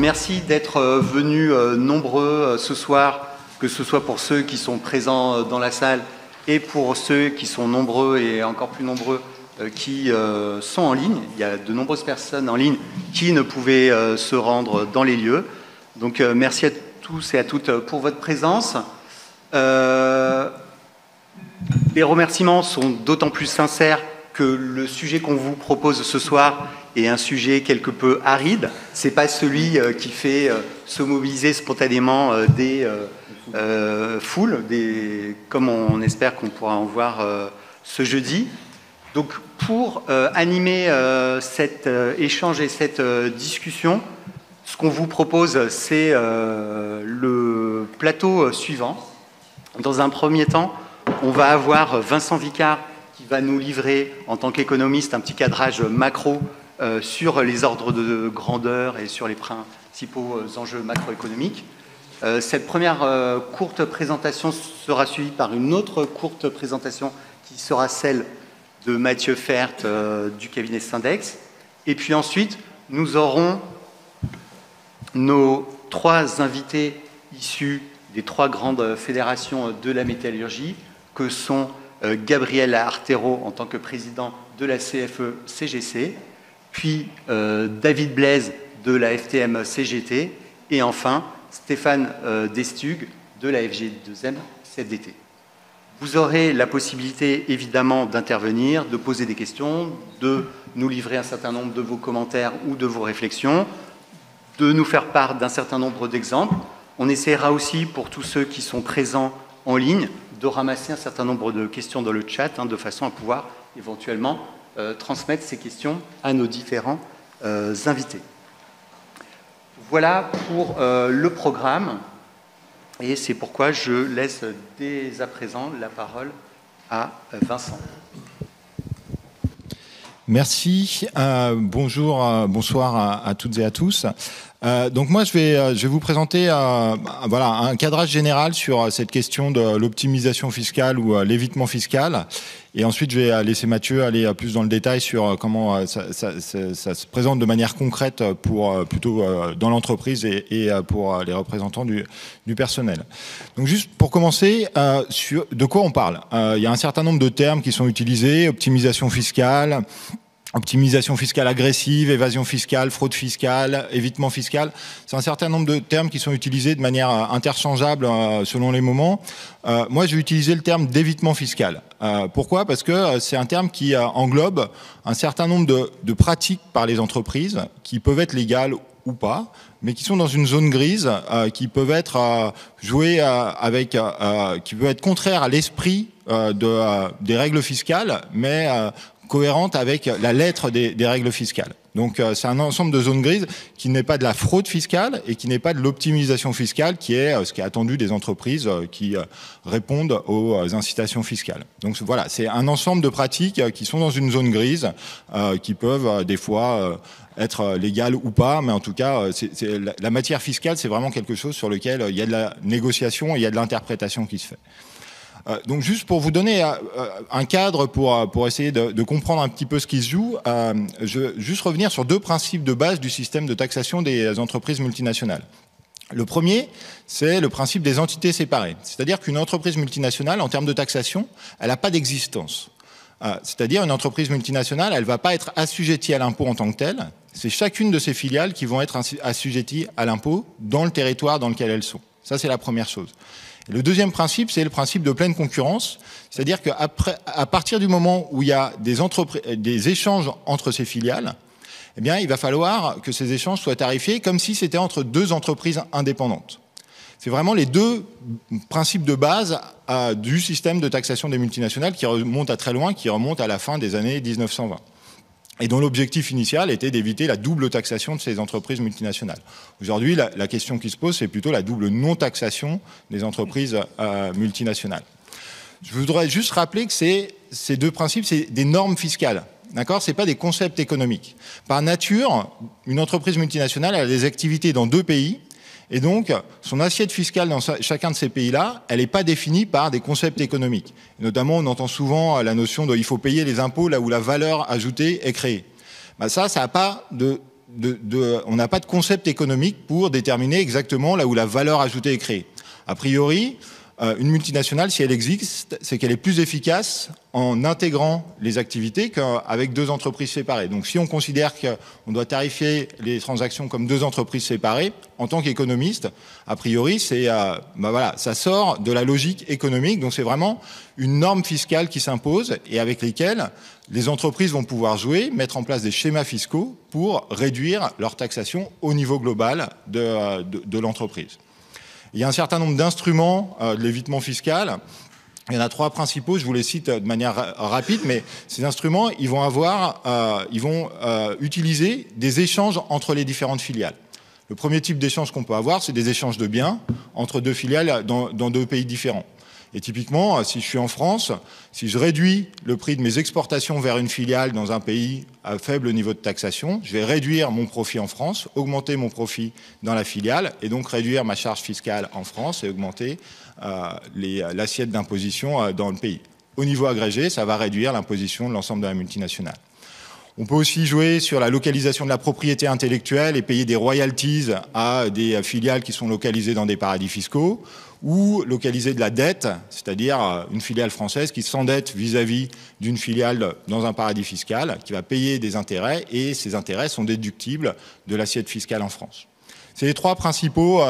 merci d'être venus nombreux ce soir, que ce soit pour ceux qui sont présents dans la salle et pour ceux qui sont nombreux et encore plus nombreux qui sont en ligne. Il y a de nombreuses personnes en ligne qui ne pouvaient se rendre dans les lieux. Donc merci à tous et à toutes pour votre présence. Les remerciements sont d'autant plus sincères que le sujet qu'on vous propose ce soir est un sujet quelque peu aride. Ce n'est pas celui qui fait se mobiliser spontanément des foules, comme on espère qu'on pourra en voir ce jeudi. Donc pour animer cet échange et cette discussion, ce qu'on vous propose, c'est le plateau suivant. Dans un premier temps, on va avoir Vincent Vicard qui va nous livrer, en tant qu'économiste, un petit cadrage macro sur les ordres de grandeur et sur les principaux enjeux macroéconomiques. Cette première courte présentation sera suivie par une autre courte présentation qui sera celle de Mathieu Fert du cabinet Syndex. Et puis ensuite, nous aurons nos trois invités issus des trois grandes fédérations de la métallurgie, que sont Gabriel Artero en tant que président de la CFE-CGC, puis David Blaise de la FTM-CGT, et enfin Stéphane Destug de la FG2M-CFDT. Vous aurez la possibilité évidemment d'intervenir, de poser des questions, de nous livrer un certain nombre de vos commentaires ou de vos réflexions, de nous faire part d'un certain nombre d'exemples. On essaiera aussi, pour tous ceux qui sont présents en ligne, de ramasser un certain nombre de questions dans le chat, de façon à pouvoir éventuellement transmettre ces questions à nos différents invités. Voilà pour le programme, et c'est pourquoi je laisse dès à présent la parole à Vincent. Merci. Bonjour, bonsoir à toutes et à tous. Donc moi, je vais vous présenter voilà, un cadrage général sur cette question de l'optimisation fiscale ou l'évitement fiscal. Et ensuite, je vais laisser Mathieu aller plus dans le détail sur comment ça se présente de manière concrète plutôt dans l'entreprise et pour les représentants du personnel. Donc juste pour commencer, de quoi on parle ? Il y a un certain nombre de termes qui sont utilisés, optimisation fiscale agressive, évasion fiscale, fraude fiscale, évitement fiscal. C'est un certain nombre de termes qui sont utilisés de manière interchangeable selon les moments. Moi, je vais utiliser le terme d'évitement fiscal. Pourquoi ? Parce que c'est un terme qui englobe un certain nombre de pratiques par les entreprises qui peuvent être légales ou pas, mais qui sont dans une zone grise, qui peuvent être jouées qui peuvent être contraires à l'esprit des règles fiscales, mais cohérente avec la lettre des règles fiscales. Donc c'est un ensemble de zones grises qui n'est pas de la fraude fiscale et qui n'est pas de l'optimisation fiscale, qui est ce qui est attendu des entreprises qui répondent aux incitations fiscales. Donc voilà, c'est un ensemble de pratiques qui sont dans une zone grise, qui peuvent des fois être légales ou pas, mais en tout cas, la matière fiscale, c'est vraiment quelque chose sur lequel il y a de la négociation et il y a de l'interprétation qui se fait. Donc juste pour vous donner un cadre pour essayer de comprendre un petit peu ce qui se joue, je vais juste revenir sur deux principes de base du système de taxation des entreprises multinationales. Le premier, c'est le principe des entités séparées. C'est-à-dire qu'une entreprise multinationale, en termes de taxation, elle n'a pas d'existence. C'est-à-dire une entreprise multinationale, elle ne va pas être assujettie à l'impôt en tant que telle. C'est chacune de ses filiales qui vont être assujetties à l'impôt dans le territoire dans lequel elles sont. Ça, c'est la première chose. Le deuxième principe, c'est le principe de pleine concurrence, c'est-à-dire qu'à partir du moment où il y a des échanges entre ces filiales, eh bien, il va falloir que ces échanges soient tarifés comme si c'était entre deux entreprises indépendantes. C'est vraiment les deux principes de base du système de taxation des multinationales qui remontent à très loin, qui remontent à la fin des années 1920. Et dont l'objectif initial était d'éviter la double taxation de ces entreprises multinationales. Aujourd'hui, la question qui se pose, c'est plutôt la double non-taxation des entreprises multinationales. Je voudrais juste rappeler que ces deux principes, c'est des normes fiscales. D'accord ? Ce n'est pas des concepts économiques. Par nature, une entreprise multinationale a des activités dans deux pays. Et donc, son assiette fiscale dans chacun de ces pays-là, elle n'est pas définie par des concepts économiques. Et notamment, on entend souvent la notion de « il faut payer les impôts là où la valeur ajoutée est créée ». Ça n'a pas on n'a pas de concept économique pour déterminer exactement là où la valeur ajoutée est créée. A priori, une multinationale, si elle existe, c'est qu'elle est plus efficace en intégrant les activités qu'avec deux entreprises séparées. Donc si on considère qu'on doit tarifier les transactions comme deux entreprises séparées, en tant qu'économiste, a priori, voilà, ça sort de la logique économique. Donc c'est vraiment une norme fiscale qui s'impose et avec lesquelles les entreprises vont pouvoir jouer, mettre en place des schémas fiscaux pour réduire leur taxation au niveau global de l'entreprise. Il y a un certain nombre d'instruments de l'évitement fiscal. Il y en a trois principaux, je vous les cite de manière rapide, mais ces instruments, ils vont utiliser des échanges entre les différentes filiales. Le premier type d'échange qu'on peut avoir, c'est des échanges de biens entre deux filiales dans deux pays différents. Et typiquement, si je suis en France, si je réduis le prix de mes exportations vers une filiale dans un pays à faible niveau de taxation, je vais réduire mon profit en France, augmenter mon profit dans la filiale et donc réduire ma charge fiscale en France et augmenter l'assiette d'imposition dans le pays. Au niveau agrégé, ça va réduire l'imposition de l'ensemble de la multinationale. On peut aussi jouer sur la localisation de la propriété intellectuelle et payer des royalties à des filiales qui sont localisées dans des paradis fiscaux ou localiser de la dette, c'est-à-dire une filiale française qui s'endette vis-à-vis d'une filiale dans un paradis fiscal, qui va payer des intérêts et ces intérêts sont déductibles de l'assiette fiscale en France. C'est les trois principaux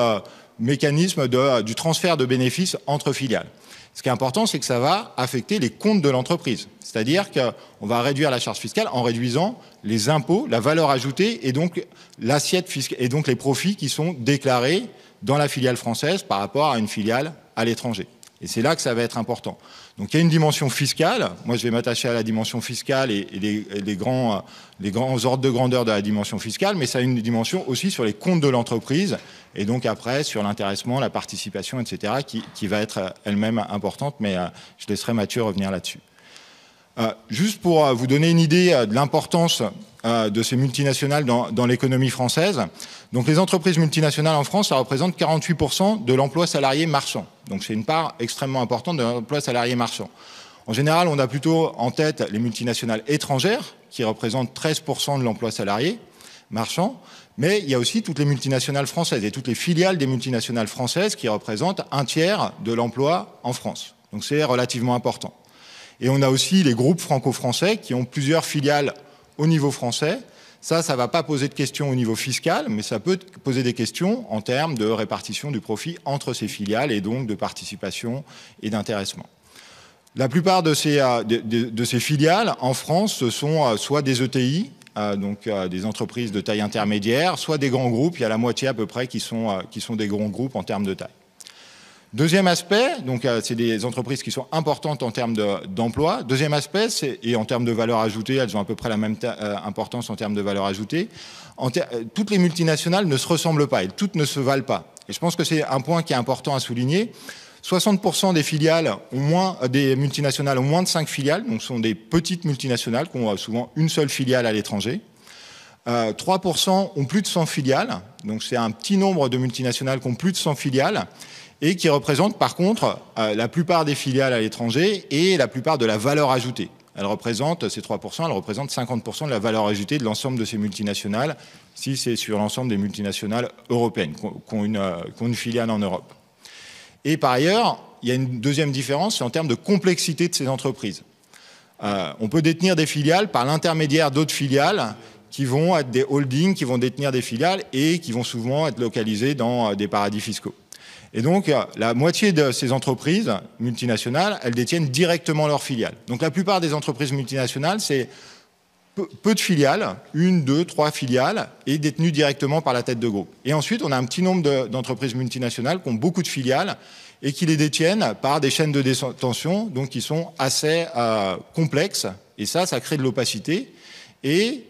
mécanismes du transfert de bénéfices entre filiales. Ce qui est important, c'est que ça va affecter les comptes de l'entreprise. C'est-à-dire qu'on va réduire la charge fiscale en réduisant les impôts, la valeur ajoutée et donc l'assiette fiscale et donc les profits qui sont déclarés dans la filiale française par rapport à une filiale à l'étranger. Et c'est là que ça va être important. Donc il y a une dimension fiscale. Moi, je vais m'attacher à la dimension fiscale et les grands ordres de grandeur de la dimension fiscale, mais ça a une dimension aussi sur les comptes de l'entreprise et donc après sur l'intéressement, la participation, etc., qui va être elle-même importante, mais je laisserai Mathieu revenir là-dessus. Juste pour vous donner une idée de l'importance de ces multinationales dans l'économie française. Donc les entreprises multinationales en France, ça représente 48% de l'emploi salarié marchand. Donc c'est une part extrêmement importante de l'emploi salarié marchand. En général, on a plutôt en tête les multinationales étrangères qui représentent 13% de l'emploi salarié marchand. Mais il y a aussi toutes les multinationales françaises et toutes les filiales des multinationales françaises qui représentent un tiers de l'emploi en France. Donc c'est relativement important. Et on a aussi les groupes franco-français qui ont plusieurs filiales au niveau français. Ça ne va pas poser de questions au niveau fiscal, mais ça peut poser des questions en termes de répartition du profit entre ces filiales et donc de participation et d'intéressement. La plupart de ces filiales en France, ce sont soit des ETI, donc des entreprises de taille intermédiaire, soit des grands groupes. Il y a la moitié à peu près qui sont des grands groupes en termes de taille. Deuxième aspect, donc c'est des entreprises qui sont importantes en termes d'emploi. Deuxième aspect, et en termes de valeur ajoutée, elles ont à peu près la même importance en termes de valeur ajoutée. Toutes les multinationales ne se ressemblent pas et toutes ne se valent pas. Et je pense que c'est un point qui est important à souligner. 60% des multinationales ont moins de 5 filiales, donc ce sont des petites multinationales qui ont souvent une seule filiale à l'étranger. 3% ont plus de 100 filiales, donc c'est un petit nombre de multinationales qui ont plus de 100 filiales. Et qui représentent par contre la plupart des filiales à l'étranger et la plupart de la valeur ajoutée. Ces 3%, elles représentent 50% de la valeur ajoutée de l'ensemble de ces multinationales, si c'est sur l'ensemble des multinationales européennes qui ont une filiale en Europe. Et par ailleurs, il y a une deuxième différence, c'est en termes de complexité de ces entreprises. On peut détenir des filiales par l'intermédiaire d'autres filiales qui vont être des holdings, qui vont détenir des filiales et qui vont souvent être localisées dans des paradis fiscaux. Et donc, la moitié de ces entreprises multinationales, elles détiennent directement leurs filiales. Donc, la plupart des entreprises multinationales, c'est peu de filiales, 1, 2, 3 filiales, et détenues directement par la tête de groupe. Et ensuite, on a un petit nombre d'entreprises multinationales qui ont beaucoup de filiales et qui les détiennent par des chaînes de détention, donc qui sont assez complexes. Et ça crée de l'opacité. Et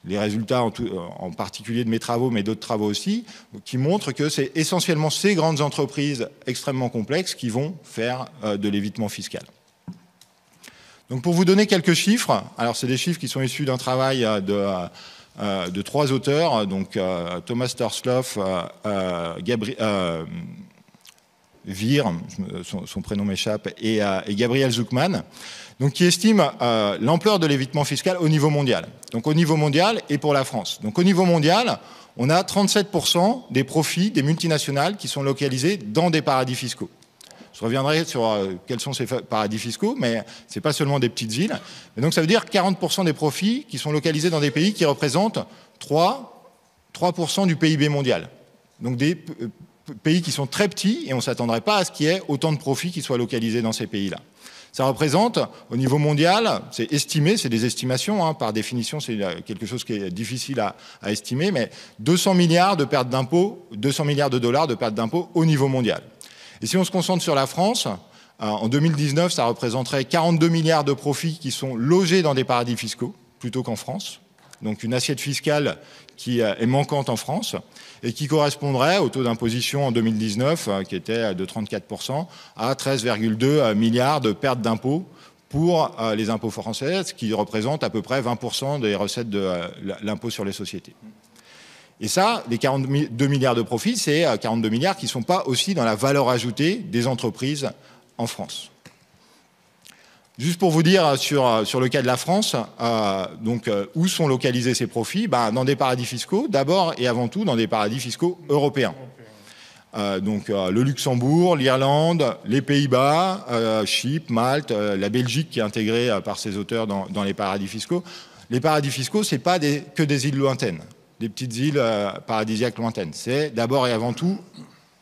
les résultats en particulier de mes travaux, mais d'autres travaux aussi, qui montrent que c'est essentiellement ces grandes entreprises extrêmement complexes qui vont faire de l'évitement fiscal. Donc pour vous donner quelques chiffres, alors c'est des chiffres qui sont issus d'un travail de 3 auteurs, donc Thomas Torsloff, Vir, son prénom m'échappe, et Gabriel Zuckman. donc qui estime l'ampleur de l'évitement fiscal au niveau mondial. Donc au niveau mondial et pour la France. Donc au niveau mondial, on a 37% des profits des multinationales qui sont localisés dans des paradis fiscaux. Je reviendrai sur quels sont ces paradis fiscaux, mais ce n'est pas seulement des petites îles. Et donc ça veut dire 40% des profits qui sont localisés dans des pays qui représentent 3% du PIB mondial. Donc des pays qui sont très petits et on ne s'attendrait pas à ce qu'il y ait autant de profits qui soient localisés dans ces pays-là. Ça représente, au niveau mondial, c'est estimé, c'est des estimations, hein, par définition, c'est quelque chose qui est difficile à estimer, mais 200 milliards de pertes d'impôts, 200 milliards de dollars de pertes d'impôts au niveau mondial. Et si on se concentre sur la France, en 2019, ça représenterait 42 milliards de profits qui sont logés dans des paradis fiscaux, plutôt qu'en France. Donc une assiette fiscale qui est manquante en France et qui correspondrait au taux d'imposition en 2019, qui était de 34%, à 13,2 milliards de pertes d'impôts pour les impôts français, ce qui représente à peu près 20% des recettes de l'impôt sur les sociétés. Et ça, les 42 milliards de profits, c'est 42 milliards qui ne sont pas aussi dans la valeur ajoutée des entreprises en France. Juste pour vous dire sur le cas de la France, où sont localisés ces profits? Dans des paradis fiscaux, d'abord et avant tout dans des paradis fiscaux européens. Le Luxembourg, l'Irlande, les Pays-Bas, Chypre, Malte, la Belgique qui est intégrée par ses auteurs dans les paradis fiscaux. Les paradis fiscaux, ce n'est pas que des îles lointaines, des petites îles paradisiaques lointaines. C'est d'abord et avant tout,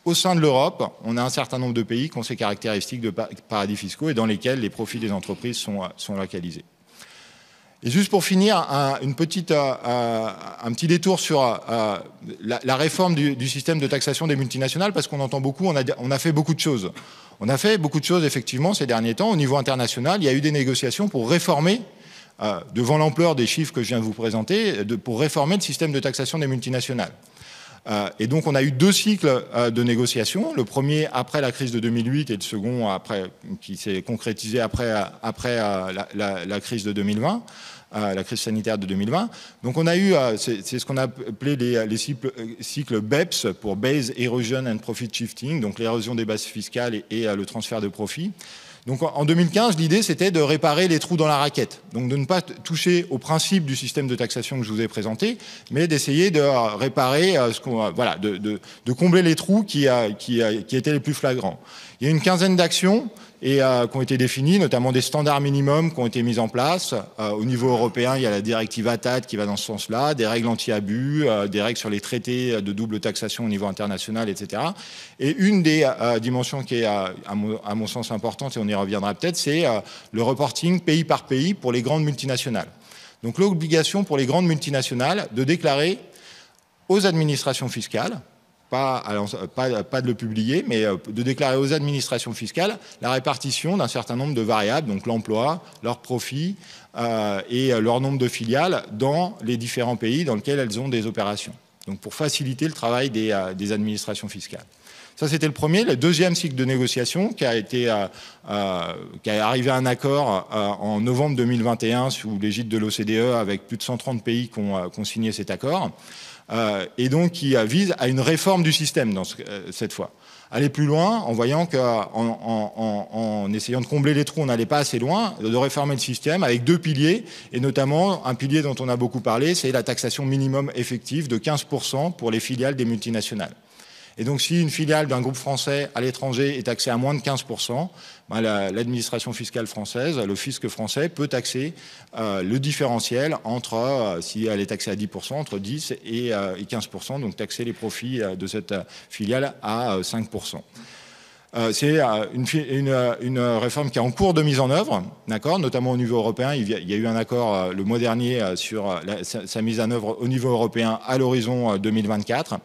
au sein de l'Europe, on a un certain nombre de pays qui ont ces caractéristiques de paradis fiscaux et dans lesquels les profits des entreprises sont localisés. Et juste pour finir, un petit détour sur la réforme du système de taxation des multinationales, parce qu'on entend beaucoup, on a fait beaucoup de choses. On a fait beaucoup de choses, effectivement, ces derniers temps. Au niveau international, il y a eu des négociations pour réformer, devant l'ampleur des chiffres que je viens de vous présenter, pour réformer le système de taxation des multinationales. Et donc on a eu 2 cycles de négociations, le premier après la crise de 2008 et le second qui s'est concrétisé après la crise de 2020, la crise sanitaire de 2020. Donc on a eu, c'est ce qu'on a appelé les cycles BEPS, pour Base Erosion and Profit Shifting, donc l'érosion des bases fiscales et le transfert de profits. Donc en 2015, l'idée c'était de réparer les trous dans la raquette, donc de ne pas toucher au principe du système de taxation que je vous ai présenté, mais d'essayer de réparer, de combler les trous qui étaient les plus flagrants. Il y a une quinzaine d'actions qui ont été définies, notamment des standards minimums qui ont été mis en place. Au niveau européen, il y a la directive ATAD qui va dans ce sens-là, des règles anti-abus, des règles sur les traités de double taxation au niveau international, etc. Et une des dimensions qui est, à mon sens, importante, et on y reviendra peut-être, c'est le reporting pays par pays pour les grandes multinationales. Donc l'obligation pour les grandes multinationales de déclarer aux administrations fiscales, pas de le publier, mais de déclarer aux administrations fiscales la répartition d'un certain nombre de variables, donc l'emploi, leurs profits et leur nombre de filiales dans les différents pays dans lesquels elles ont des opérations. Donc pour faciliter le travail des administrations fiscales. Ça, c'était le premier. Le deuxième cycle de négociation qui a arrivé à un accord en novembre 2021 sous l'égide de l'OCDE avec plus de 130 pays qui ont signé cet accord. Et donc qui vise à une réforme du système cette fois. Aller plus loin en voyant qu'en essayant de combler les trous, on n'allait pas assez loin, de réformer le système avec 2 piliers, et notamment un pilier dont on a beaucoup parlé, c'est la taxation minimum effective de 15% pour les filiales des multinationales. Et donc si une filiale d'un groupe français à l'étranger est taxée à moins de 15%, l'administration fiscale française, le fisc français peut taxer le différentiel entre, si elle est taxée à 10%, entre 10 et 15%, donc taxer les profits de cette filiale à 5%. C'est une réforme qui est en cours de mise en œuvre, d'accord, notamment au niveau européen. Il y a eu un accord le mois dernier sur sa mise en œuvre au niveau européen à l'horizon 2024.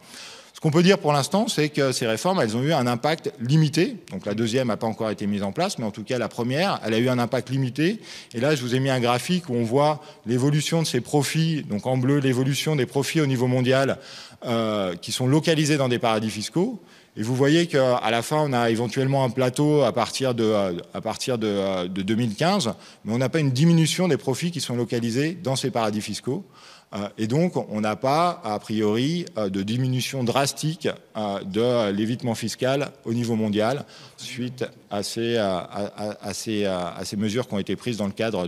Ce qu'on peut dire pour l'instant, c'est que ces réformes, elles ont eu un impact limité. Donc la deuxième n'a pas encore été mise en place, mais en tout cas la première, elle a eu un impact limité. Et là, je vous ai mis un graphique où on voit l'évolution de ces profits, donc en bleu, l'évolution des profits au niveau mondial qui sont localisés dans des paradis fiscaux. Et vous voyez qu'à la fin, on a éventuellement un plateau à partir de 2015, mais on n'a pas une diminution des profits qui sont localisés dans ces paradis fiscaux. Et donc, on n'a pas, a priori, de diminution drastique de l'évitement fiscal au niveau mondial suite à ces mesures qui ont été prises dans le cadre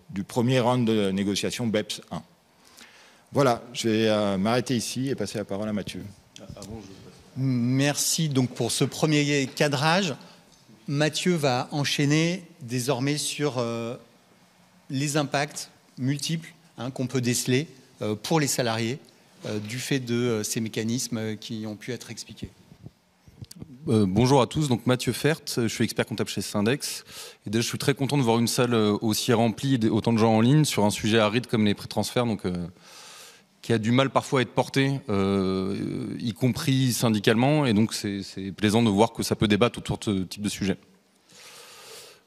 du premier round de négociation BEPS 1. Voilà, je vais m'arrêter ici et passer la parole à Mathieu. Merci donc pour ce premier cadrage. Mathieu va enchaîner désormais sur les impacts multiples qu'on peut déceler pour les salariés du fait de ces mécanismes qui ont pu être expliqués. Bonjour à tous, donc Mathieu Fert, je suis expert comptable chez Syndex. Et déjà, je suis très content de voir une salle aussi remplie et autant de gens en ligne sur un sujet aride comme les prêts transferts, donc qui a du mal parfois à être porté, y compris syndicalement, et donc c'est plaisant de voir que ça peut débattre autour de ce type de sujet.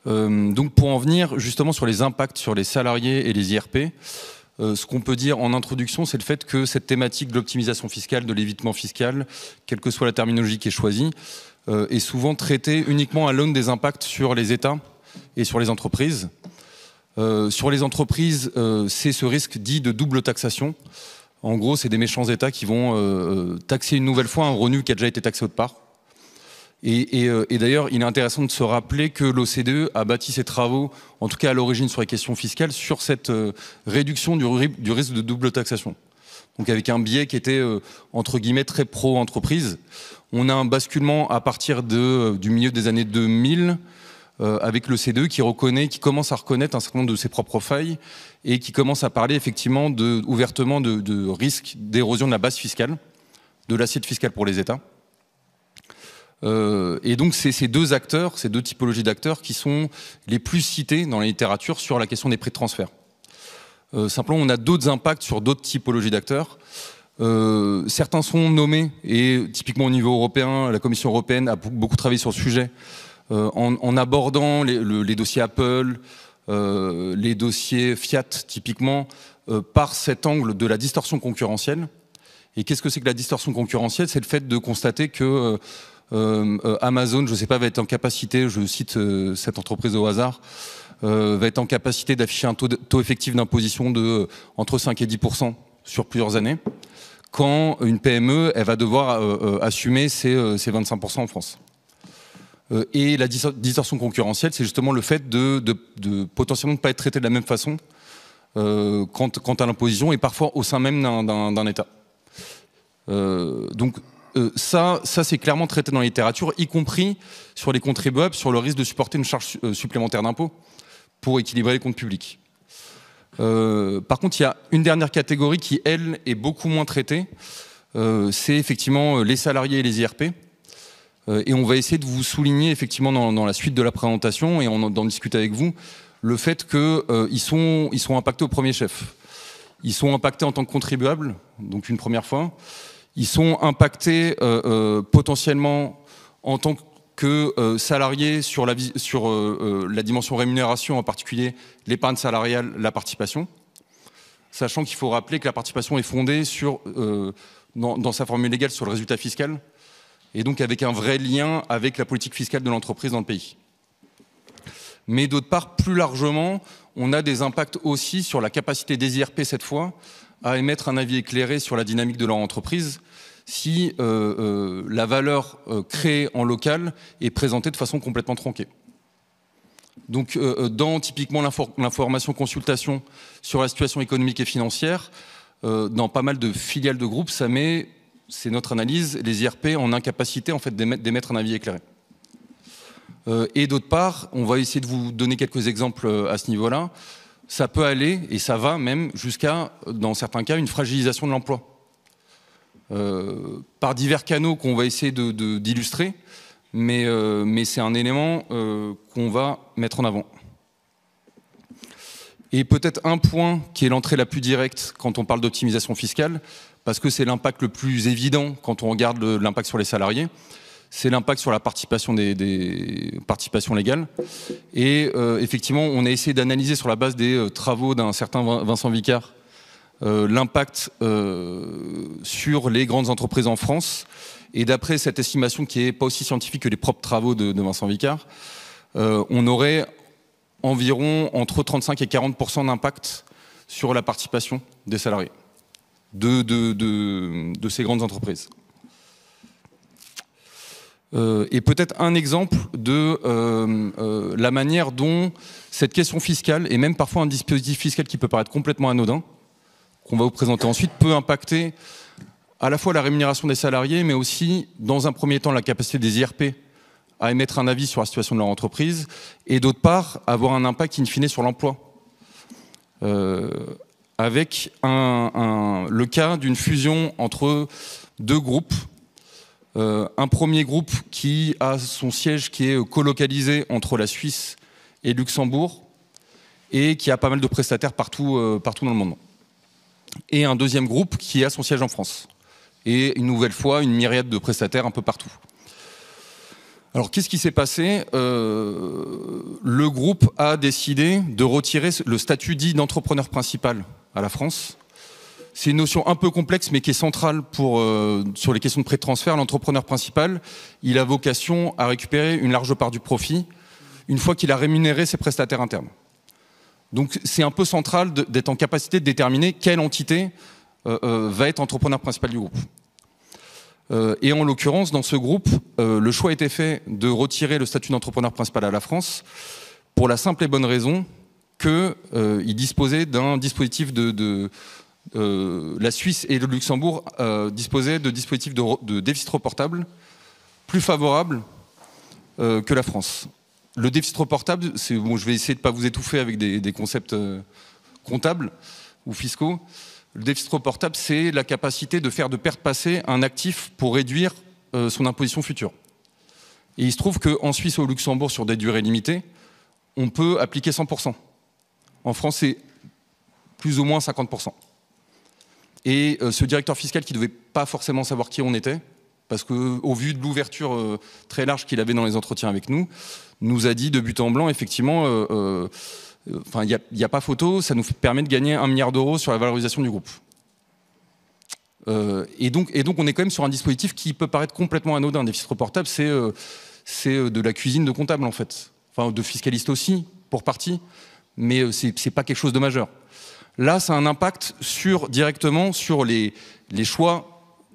Donc pour en venir justement sur les impacts sur les salariés et les IRP, ce qu'on peut dire en introduction, c'est le fait que cette thématique de l'optimisation fiscale, de l'évitement fiscal, quelle que soit la terminologie qui est choisie, est souvent traitée uniquement à l'aune des impacts sur les États et sur les entreprises. Sur les entreprises, c'est ce risque dit de double taxation. En gros, c'est des méchants États qui vont taxer une nouvelle fois un revenu qui a déjà été taxé autre part. Et d'ailleurs, il est intéressant de se rappeler que l'OCDE a bâti ses travaux, en tout cas à l'origine sur les questions fiscales, sur cette réduction du risque de double taxation. Donc avec un biais qui était, entre guillemets, très pro-entreprise. On a un basculement à partir du milieu des années 2000, avec l'OCDE qui commence à reconnaître un certain nombre de ses propres failles et qui commence à parler effectivement ouvertement de risque d'érosion de la base fiscale, de l'assiette fiscale pour les États. Et donc c'est ces deux acteurs, ces deux typologies d'acteurs qui sont les plus cités dans la littérature sur la question des prêts de transfert. Simplement, on a d'autres impacts sur d'autres typologies d'acteurs. Certains sont nommés et typiquement au niveau européen, la Commission européenne a beaucoup travaillé sur le sujet en abordant les dossiers Apple, les dossiers Fiat typiquement, par cet angle de la distorsion concurrentielle. Et qu'est-ce que c'est que la distorsion concurrentielle? C'est le fait de constater que Amazon, je ne sais pas, va être en capacité, je cite cette entreprise au hasard, va être en capacité d'afficher un taux effectif d'imposition de entre 5 et 10% sur plusieurs années, quand une PME, elle va devoir assumer ses 25% en France. Et la distorsion concurrentielle, c'est justement le fait de potentiellement ne pas être traité de la même façon quant à l'imposition et parfois au sein même d'un État. Donc ça c'est clairement traité dans la littérature, y compris sur les contribuables, sur le risque de supporter une charge supplémentaire d'impôt pour équilibrer les comptes publics. Par contre, il y a une dernière catégorie qui, elle, est beaucoup moins traitée. C'est effectivement les salariés et les IRP. Et on va essayer de vous souligner effectivement dans la suite de la présentation et d'en discuter avec vous, le fait qu'ils sont impactés au premier chef. Ils sont impactés en tant que contribuables, donc une première fois. Ils sont impactés potentiellement en tant que salariés sur la dimension rémunération, en particulier l'épargne salariale, la participation. Sachant qu'il faut rappeler que la participation est fondée dans sa formule légale sur le résultat fiscal, et donc avec un vrai lien avec la politique fiscale de l'entreprise dans le pays. Mais d'autre part, plus largement, on a des impacts aussi sur la capacité des IRP cette fois à émettre un avis éclairé sur la dynamique de leur entreprise si la valeur créée en local est présentée de façon complètement tronquée. Donc dans typiquement l'information consultation sur la situation économique et financière, dans pas mal de filiales de groupes, ça met, c'est notre analyse, les IRP en incapacité en fait, d'émettre un avis éclairé. Et d'autre part, on va essayer de vous donner quelques exemples à ce niveau-là. Ça peut aller, et ça va même, jusqu'à, dans certains cas, une fragilisation de l'emploi. Par divers canaux qu'on va essayer d'illustrer, mais c'est un élément qu'on va mettre en avant. Et peut-être un point qui est l'entrée la plus directe quand on parle d'optimisation fiscale, parce que c'est l'impact le plus évident quand on regarde l'impact sur les salariés, c'est l'impact sur la participation des participations légales. Et effectivement, on a essayé d'analyser sur la base des travaux d'un certain Vincent Vicard l'impact sur les grandes entreprises en France. Et d'après cette estimation qui n'est pas aussi scientifique que les propres travaux de Vincent Vicard, on aurait environ entre 35 et 40% d'impact sur la participation des salariés de ces grandes entreprises. Et peut-être un exemple de la manière dont cette question fiscale, et même parfois un dispositif fiscal qui peut paraître complètement anodin, qu'on va vous présenter ensuite, peut impacter à la fois la rémunération des salariés, mais aussi, dans un premier temps, la capacité des IRP à émettre un avis sur la situation de leur entreprise, et d'autre part, avoir un impact in fine sur l'emploi. Avec le cas d'une fusion entre deux groupes. Un premier groupe qui a son siège qui est colocalisé entre la Suisse et Luxembourg, et qui a pas mal de prestataires partout dans le monde. Et un deuxième groupe qui a son siège en France. Et une nouvelle fois, une myriade de prestataires un peu partout. Alors, qu'est-ce qui s'est passé? Le groupe a décidé de retirer le statut dit d'entrepreneur principal à la France. C'est une notion un peu complexe, mais qui est centrale sur les questions de prêt de transfert. L'entrepreneur principal, il a vocation à récupérer une large part du profit une fois qu'il a rémunéré ses prestataires internes. Donc, c'est un peu central d'être en capacité de déterminer quelle entité va être entrepreneur principal du groupe. Et en l'occurrence, dans ce groupe, le choix a été fait de retirer le statut d'entrepreneur principal à la France pour la simple et bonne raison qu'il disposait d'un dispositif la Suisse et le Luxembourg disposaient de dispositifs de déficit reportable plus favorables que la France. Le déficit reportable, bon, je vais essayer de ne pas vous étouffer avec des concepts comptables ou fiscaux. Le déficit reportable, c'est la capacité de faire de perte passée un actif pour réduire son imposition future. Et il se trouve qu'en Suisse ou au Luxembourg, sur des durées limitées, on peut appliquer 100%. En France, c'est plus ou moins 50%. Et ce directeur fiscal qui ne devait pas forcément savoir qui on était, parce qu'au vu de l'ouverture très large qu'il avait dans les entretiens avec nous, nous a dit de but en blanc, effectivement, il n'y a pas photo, ça nous permet de gagner 1 milliard d'euros sur la valorisation du groupe. Et donc, on est quand même sur un dispositif qui peut paraître complètement anodin. Un déficit reportable, c'est de la cuisine de comptable, en fait. Enfin, de fiscaliste aussi, pour partie, mais c'est pas quelque chose de majeur. Là, ça a un impact directement sur les choix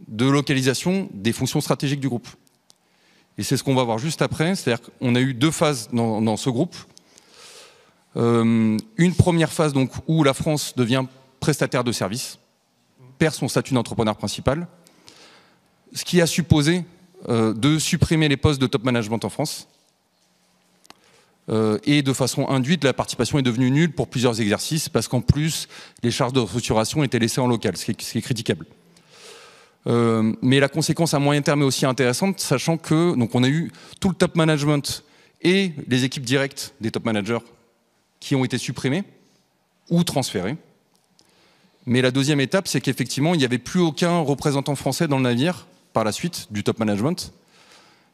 de localisation des fonctions stratégiques du groupe. Et c'est ce qu'on va voir juste après, c'est-à-dire qu'on a eu 2 phases dans ce groupe. Une première phase donc, où la France devient prestataire de services, perd son statut d'entrepreneur principal, ce qui a supposé de supprimer les postes de top management en France. Et de façon induite, la participation est devenue nulle pour plusieurs exercices, parce qu'en plus, les charges de restructuration étaient laissées en local, ce qui est critiquable. Mais la conséquence à moyen terme est aussi intéressante, sachant que donc on a eu tout le top management et les équipes directes des top managers qui ont été supprimées ou transférées. Mais la deuxième étape, c'est qu'effectivement, il n'y avait plus aucun représentant français dans le navire, par la suite, du top management,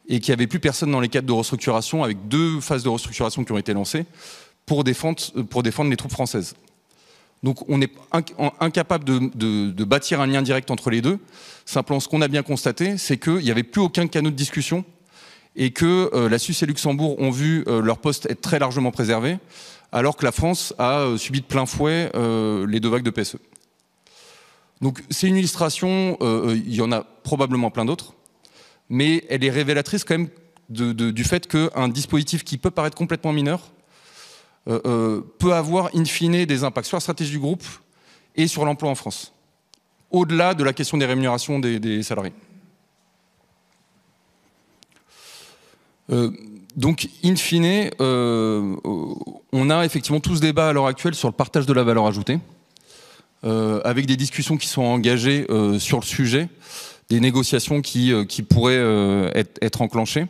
et qu'il n'y avait plus personne dans les cadres de restructuration, avec 2 phases de restructuration qui ont été lancées, pour défendre les troupes françaises. Donc on est incapable de bâtir un lien direct entre les deux. Simplement, ce qu'on a bien constaté, c'est qu'il n'y avait plus aucun canal de discussion, et que la Suisse et Luxembourg ont vu leur poste être très largement préservé, alors que la France a subi de plein fouet les 2 vagues de PSE. Donc c'est une illustration, il y en a probablement plein d'autres, mais elle est révélatrice quand même du fait qu'un dispositif qui peut paraître complètement mineur peut avoir in fine des impacts sur la stratégie du groupe et sur l'emploi en France, au-delà de la question des rémunérations des salariés. Donc, in fine, on a effectivement tout ce débat à l'heure actuelle sur le partage de la valeur ajoutée, avec des discussions qui sont engagées sur le sujet, des négociations qui pourraient être enclenchées.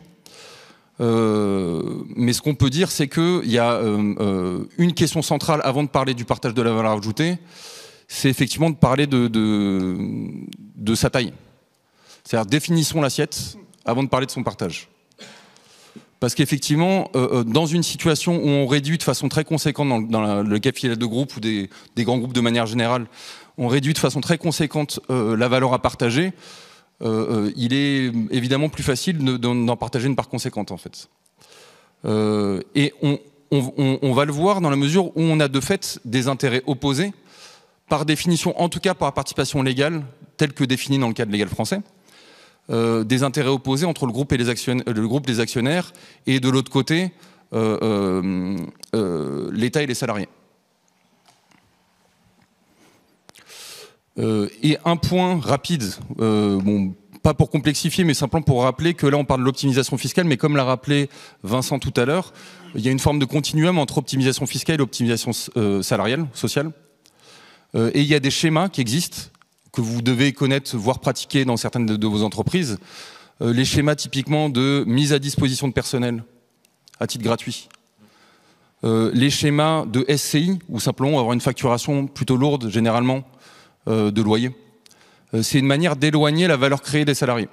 Mais ce qu'on peut dire, c'est qu'il y a une question centrale avant de parler du partage de la valeur ajoutée, c'est effectivement de parler de sa taille. C'est-à-dire définissons l'assiette avant de parler de son partage. Parce qu'effectivement, dans une situation où on réduit de façon très conséquente dans le cas filial de groupe ou des grands groupes de manière générale, on réduit de façon très conséquente la valeur à partager, il est évidemment plus facile d'en partager une part conséquente en fait. Et on va le voir dans la mesure où on a de fait des intérêts opposés, par définition, en tout cas par la participation légale, telle que définie dans le cadre légal français, des intérêts opposés entre le groupe des actionnaires et de l'autre côté, l'État et les salariés. Et un point rapide, bon, pas pour complexifier, mais simplement pour rappeler que là, on parle de l'optimisation fiscale, mais comme l'a rappelé Vincent tout à l'heure, il y a une forme de continuum entre optimisation fiscale et optimisation salariale, sociale. Et il y a des schémas qui existent, que vous devez connaître, voire pratiquer dans certaines de vos entreprises. Les schémas typiquement de mise à disposition de personnel à titre gratuit. Les schémas de SCI, où simplement avoir une facturation plutôt lourde, généralement, de loyer. C'est une manière d'éloigner la valeur créée des salariés.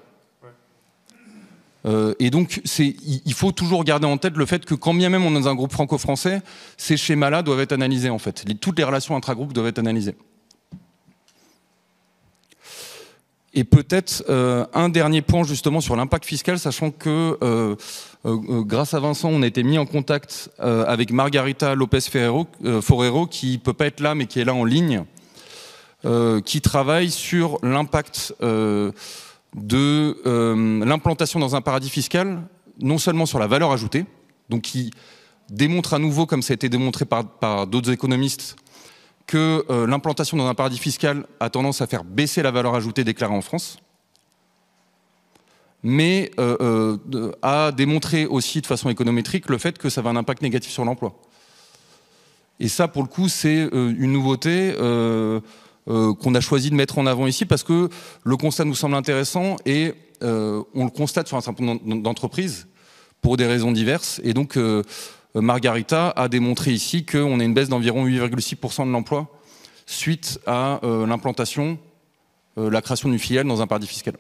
Et donc, il faut toujours garder en tête le fait que quand bien même on est dans un groupe franco-français, ces schémas-là doivent être analysés en fait. Toutes les relations intra-groupes doivent être analysées. Et peut-être un dernier point justement sur l'impact fiscal, sachant que grâce à Vincent, on a été mis en contact avec Margarita Lopez-Forero, qui ne peut pas être là, mais qui est là en ligne, qui travaille sur l'impact de l'implantation dans un paradis fiscal, non seulement sur la valeur ajoutée, donc qui démontre à nouveau, comme ça a été démontré par d'autres économistes, que l'implantation dans un paradis fiscal a tendance à faire baisser la valeur ajoutée déclarée en France, mais a démontré aussi de façon économétrique le fait que ça avait un impact négatif sur l'emploi. Et ça, pour le coup, c'est une nouveauté qu'on a choisi de mettre en avant ici parce que le constat nous semble intéressant et on le constate sur un certain nombre d'entreprises pour des raisons diverses. Et donc, Margarita a démontré ici qu'on a une baisse d'environ 8,6% de l'emploi suite à l'implantation, la création d'une filiale dans un paradis fiscal.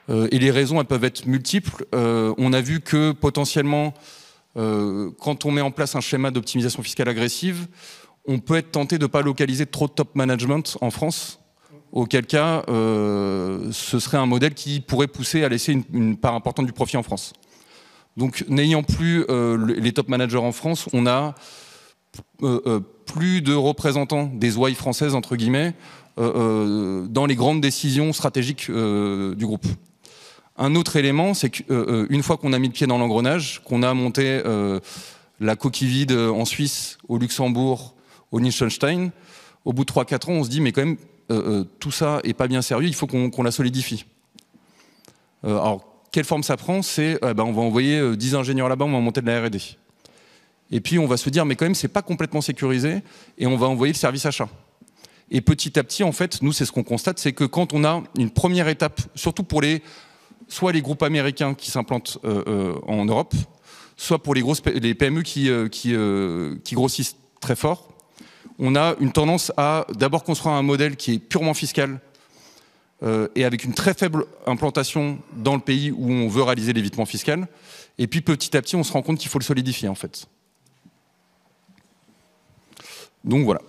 Et les raisons, elles peuvent être multiples. On a vu que potentiellement, quand on met en place un schéma d'optimisation fiscale agressive, on peut être tenté de ne pas localiser trop de top management en France, auquel cas ce serait un modèle qui pourrait pousser à laisser une part importante du profit en France. Donc n'ayant plus les top managers en France, on a plus de représentants des ouailles françaises, entre guillemets, dans les grandes décisions stratégiques du groupe. Un autre élément, c'est qu'une fois qu'on a mis le pied dans l'engrenage, qu'on a monté la coquille vide en Suisse, au Luxembourg, au Liechtenstein, au bout de 3-4 ans, on se dit mais quand même, tout ça n'est pas bien sérieux, il faut qu'on la solidifie. Alors, quelle forme ça prend? C'est, on va envoyer 10 ingénieurs là-bas, on va monter de la R&D. Et puis, on va se dire, mais quand même, c'est pas complètement sécurisé, et on va envoyer le service achat. Et petit à petit, en fait, nous, c'est ce qu'on constate, c'est que quand on a une première étape, surtout pour soit les groupes américains qui s'implantent en Europe, soit pour les PME qui grossissent très fort, on a une tendance à d'abord construire un modèle qui est purement fiscal et avec une très faible implantation dans le pays où on veut réaliser l'évitement fiscal. Et puis petit à petit, on se rend compte qu'il faut le solidifier en fait. Donc voilà.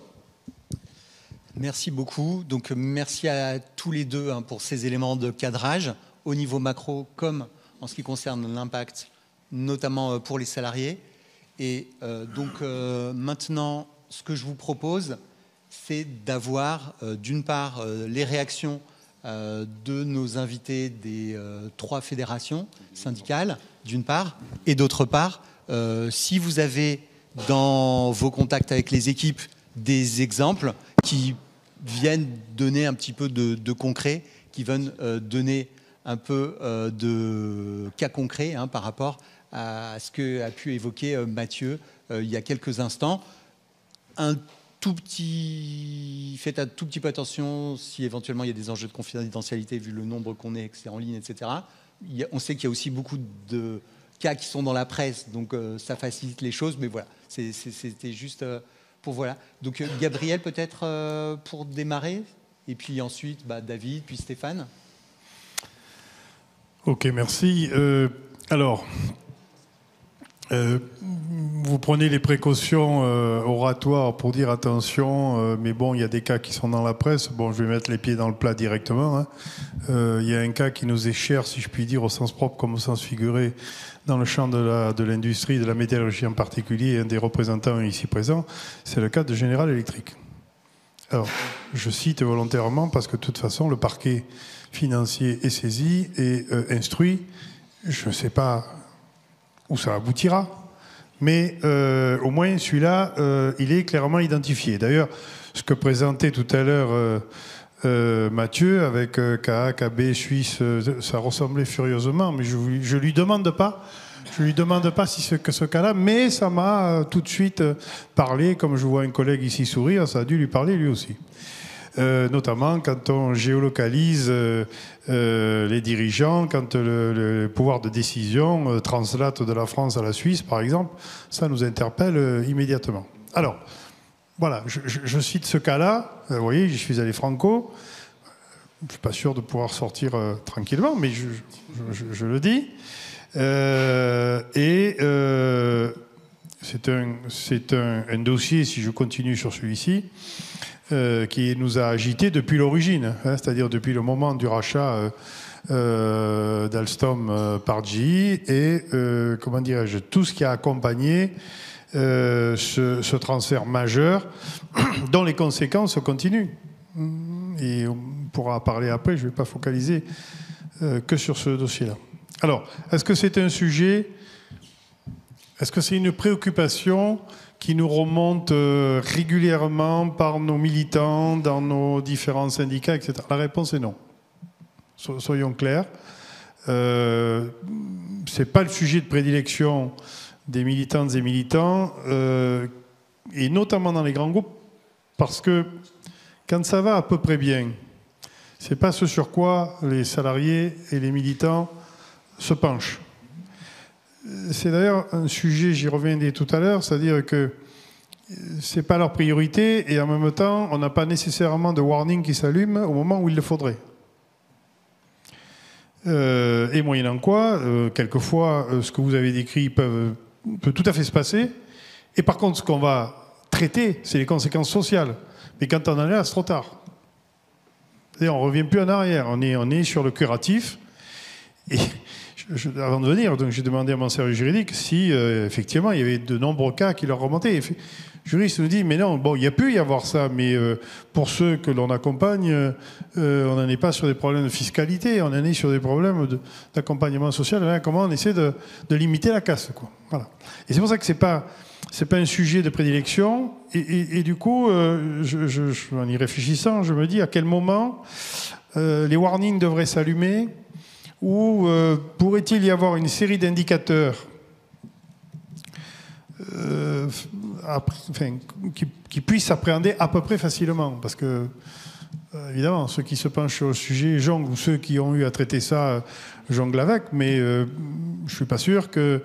Merci beaucoup. Donc merci à tous les deux pour ces éléments de cadrage au niveau macro comme en ce qui concerne l'impact, notamment pour les salariés. Et donc maintenant, ce que je vous propose, c'est d'avoir d'une part les réactions de nos invités des 3 fédérations syndicales, d'une part, et d'autre part, si vous avez dans vos contacts avec les équipes des exemples qui viennent donner un petit peu de concret, qui viennent donner un peu de cas concrets par rapport à ce qu'a pu évoquer Mathieu il y a quelques instants. Faites un tout petit peu attention si éventuellement il y a des enjeux de confidentialité vu le nombre qu'on est, que c'est en ligne, etc. On sait qu'il y a aussi beaucoup de cas qui sont dans la presse, donc ça facilite les choses, mais voilà, c'était juste pour voilà. Donc Gabriel peut-être pour démarrer, et puis ensuite David, puis Stéphane. Ok, merci. Alors, Vous prenez les précautions oratoires pour dire attention, mais bon, il y a des cas qui sont dans la presse. Bon, je vais mettre les pieds dans le plat directement. Hein. Il y a un cas qui nous est cher, si je puis dire, au sens propre comme au sens figuré, dans le champ de l'industrie, de la métallurgie en particulier, un des représentants ici présents, c'est le cas de General Electric. Alors, je cite volontairement parce que de toute façon, le parquet financier est saisi et instruit. Je ne sais pas où ça aboutira, mais au moins celui-là, il est clairement identifié. D'ailleurs, ce que présentait tout à l'heure Mathieu avec KA, KB, Suisse, ça ressemblait furieusement, mais je ne lui demande pas. Je lui demande pas si c'est que ce cas-là, mais ça m'a tout de suite parlé, comme je vois un collègue ici sourire, ça a dû lui parler lui aussi. Notamment quand on géolocalise les dirigeants, quand le pouvoir de décision translate de la France à la Suisse, par exemple, ça nous interpelle immédiatement. Alors, voilà, je cite ce cas-là. Vous voyez, je suis allé franco. Je ne suis pas sûr de pouvoir sortir tranquillement, mais je le dis. C'est un dossier, si je continue sur celui-ci, qui nous a agité depuis l'origine, hein, c'est-à-dire depuis le moment du rachat d'Alstom par GE et, comment dirais-je, tout ce qui a accompagné ce transfert majeur dont les conséquences continuent. Et on pourra parler après, je ne vais pas focaliser que sur ce dossier-là. Alors, est-ce que c'est un sujet, est-ce que c'est une préoccupation qui nous remonte régulièrement par nos militants, dans nos différents syndicats, etc. La réponse est non. Soyons clairs. Ce n'est pas le sujet de prédilection des militantes et militants, et notamment dans les grands groupes, parce que quand ça va à peu près bien, ce n'est pas ce sur quoi les salariés et les militants se penchent. C'est d'ailleurs un sujet, j'y reviendrai tout à l'heure, c'est-à-dire que ce n'est pas leur priorité et en même temps, on n'a pas nécessairement de warning qui s'allume au moment où il le faudrait. Et moyennant quoi, quelquefois, ce que vous avez décrit peut tout à fait se passer. Et par contre, ce qu'on va traiter, c'est les conséquences sociales. Mais quand on en est là, c'est trop tard. C'est-à-dire, on ne revient plus en arrière. On est sur le curatif. Et avant de venir, donc j'ai demandé à mon service juridique si effectivement il y avait de nombreux cas qui leur remontaient. Le juriste nous dit mais non, bon, il y a pu y avoir ça, mais pour ceux que l'on accompagne, on n'en est pas sur des problèmes de fiscalité, on en est sur des problèmes d'accompagnement social. Là, comment on essaie de limiter la casse, quoi. Voilà. Et c'est pour ça que c'est pas un sujet de prédilection. Et du coup, en y réfléchissant, je me dis à quel moment les warnings devraient s'allumer. Ou pourrait-il y avoir une série d'indicateurs qui puissent s'appréhender à peu près facilement? Parce que, évidemment, ceux qui se penchent sur le sujet jonglent, ou ceux qui ont eu à traiter ça jonglent avec, mais je ne suis pas sûr que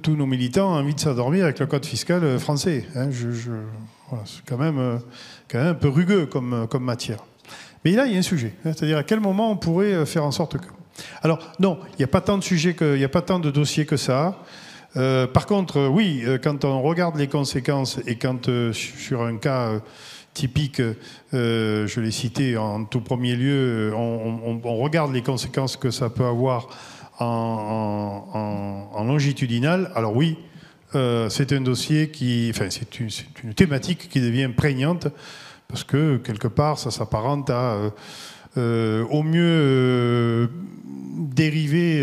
tous nos militants ont envie de s'endormir avec le code fiscal français. Hein. Voilà, c'est quand même un peu rugueux comme matière. Mais là, il y a un sujet. Hein, c'est-à-dire à quel moment on pourrait faire en sorte que... Alors, non, il n'y a pas tant de sujets, il n'y a pas tant de dossiers que ça. Par contre, oui, quand on regarde les conséquences et quand, sur un cas typique, je l'ai cité en tout premier lieu, on regarde les conséquences que ça peut avoir en longitudinal, alors oui, c'est un dossier c'est une thématique qui devient prégnante parce que, quelque part, ça s'apparente à... au mieux dériver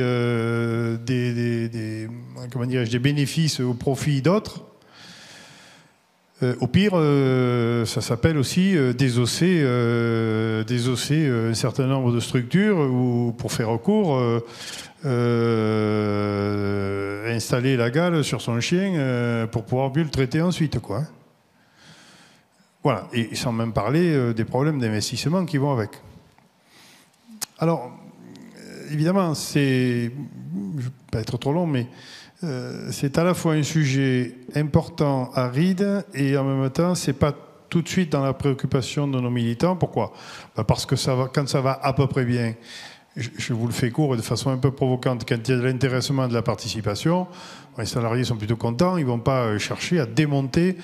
des bénéfices au profit d'autres. Au pire, ça s'appelle aussi désosser un certain nombre de structures ou, pour faire recours, installer la gale sur son chien pour pouvoir mieux le traiter ensuite, quoi. Voilà, et sans même parler des problèmes d'investissement qui vont avec. Alors, évidemment, je ne vais pas être trop long, mais c'est à la fois un sujet important, aride, et en même temps, ce n'est pas tout de suite dans la préoccupation de nos militants. Pourquoi ? Parce que quand ça va à peu près bien, je vous le fais court et de façon un peu provocante, quand il y a de l'intéressement et de la participation, les salariés sont plutôt contents, ils ne vont pas chercher à démonter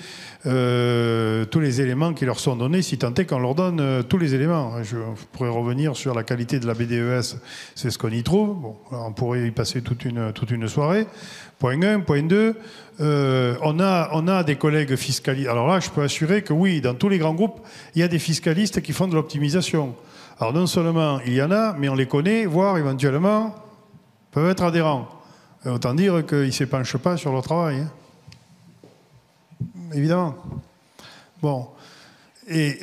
tous les éléments qui leur sont donnés, si tant est qu'on leur donne tous les éléments. Je pourrais revenir sur la qualité de la BDES, c'est ce qu'on y trouve. Bon, on pourrait y passer toute une soirée. Point 1, point 2, on a des collègues fiscalistes. Alors là, je peux assurer que oui, dans tous les grands groupes, il y a des fiscalistes qui font de l'optimisation. Alors non seulement il y en a, mais on les connaît, voire éventuellement peuvent être adhérents. Autant dire qu'ils ne s'épanchent pas sur leur travail. Hein. Évidemment. Bon. Et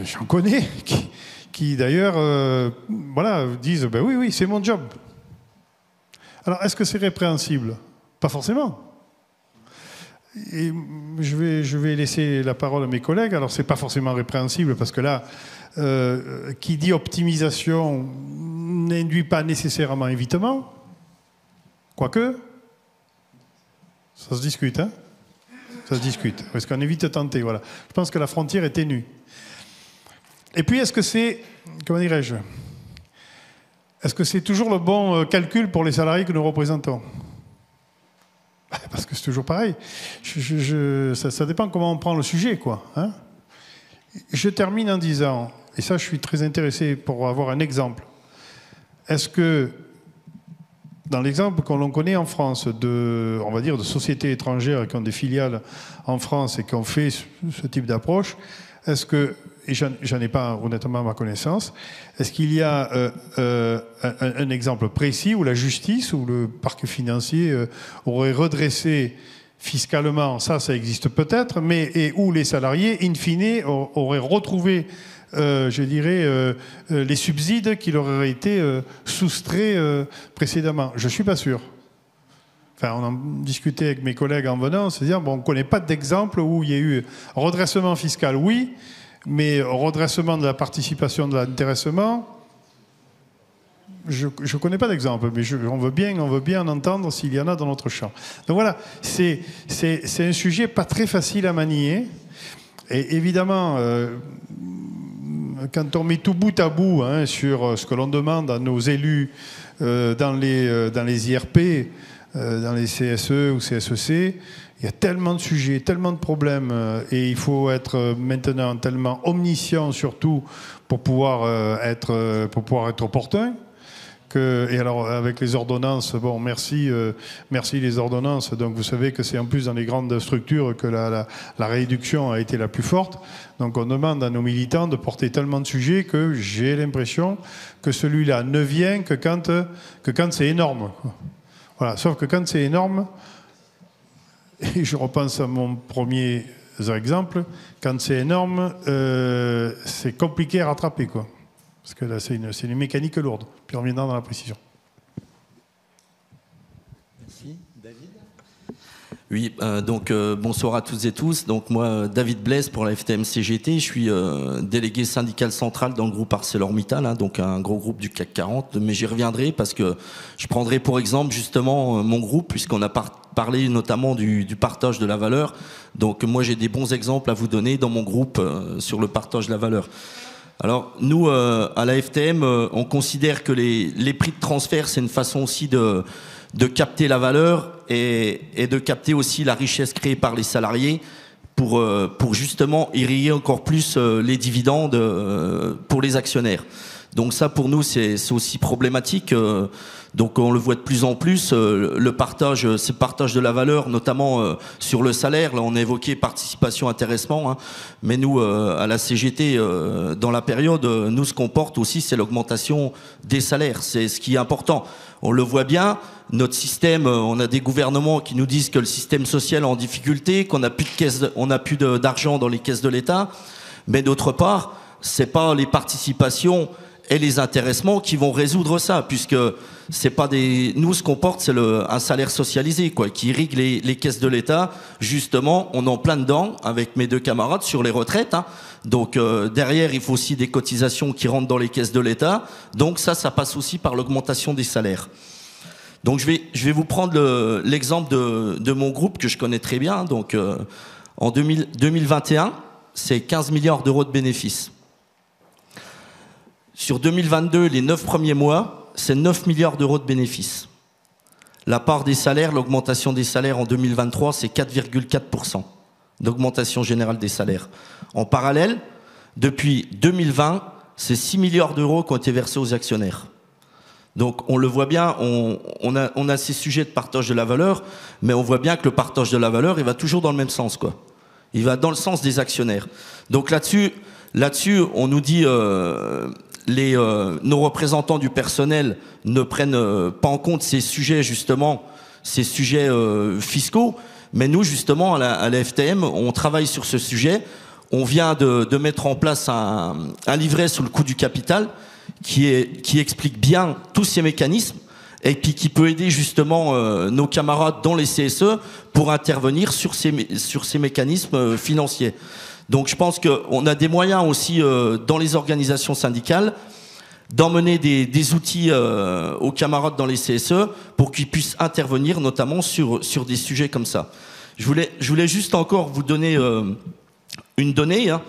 j'en connais qui d'ailleurs voilà, disent ben oui, c'est mon job. Alors, est-ce que c'est répréhensible? Pas forcément. Et je vais laisser la parole à mes collègues. Alors, c'est pas forcément répréhensible parce que là, qui dit optimisation n'induit pas nécessairement évitement. Quoique, ça se discute, hein? Ça se discute. Parce qu'on évite de tenter, voilà. Je pense que la frontière est ténue. Et puis, est-ce que c'est, comment dirais-je, est-ce que c'est toujours le bon calcul pour les salariés que nous représentons? Parce que c'est toujours pareil. Ça dépend comment on prend le sujet, quoi. Hein? Je termine en disant, et ça je suis très intéressé pour avoir un exemple. Est-ce que, dans l'exemple que l'on connaît en France, on va dire de sociétés étrangères qui ont des filiales en France et qui ont fait ce type d'approche, est-ce que, et j'en ai pas honnêtement à ma connaissance, est-ce qu'il y a un exemple précis où la justice ou le parquet financier aurait redressé fiscalement, ça existe peut-être, mais et où les salariés, in fine, auraient retrouvé, je dirais, les subsides qui leur auraient été soustraits précédemment? Je ne suis pas sûr. Enfin, on en discutait avec mes collègues en venant, c'est-à-dire, bon, on ne connaît pas d'exemple où il y a eu redressement fiscal, oui, mais redressement de la participation, de l'intéressement, je ne connais pas d'exemple, mais on veut bien en entendre s'il y en a dans notre champ. Donc voilà, c'est un sujet pas très facile à manier. Et évidemment, quand on met tout bout à bout hein, sur ce que l'on demande à nos élus dans les IRP, dans les CSE ou CSEC, il y a tellement de sujets, tellement de problèmes, et il faut être maintenant tellement omniscient surtout pour pouvoir être opportun. Et alors avec les ordonnances, bon merci les ordonnances. Donc vous savez que c'est en plus dans les grandes structures que la réduction a été la plus forte. Donc on demande à nos militants de porter tellement de sujets que j'ai l'impression que celui-là ne vient que quand c'est énorme. Voilà. Sauf que quand c'est énorme, et je repense à mon premier exemple, quand c'est énorme, c'est compliqué à rattraper, quoi. Parce que là, c'est une mécanique lourde. Puis on reviendra dans la précision. Merci. David ? Oui, donc bonsoir à toutes et tous. Donc moi, David Blaise pour la FTM-CGT. Je suis délégué syndical central dans le groupe ArcelorMittal, hein, donc un gros groupe du CAC 40. Mais j'y reviendrai parce que je prendrai pour exemple justement mon groupe, puisqu'on a parlé notamment du partage de la valeur. Donc moi, j'ai des bons exemples à vous donner dans mon groupe sur le partage de la valeur. Alors nous, à la FTM, on considère que les prix de transfert, c'est une façon aussi de capter la valeur et de capter aussi la richesse créée par les salariés pour justement irriguer encore plus les dividendes pour les actionnaires. Donc ça, pour nous, c'est aussi problématique. Donc on le voit de plus en plus, ce partage de la valeur, notamment sur le salaire. Là, on a évoqué participation, intéressement, hein. Mais nous, à la CGT, dans la période, nous, ce qu'on porte aussi, c'est l'augmentation des salaires. C'est ce qui est important. On le voit bien, notre système, on a des gouvernements qui nous disent que le système social est en difficulté, qu'on n'a plus d'argent dans les caisses de l'État. Mais d'autre part, c'est pas les participations et les intéressements qui vont résoudre ça, puisque c'est pas nous, ce qu'on porte, c'est un salaire socialisé, quoi, qui irrigue les caisses de l'État. Justement, on est en plein dedans avec mes deux camarades sur les retraites, hein. Donc derrière, il faut aussi des cotisations qui rentrent dans les caisses de l'État. Donc ça passe aussi par l'augmentation des salaires. Donc je vais vous prendre l'exemple de mon groupe que je connais très bien. Donc en 2021, c'est 15 milliards d'euros de bénéfices. Sur 2022, les 9 premiers mois, c'est 9 milliards d'euros de bénéfices. La part des salaires, l'augmentation des salaires en 2023, c'est 4,4% d'augmentation générale des salaires. En parallèle, depuis 2020, c'est 6 milliards d'euros qui ont été versés aux actionnaires. Donc on le voit bien, on a ces sujets de partage de la valeur, mais on voit bien que le partage de la valeur, il va toujours dans le même sens, quoi. Il va dans le sens des actionnaires. Donc là-dessus, on nous dit nos représentants du personnel ne prennent pas en compte ces sujets, justement, ces sujets fiscaux. Mais nous, justement, à la FTM, on travaille sur ce sujet. On vient de mettre en place un livret sur le coût du capital qui explique bien tous ces mécanismes et puis qui peut aider justement nos camarades dans les CSE pour intervenir sur ces mécanismes financiers. Donc je pense qu'on a des moyens aussi dans les organisations syndicales d'emmener des outils aux camarades dans les CSE pour qu'ils puissent intervenir notamment sur des sujets comme ça. Je voulais juste encore vous donner une donnée. Hein.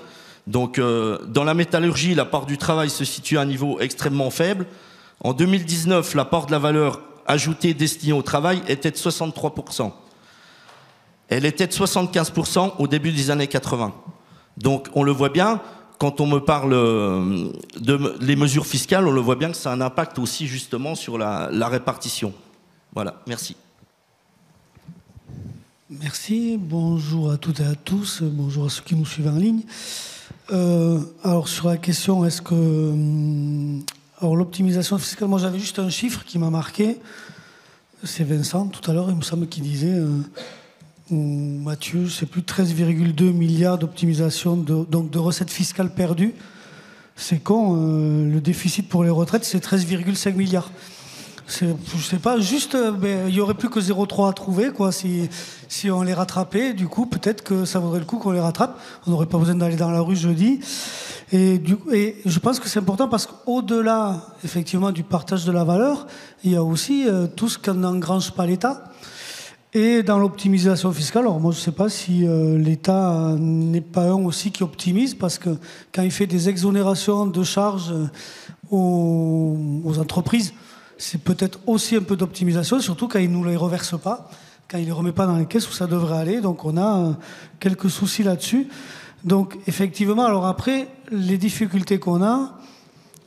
Donc dans la métallurgie, la part du travail se situe à un niveau extrêmement faible. En 2019, la part de la valeur ajoutée destinée au travail était de 63%. Elle était de 75% au début des années 80. Donc on le voit bien, quand on me parle des mesures fiscales, on le voit bien que ça a un impact aussi justement sur la répartition. Voilà, merci. Merci, bonjour à toutes et à tous, bonjour à ceux qui nous suivent en ligne. Alors sur la question, est-ce que... Alors l'optimisation fiscale, moi j'avais juste un chiffre qui m'a marqué, c'est Vincent tout à l'heure, il me semble qu'il disait... ou Mathieu, c'est plus de 13,2 milliards d'optimisation de recettes fiscales perdues. C'est con, le déficit pour les retraites, c'est 13,5 milliards. Je sais pas, juste, il y aurait plus que 0,3 à trouver, quoi, si on les rattrapait. Du coup, peut-être que ça vaudrait le coup qu'on les rattrape. On n'aurait pas besoin d'aller dans la rue jeudi. Et je pense que c'est important parce qu'au-delà, effectivement, du partage de la valeur, il y a aussi tout ce qu'en n'engrange pas l'État. Et dans l'optimisation fiscale, alors moi je ne sais pas si l'État n'est pas un aussi qui optimise, parce que quand il fait des exonérations de charges aux entreprises, c'est peut-être aussi un peu d'optimisation, surtout quand il ne nous les reverse pas, quand il ne les remet pas dans les caisses où ça devrait aller. Donc on a quelques soucis là-dessus. Donc effectivement, alors après, les difficultés qu'on a,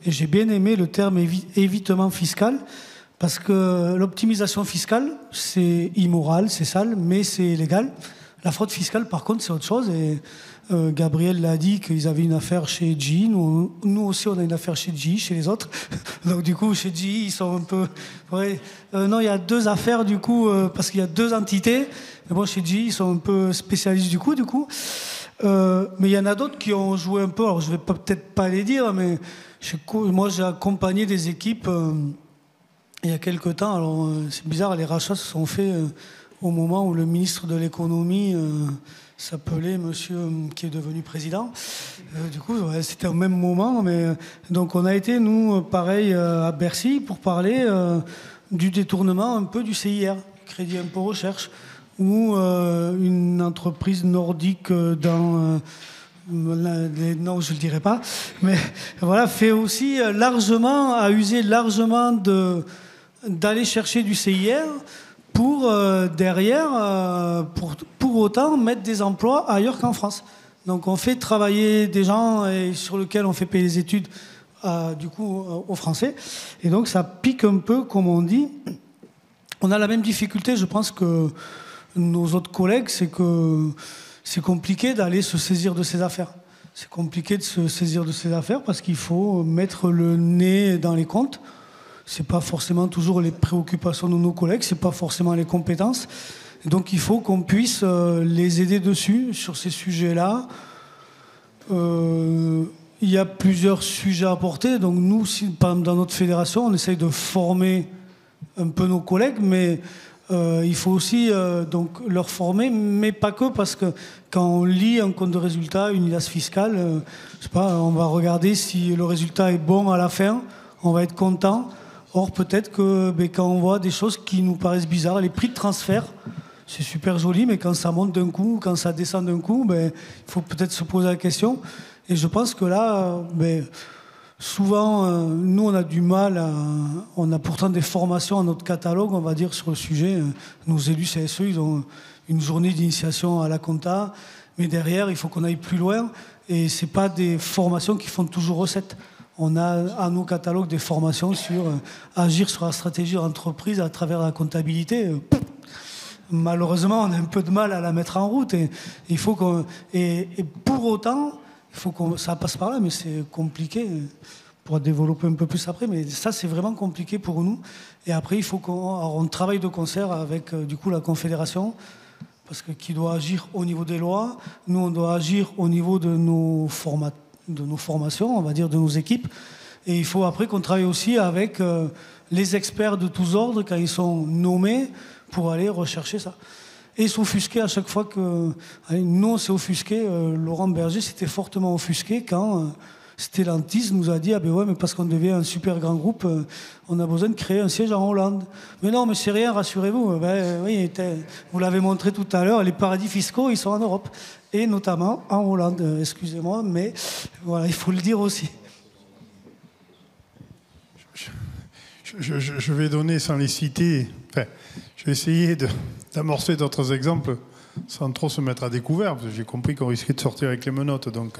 et j'ai bien aimé le terme évitement fiscal, parce que l'optimisation fiscale, c'est immoral, c'est sale, mais c'est légal. La fraude fiscale, par contre, c'est autre chose. Et Gabriel l'a dit qu'ils avaient une affaire chez GE. Nous aussi, on a une affaire chez GE, chez les autres. Donc du coup, chez GE, ils sont un peu... Ouais. Non, il y a deux affaires, du coup, parce qu'il y a deux entités. Mais bon, chez GE, ils sont un peu spécialistes du coup. Mais il y en a d'autres qui ont joué un peu. Alors, je ne vais peut-être pas les dire, mais moi, j'ai accompagné des équipes... Il y a quelques temps, alors c'est bizarre, les rachats se sont faits au moment où le ministre de l'économie s'appelait monsieur qui est devenu président. Du coup, ouais, c'était au même moment. Mais donc on a été, nous, pareil, à Bercy pour parler du détournement un peu du CIR, Crédit Impôt Recherche, où une entreprise nordique dans... non, je ne le dirai pas, mais voilà, fait aussi largement, a usé largement d'aller chercher du CIR pour derrière, pour autant mettre des emplois ailleurs qu'en France. Donc on fait travailler des gens et sur lesquels on fait payer les études du coup aux Français. Et donc ça pique un peu, comme on dit. On a la même difficulté, je pense, que nos autres collègues, c'est que c'est compliqué d'aller se saisir de ces affaires. C'est compliqué de se saisir de ces affaires parce qu'il faut mettre le nez dans les comptes. C'est pas forcément toujours les préoccupations de nos collègues, c'est pas forcément les compétences. Et donc il faut qu'on puisse les aider dessus, sur ces sujets-là. Il y a plusieurs sujets à apporter. Donc nous, par exemple, dans notre fédération, on essaye de former un peu nos collègues, mais il faut aussi donc leur former, mais pas que, parce que quand on lit un compte de résultat, une IAS fiscale, je sais pas, on va regarder si le résultat est bon à la fin, on va être content. Or, peut-être que quand on voit des choses qui nous paraissent bizarres, les prix de transfert, c'est super joli, mais quand ça monte d'un coup, quand ça descend d'un coup, il faut peut-être se poser la question. Et je pense que là, souvent, nous, on a du mal on a pourtant des formations à notre catalogue, on va dire, sur le sujet. Nos élus CSE, ils ont une journée d'initiation à la compta, mais derrière, il faut qu'on aille plus loin. Et ce n'est pas des formations qui font toujours recette. On a à nos catalogues des formations sur agir sur la stratégie d'entreprise à travers la comptabilité. Malheureusement, on a un peu de mal à la mettre en route. Et pour autant, il faut que ça passe par là, mais c'est compliqué. On pourra développer un peu plus après, mais ça, c'est vraiment compliqué pour nous. Et après, il faut qu'on travaille de concert avec du coup la Confédération, parce que qui doit agir au niveau des lois. Nous, on doit agir au niveau de nos formations, on va dire, de nos équipes. Et il faut après qu'on travaille aussi avec les experts de tous ordres quand ils sont nommés pour aller rechercher ça. Et s'offusquer à chaque fois que... Nous, on s'est offusqué. Laurent Berger s'était fortement offusqué quand Stellantis nous a dit « Ah ben ouais, mais parce qu'on devient un super grand groupe, on a besoin de créer un siège en Hollande. » Mais non, mais c'est rien, rassurez-vous. Ben, oui, vous l'avez montré tout à l'heure, les paradis fiscaux, ils sont en Europe. Et notamment en Hollande, excusez-moi, mais voilà, il faut le dire aussi. Je vais donner, sans les citer, enfin, je vais essayer d'amorcer d'autres exemples sans trop se mettre à découvert, parce que j'ai compris qu'on risquait de sortir avec les menottes. Donc,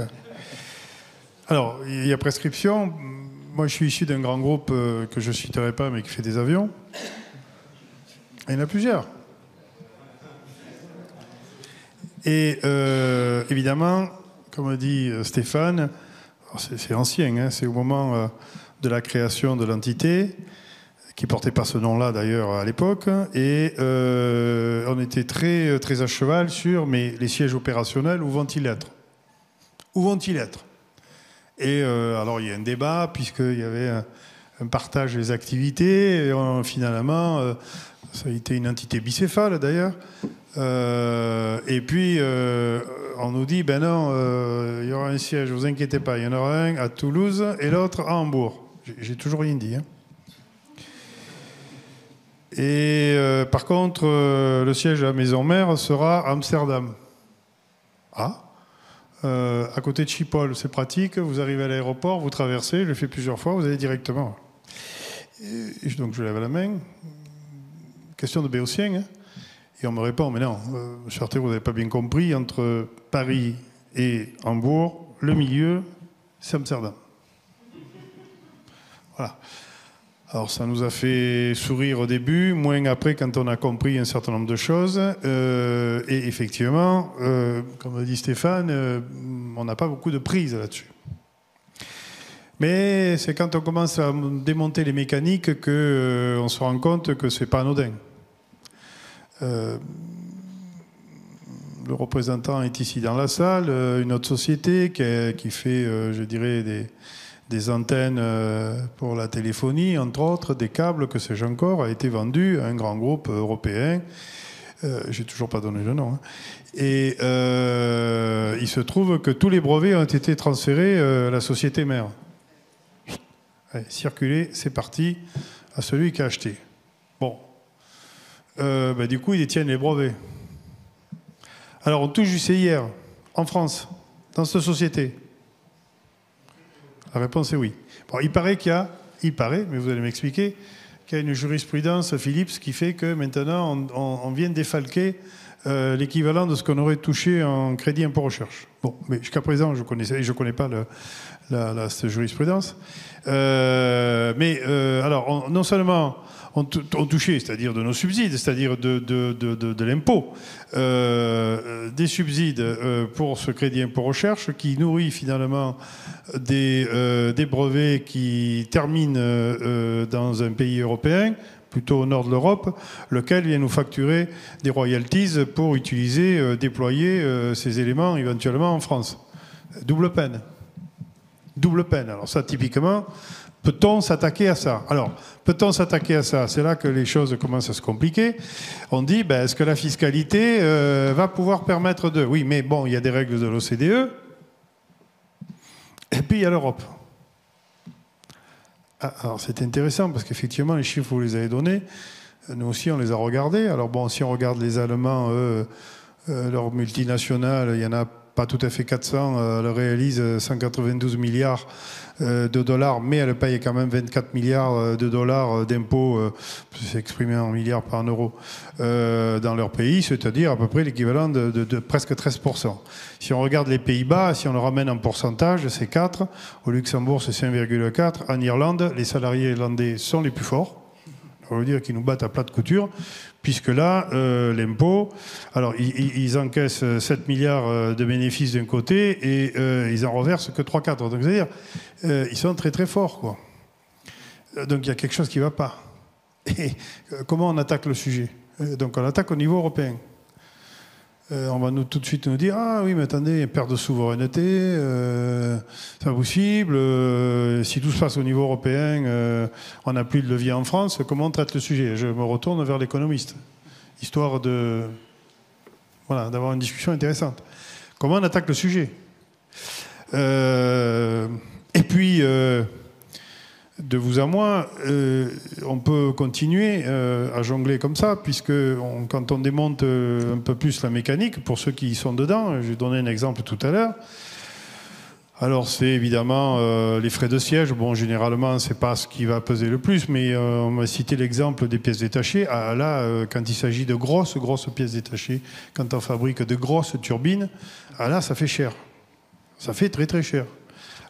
alors, il y a prescription. Moi, je suis issu d'un grand groupe que je ne citerai pas, mais qui fait des avions. Il y en a plusieurs. Et évidemment, comme a dit Stéphane, c'est ancien, hein, c'est au moment de la création de l'entité, qui portait pas ce nom-là d'ailleurs à l'époque, et on était très, très à cheval sur mais les sièges opérationnels, où vont-ils être? Où vont-ils être? Et alors il y a un débat, puisqu'il y avait un partage des activités, et finalement, ça a été une entité bicéphale d'ailleurs. Et puis on nous dit ben non, il y aura un siège, vous inquiétez pas, il y en aura un à Toulouse et l'autre à Hambourg. J'ai toujours rien dit, hein. Et par contre, le siège de la maison mère sera à Amsterdam. Ah, à côté de Schiphol, c'est pratique, vous arrivez à l'aéroport, vous traversez, je l'ai fait plusieurs fois, vous allez directement. Et donc je lève la main, question de Béotien, hein. Et on me répond, mais non, monsieur Arthur, vous n'avez pas bien compris, entre Paris et Hambourg, le milieu, c'est Amsterdam. Voilà. Alors ça nous a fait sourire au début, moins après quand on a compris un certain nombre de choses. Et effectivement, comme a dit Stéphane, on n'a pas beaucoup de prise là-dessus. Mais c'est quand on commence à démonter les mécaniques qu'on se rend compte que ce n'est pas anodin. Le représentant est ici dans la salle, une autre société qui fait, je dirais, des antennes pour la téléphonie, entre autres, des câbles, que sais-je encore, a été vendu à un grand groupe européen. J'ai toujours pas donné le nom. Hein. Et il se trouve que tous les brevets ont été transférés à la société mère. Allez, circuler, c'est parti, à celui qui a acheté. Bon. Du coup, ils détiennent les brevets. Alors, on touche du CIR en France, dans cette société. La réponse est oui. Bon, il paraît, mais vous allez m'expliquer, qu'il y a une jurisprudence Philips qui fait que maintenant, on vient défalquer l'équivalent de ce qu'on aurait touché en crédit impôt recherche. Bon, mais jusqu'à présent, je ne connais pas cette jurisprudence. Alors, non seulement on touchait, c'est-à-dire de nos subsides, c'est-à-dire de l'impôt, des subsides pour ce crédit impôt recherche qui nourrit finalement des brevets qui terminent dans un pays européen, plutôt au nord de l'Europe, lequel vient nous facturer des royalties pour utiliser, déployer ces éléments éventuellement en France. Double peine. Double peine. Alors ça, typiquement, peut-on s'attaquer à ça? Alors, peut-on s'attaquer à ça? C'est là que les choses commencent à se compliquer. On dit, est-ce que la fiscalité va pouvoir permettre de... Oui, mais bon, il y a des règles de l'OCDE, et puis il y a l'Europe. Alors c'est intéressant, parce qu'effectivement, les chiffres, vous les avez donnés. Nous aussi, on les a regardés. Alors bon, si on regarde les Allemands, leurs multinationales, il y en a pas tout à fait 400, elle réalise 192 milliards de dollars, mais elle paye quand même 24 milliards de dollars d'impôts, c'est exprimé en milliards par en euros, dans leur pays, c'est-à-dire à peu près l'équivalent de presque 13%. Si on regarde les Pays-Bas, si on le ramène en pourcentage, c'est 4. Au Luxembourg, c'est 5,4. En Irlande, les salariés irlandais sont les plus forts. Ça veut dire qu'ils nous battent à plat de couture, puisque là, l'impôt, alors ils encaissent 7 milliards de bénéfices d'un côté et ils en reversent que 3-4. Donc c'est-à-dire, ils sont très très forts, quoi. Donc il y a quelque chose qui ne va pas. Et comment on attaque le sujet? Donc on attaque au niveau européen. On va tout de suite nous dire, ah oui, mais attendez, perte de souveraineté, c'est pas possible, si tout se passe au niveau européen, on n'a plus de levier en France, comment on traite le sujet? Je me retourne vers l'économiste, histoire de, voilà, d'avoir une discussion intéressante. Comment on attaque le sujet? Et puis, de vous à moi, on peut continuer à jongler comme ça, puisque quand on démonte un peu plus la mécanique, pour ceux qui y sont dedans, j'ai donné un exemple tout à l'heure, alors c'est évidemment les frais de siège. Bon, généralement, c'est pas ce qui va peser le plus, mais on m'a cité l'exemple des pièces détachées. Ah, là, quand il s'agit de grosses pièces détachées, quand on fabrique de grosses turbines, ah, là, ça fait cher. Ça fait très très cher.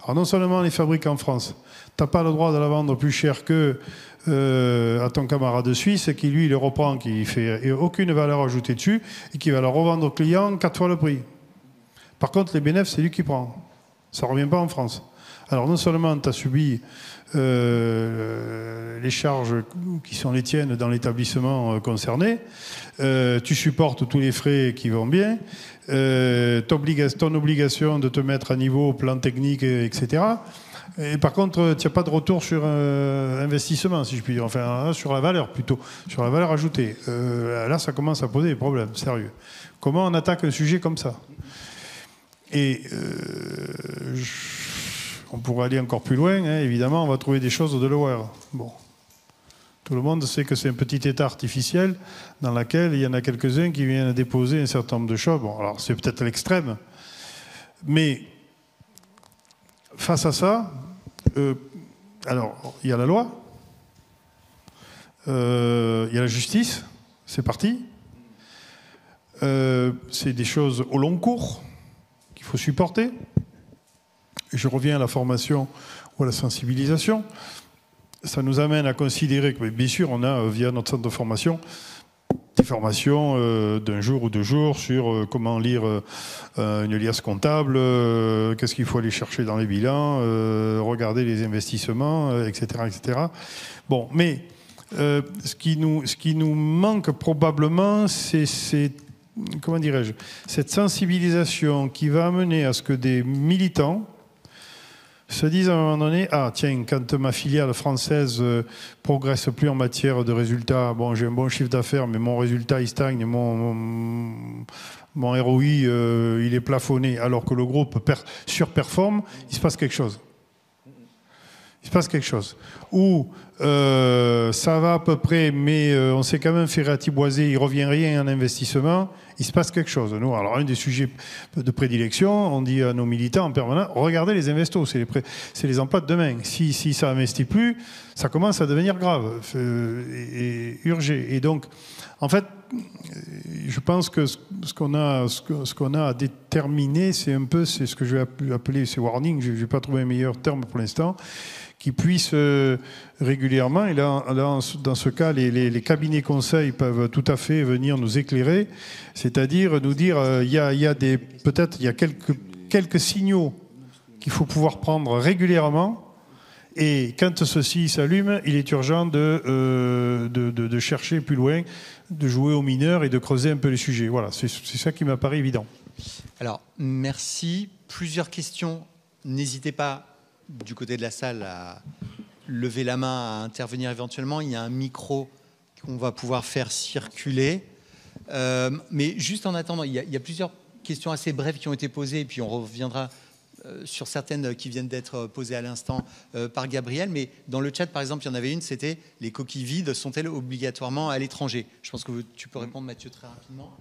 Alors non seulement on les fabrique en France, tu n'as pas le droit de la vendre plus cher que à ton camarade suisse qui lui le reprend, qui fait aucune valeur ajoutée dessus et qui va la revendre au client 4 fois le prix. Par contre, les bénéfices, c'est lui qui prend. Ça ne revient pas en France. Alors non seulement tu as subi les charges qui sont les tiennes dans l'établissement concerné, tu supportes tous les frais qui vont bien, ton obligation de te mettre à niveau au plan technique, etc. Et par contre, tu n'as pas de retour sur investissement, si je puis dire, enfin sur la valeur plutôt, sur la valeur ajoutée. Là, ça commence à poser des problèmes sérieux. Comment on attaque un sujet comme ça? Et on pourrait aller encore plus loin, hein, évidemment, on va trouver des choses de lower. Bon. Tout le monde sait que c'est un petit état artificiel dans lequel il y en a quelques-uns qui viennent déposer un certain nombre de choses. Bon, alors c'est peut-être l'extrême, mais face à ça, alors il y a la loi, il y a la justice, c'est parti. C'est des choses au long cours qu'il faut supporter. Et je reviens à la formation ou à la sensibilisation. Ça nous amène à considérer que, bien sûr, on a, via notre centre de formation, des formations d'un jour ou 2 jours sur comment lire une liasse comptable, qu'est-ce qu'il faut aller chercher dans les bilans, regarder les investissements, etc., etc. Bon, mais ce qui nous manque probablement, c'est comment dirais-je, cette sensibilisation qui va amener à ce que des militants se disent à un moment donné, ah tiens, quand ma filiale française progresse plus en matière de résultats, bon j'ai un bon chiffre d'affaires, mais mon résultat il stagne, mon ROI il est plafonné, alors que le groupe surperforme, il se passe quelque chose. Il se passe quelque chose. Ou ça va à peu près, mais on s'est quand même fait ratiboiser, il ne revient rien en investissement, il se passe quelque chose. Nous, alors un des sujets de prédilection, on dit à nos militants en permanence, regardez les investos, c'est les emplois de demain. Si ça n'investit plus, ça commence à devenir grave et urgent. Et donc, en fait, je pense que ce qu'on a à déterminer, c'est ce que je vais appeler, c'est warning, je n'ai pas trouvé un meilleur terme pour l'instant, qui puisse régulièrement, et là, dans ce cas, les cabinets conseils peuvent tout à fait venir nous éclairer, c'est-à-dire nous dire, peut-être il y a quelques signaux qu'il faut pouvoir prendre régulièrement, et quand ceci s'allume, il est urgent de chercher plus loin, de jouer aux mineurs et de creuser un peu les sujets. Voilà, c'est ça qui m'apparaît évident. Alors, merci. Plusieurs questions. N'hésitez pas, du côté de la salle, à lever la main, à intervenir éventuellement. Il y a un micro qu'on va pouvoir faire circuler. Mais juste en attendant, il y a plusieurs questions assez brèves qui ont été posées, et puis on reviendra sur certaines qui viennent d'être posées à l'instant par Gabriel, mais dans le chat, par exemple, il y en avait une, c'était les coquilles vides sont-elles obligatoirement à l'étranger? Je pense que tu peux répondre, Mathieu, très rapidement.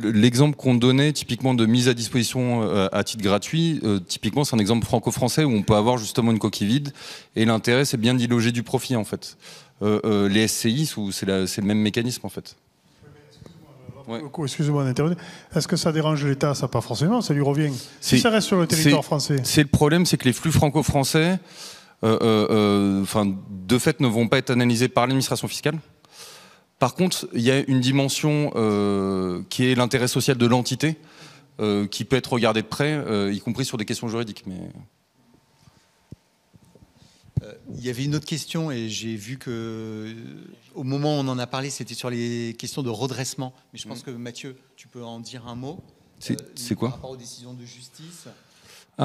L'exemple qu'on donnait, typiquement de mise à disposition à titre gratuit, typiquement, c'est un exemple franco-français où on peut avoir justement une coquille vide, et l'intérêt, c'est bien d'y loger du profit, en fait. Les SCI, c'est le même mécanisme, en fait. Ouais. Excusez-moi d'intervenir. Est-ce que ça dérange l'État? Ça, pas forcément, ça lui revient. Si ça reste sur le territoire français. C'est le problème, c'est que les flux franco-français, de fait, ne vont pas être analysés par l'administration fiscale. Par contre, il y a une dimension qui est l'intérêt social de l'entité, qui peut être regardée de près, y compris sur des questions juridiques. Mais... Il y avait une autre question et j'ai vu que au moment où on en a parlé, c'était sur les questions de redressement. Mais je pense que Mathieu, tu peux en dire un mot. C'est quoi? Par rapport aux décisions de justice. Et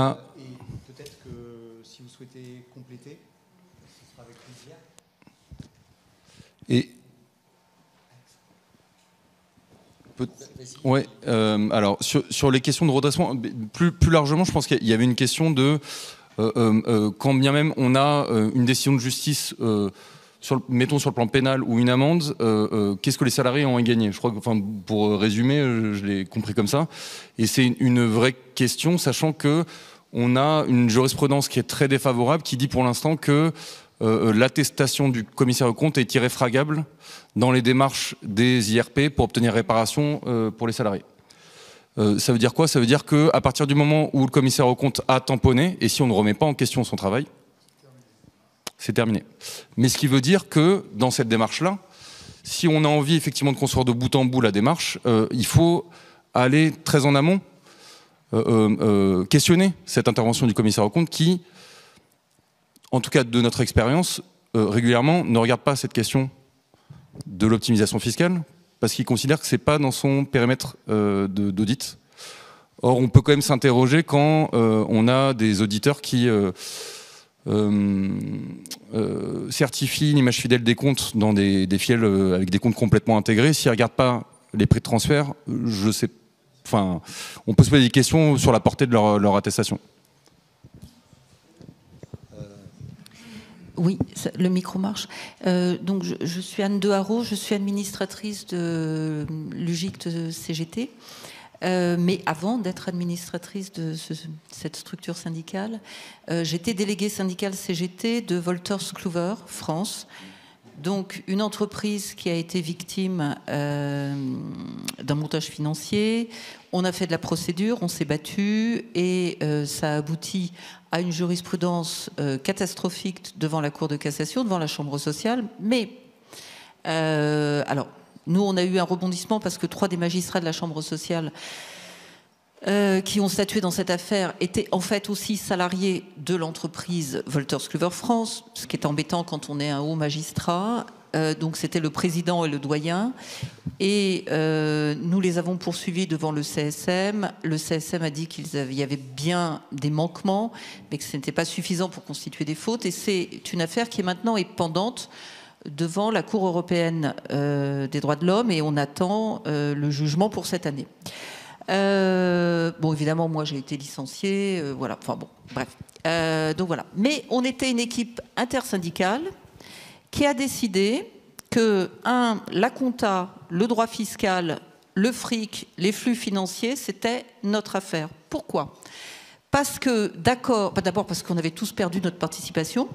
peut-être que si vous souhaitez compléter, ce sera avec plaisir. Et ouais. Alors sur les questions de redressement, plus largement, je pense qu'il y avait une question de quand bien même on a une décision de justice, mettons sur le plan pénal ou une amende, qu'est-ce que les salariés ont à gagner? Je crois que, pour résumer, je l'ai compris comme ça. Et c'est une vraie question, sachant que on a une jurisprudence qui est très défavorable, qui dit pour l'instant que l'attestation du commissaire aux comptes est irréfragable dans les démarches des IRP pour obtenir réparation pour les salariés. Ça veut dire quoi? Ça veut dire qu'à partir du moment où le commissaire aux comptes a tamponné, et si on ne remet pas en question son travail, c'est terminé. Mais ce qui veut dire que dans cette démarche-là, si on a envie effectivement de construire de bout en bout la démarche, il faut aller très en amont, questionner cette intervention du commissaire aux comptes qui, en tout cas de notre expérience, régulièrement ne regarde pas cette question de l'optimisation fiscale, parce qu'il considère que ce n'est pas dans son périmètre d'audit. Or, on peut quand même s'interroger quand on a des auditeurs qui certifient l'image fidèle des comptes dans des filiales avec des comptes complètement intégrés. S'ils ne regardent pas les prix de transfert, on peut se poser des questions sur la portée de leur attestation. Oui, le micro marche. Donc je suis Anne Deharo, je suis administratrice de l'UGICT CGT. Mais avant d'être administratrice de cette structure syndicale, j'étais déléguée syndicale CGT de Wolters Kluwer France. Donc une entreprise qui a été victime d'un montage financier. On a fait de la procédure, on s'est battu et ça a abouti à une jurisprudence catastrophique devant la Cour de cassation, devant la Chambre sociale. Mais, alors, nous, on a eu un rebondissement parce que 3 des magistrats de la Chambre sociale qui ont statué dans cette affaire étaient en fait aussi salariés de l'entreprise Wolters Kluwer France, ce qui est embêtant quand on est un haut magistrat. Donc c'était le président et le doyen. Et nous les avons poursuivis devant le CSM. Le CSM a dit qu'il y avait bien des manquements, mais que ce n'était pas suffisant pour constituer des fautes. Et c'est une affaire qui maintenant est pendante devant la Cour européenne des droits de l'homme et on attend le jugement pour cette année. Bon, évidemment, moi j'ai été licenciée, voilà. Enfin bon, bref. Donc voilà. Mais on était une équipe intersyndicale qui a décidé que, la compta, le droit fiscal, le fric, les flux financiers, c'était notre affaire. Pourquoi? Parce que, d'abord parce qu'on avait tous perdu notre participation.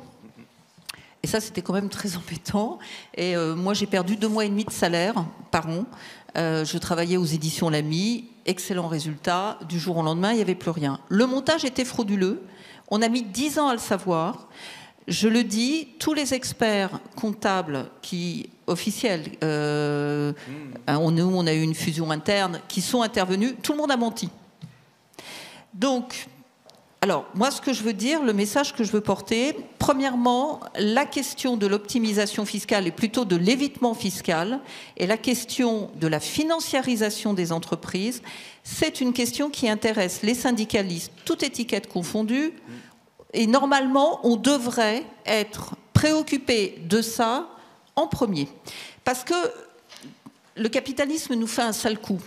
Et ça, c'était quand même très embêtant. Et moi, j'ai perdu 2 mois et demi de salaire par an. Je travaillais aux éditions Lamy. Excellent résultat. Du jour au lendemain, il n'y avait plus rien. Le montage était frauduleux. On a mis 10 ans à le savoir. Je le dis, tous les experts comptables officiels, on a eu une fusion interne, qui sont intervenus, tout le monde a menti. Donc, alors, moi, ce que je veux dire, le message que je veux porter, premièrement, la question de l'optimisation fiscale et plutôt de l'évitement fiscal et la question de la financiarisation des entreprises, c'est une question qui intéresse les syndicalistes, toute étiquette confondue. Et normalement, on devrait être préoccupé de ça en premier. Parce que le capitalisme nous fait un sale coup.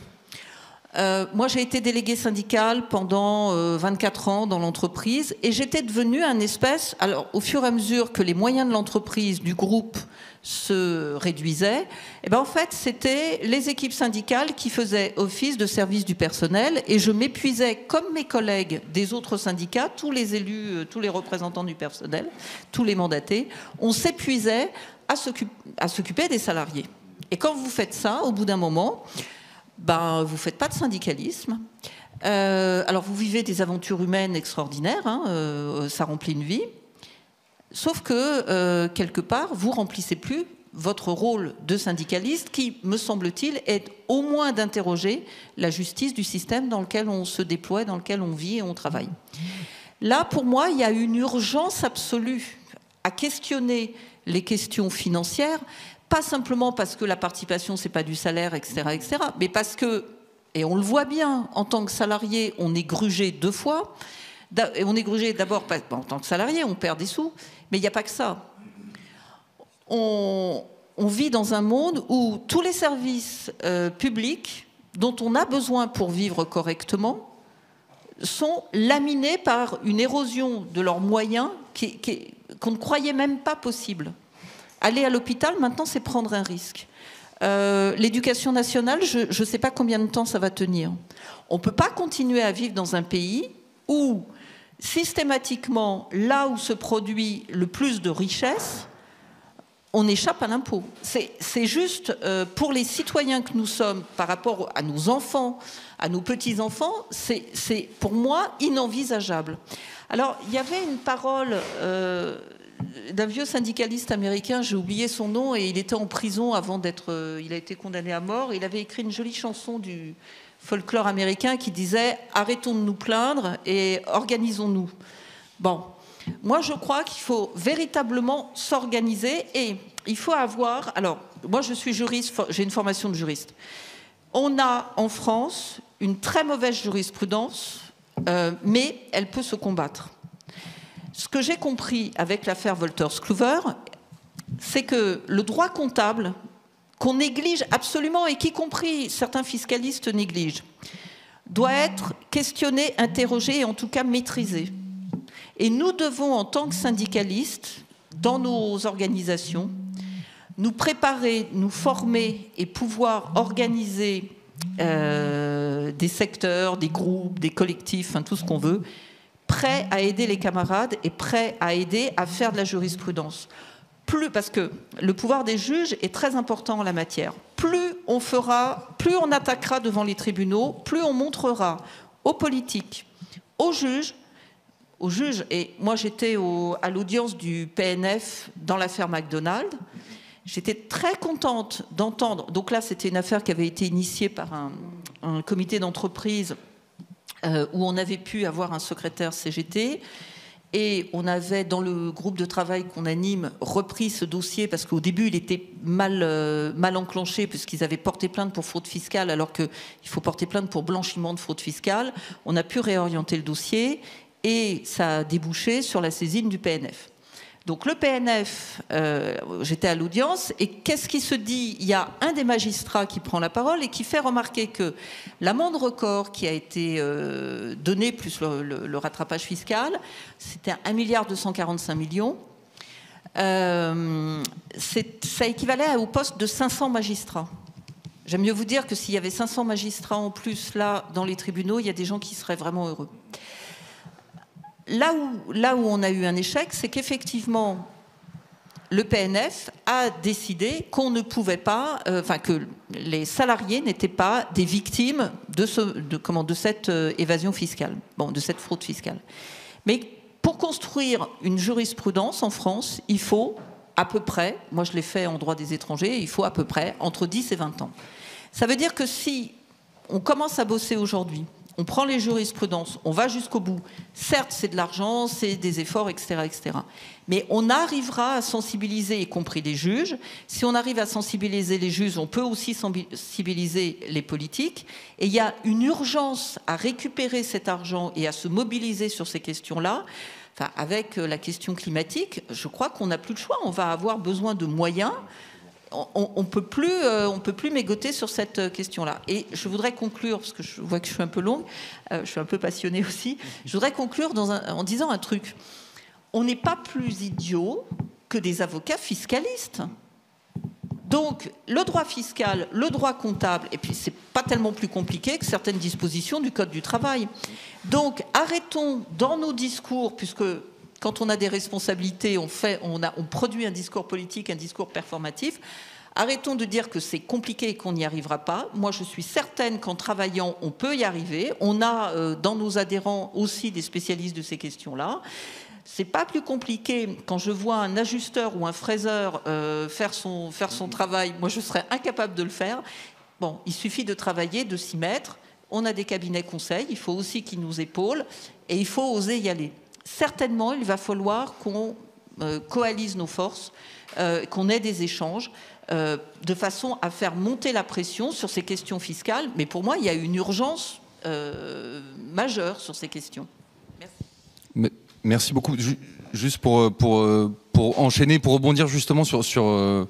Moi, j'ai été déléguée syndicale pendant 24 ans dans l'entreprise et j'étais devenue un espèce... Alors, au fur et à mesure que les moyens de l'entreprise, du groupe, se réduisaient, et ben en fait, c'était les équipes syndicales qui faisaient office de service du personnel et je m'épuisais, comme mes collègues des autres syndicats, tous les élus, tous les représentants du personnel, tous les mandatés, on s'épuisait à s'occuper des salariés. Et quand vous faites ça, au bout d'un moment... Ben, vous ne faites pas de syndicalisme. Alors, vous vivez des aventures humaines extraordinaires, hein, ça remplit une vie. Sauf que, quelque part, vous ne remplissez plus votre rôle de syndicaliste qui, me semble-t-il, est au moins d'interroger la justice du système dans lequel on se déploie, dans lequel on vit et on travaille. Là, pour moi, il y a une urgence absolue à questionner les questions financières. Pas simplement parce que la participation, ce n'est pas du salaire, etc., mais parce que, et on le voit bien, en tant que salarié, on est grugé 2 fois. Et on est grugé d'abord, en tant que salarié, on perd des sous, mais il n'y a pas que ça. On vit dans un monde où tous les services publics dont on a besoin pour vivre correctement sont laminés par une érosion de leurs moyens qu'on ne croyait même pas possible. Aller à l'hôpital, maintenant, c'est prendre un risque. L'éducation nationale, je ne sais pas combien de temps ça va tenir. On ne peut pas continuer à vivre dans un pays où, systématiquement, là où se produit le plus de richesse, on échappe à l'impôt. C'est juste, pour les citoyens que nous sommes, par rapport à nos enfants, à nos petits-enfants, c'est pour moi inenvisageable. Alors, il y avait une parole... d'un vieux syndicaliste américain, j'ai oublié son nom, et il était en prison avant d'être... il a été condamné à mort. Il avait écrit une jolie chanson du folklore américain qui disait « Arrêtons de nous plaindre et organisons-nous ». Bon, moi je crois qu'il faut véritablement s'organiser et il faut avoir... Alors, moi je suis juriste, j'ai une formation de juriste. On a en France une très mauvaise jurisprudence, mais elle peut se combattre. Ce que j'ai compris avec l'affaire Wolters-Kluwer, c'est que le droit comptable, qu'on néglige absolument et qu'y compris certains fiscalistes négligent, doit être questionné, interrogé et en tout cas maîtrisé. Et nous devons, en tant que syndicalistes, dans nos organisations, nous préparer, nous former et pouvoir organiser des secteurs, des groupes, des collectifs, enfin, tout ce qu'on veut, prêts à aider les camarades et prêts à aider à faire de la jurisprudence. Parce que le pouvoir des juges est très important en la matière. Plus on attaquera devant les tribunaux, plus on montrera aux politiques, aux juges, et moi j'étais à l'audience du PNF dans l'affaire McDonald's. J'étais très contente d'entendre, donc là c'était une affaire qui avait été initiée par un comité d'entreprise où on avait pu avoir un secrétaire CGT et on avait dans le groupe de travail qu'on anime repris ce dossier parce qu'au début il était mal enclenché puisqu'ils avaient porté plainte pour fraude fiscale alors qu'il faut porter plainte pour blanchiment de fraude fiscale. On a pu réorienter le dossier et ça a débouché sur la saisine du PNF. Donc le PNF, j'étais à l'audience, et qu'est-ce qui se dit? Il y a un des magistrats qui prend la parole et qui fait remarquer que l'amende record qui a été donnée, plus le rattrapage fiscal, c'était 1,245 milliard. Ça équivalait au poste de 500 magistrats. J'aime mieux vous dire que s'il y avait 500 magistrats en plus là dans les tribunaux, il y a des gens qui seraient vraiment heureux. Là où on a eu un échec, c'est qu'effectivement, le PNF a décidé qu'on ne pouvait pas, que les salariés n'étaient pas des victimes de cette évasion fiscale, de cette fraude fiscale. Mais pour construire une jurisprudence en France, il faut à peu près, moi je l'ai fait en droit des étrangers, il faut à peu près entre 10 et 20 ans. Ça veut dire que si on commence à bosser aujourd'hui, on prend les jurisprudences, on va jusqu'au bout. Certes, c'est de l'argent, c'est des efforts, etc., etc. Mais on arrivera à sensibiliser, y compris les juges. Si on arrive à sensibiliser les juges, on peut aussi sensibiliser les politiques. Et il y a une urgence à récupérer cet argent et à se mobiliser sur ces questions-là. Avec la question climatique, je crois qu'on n'a plus le choix. On va avoir besoin de moyens on peut plus mégoter sur cette question-là. Et je voudrais conclure, parce que je vois que je suis un peu longue, je suis un peu passionnée aussi, je voudrais conclure en disant un truc. On n'est pas plus idiot que des avocats fiscalistes. Donc, le droit fiscal, le droit comptable, et puis c'est pas tellement plus compliqué que certaines dispositions du Code du travail. Donc, arrêtons dans nos discours, puisque quand on a des responsabilités, on produit un discours politique, un discours performatif. Arrêtons de dire que c'est compliqué et qu'on n'y arrivera pas. Moi, je suis certaine qu'en travaillant, on peut y arriver. On a dans nos adhérents aussi des spécialistes de ces questions-là. C'est pas plus compliqué quand je vois un ajusteur ou un fraiseur faire son travail. Moi, je serais incapable de le faire. Bon, il suffit de travailler, de s'y mettre. On a des cabinets conseils. Il faut aussi qu'ils nous épaulent et il faut oser y aller. Certainement, il va falloir qu'on coalise nos forces, qu'on ait des échanges de façon à faire monter la pression sur ces questions fiscales. Mais pour moi, il y a une urgence majeure sur ces questions. Merci. Merci beaucoup. Juste pour enchaîner, pour rebondir justement sur ce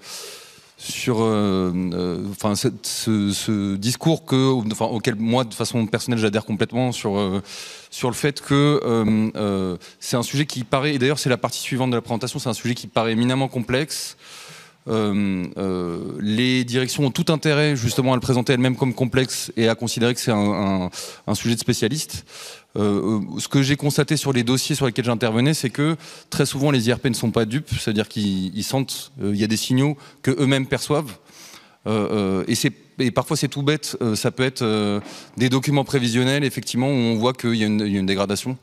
discours auquel moi, de façon personnelle, j'adhère complètement sur le fait que c'est un sujet qui paraît, et d'ailleurs c'est la partie suivante de la présentation, c'est un sujet qui paraît éminemment complexe. Les directions ont tout intérêt justement à le présenter elles-mêmes comme complexe et à considérer que c'est un sujet de spécialiste. Ce que j'ai constaté sur les dossiers sur lesquels j'intervenais, c'est que très souvent les IRP ne sont pas dupes, c'est-à-dire qu'ils sentent, il y a des signaux que eux-mêmes perçoivent, et parfois c'est tout bête, ça peut être des documents prévisionnels effectivement où on voit qu'il y a une dégradation.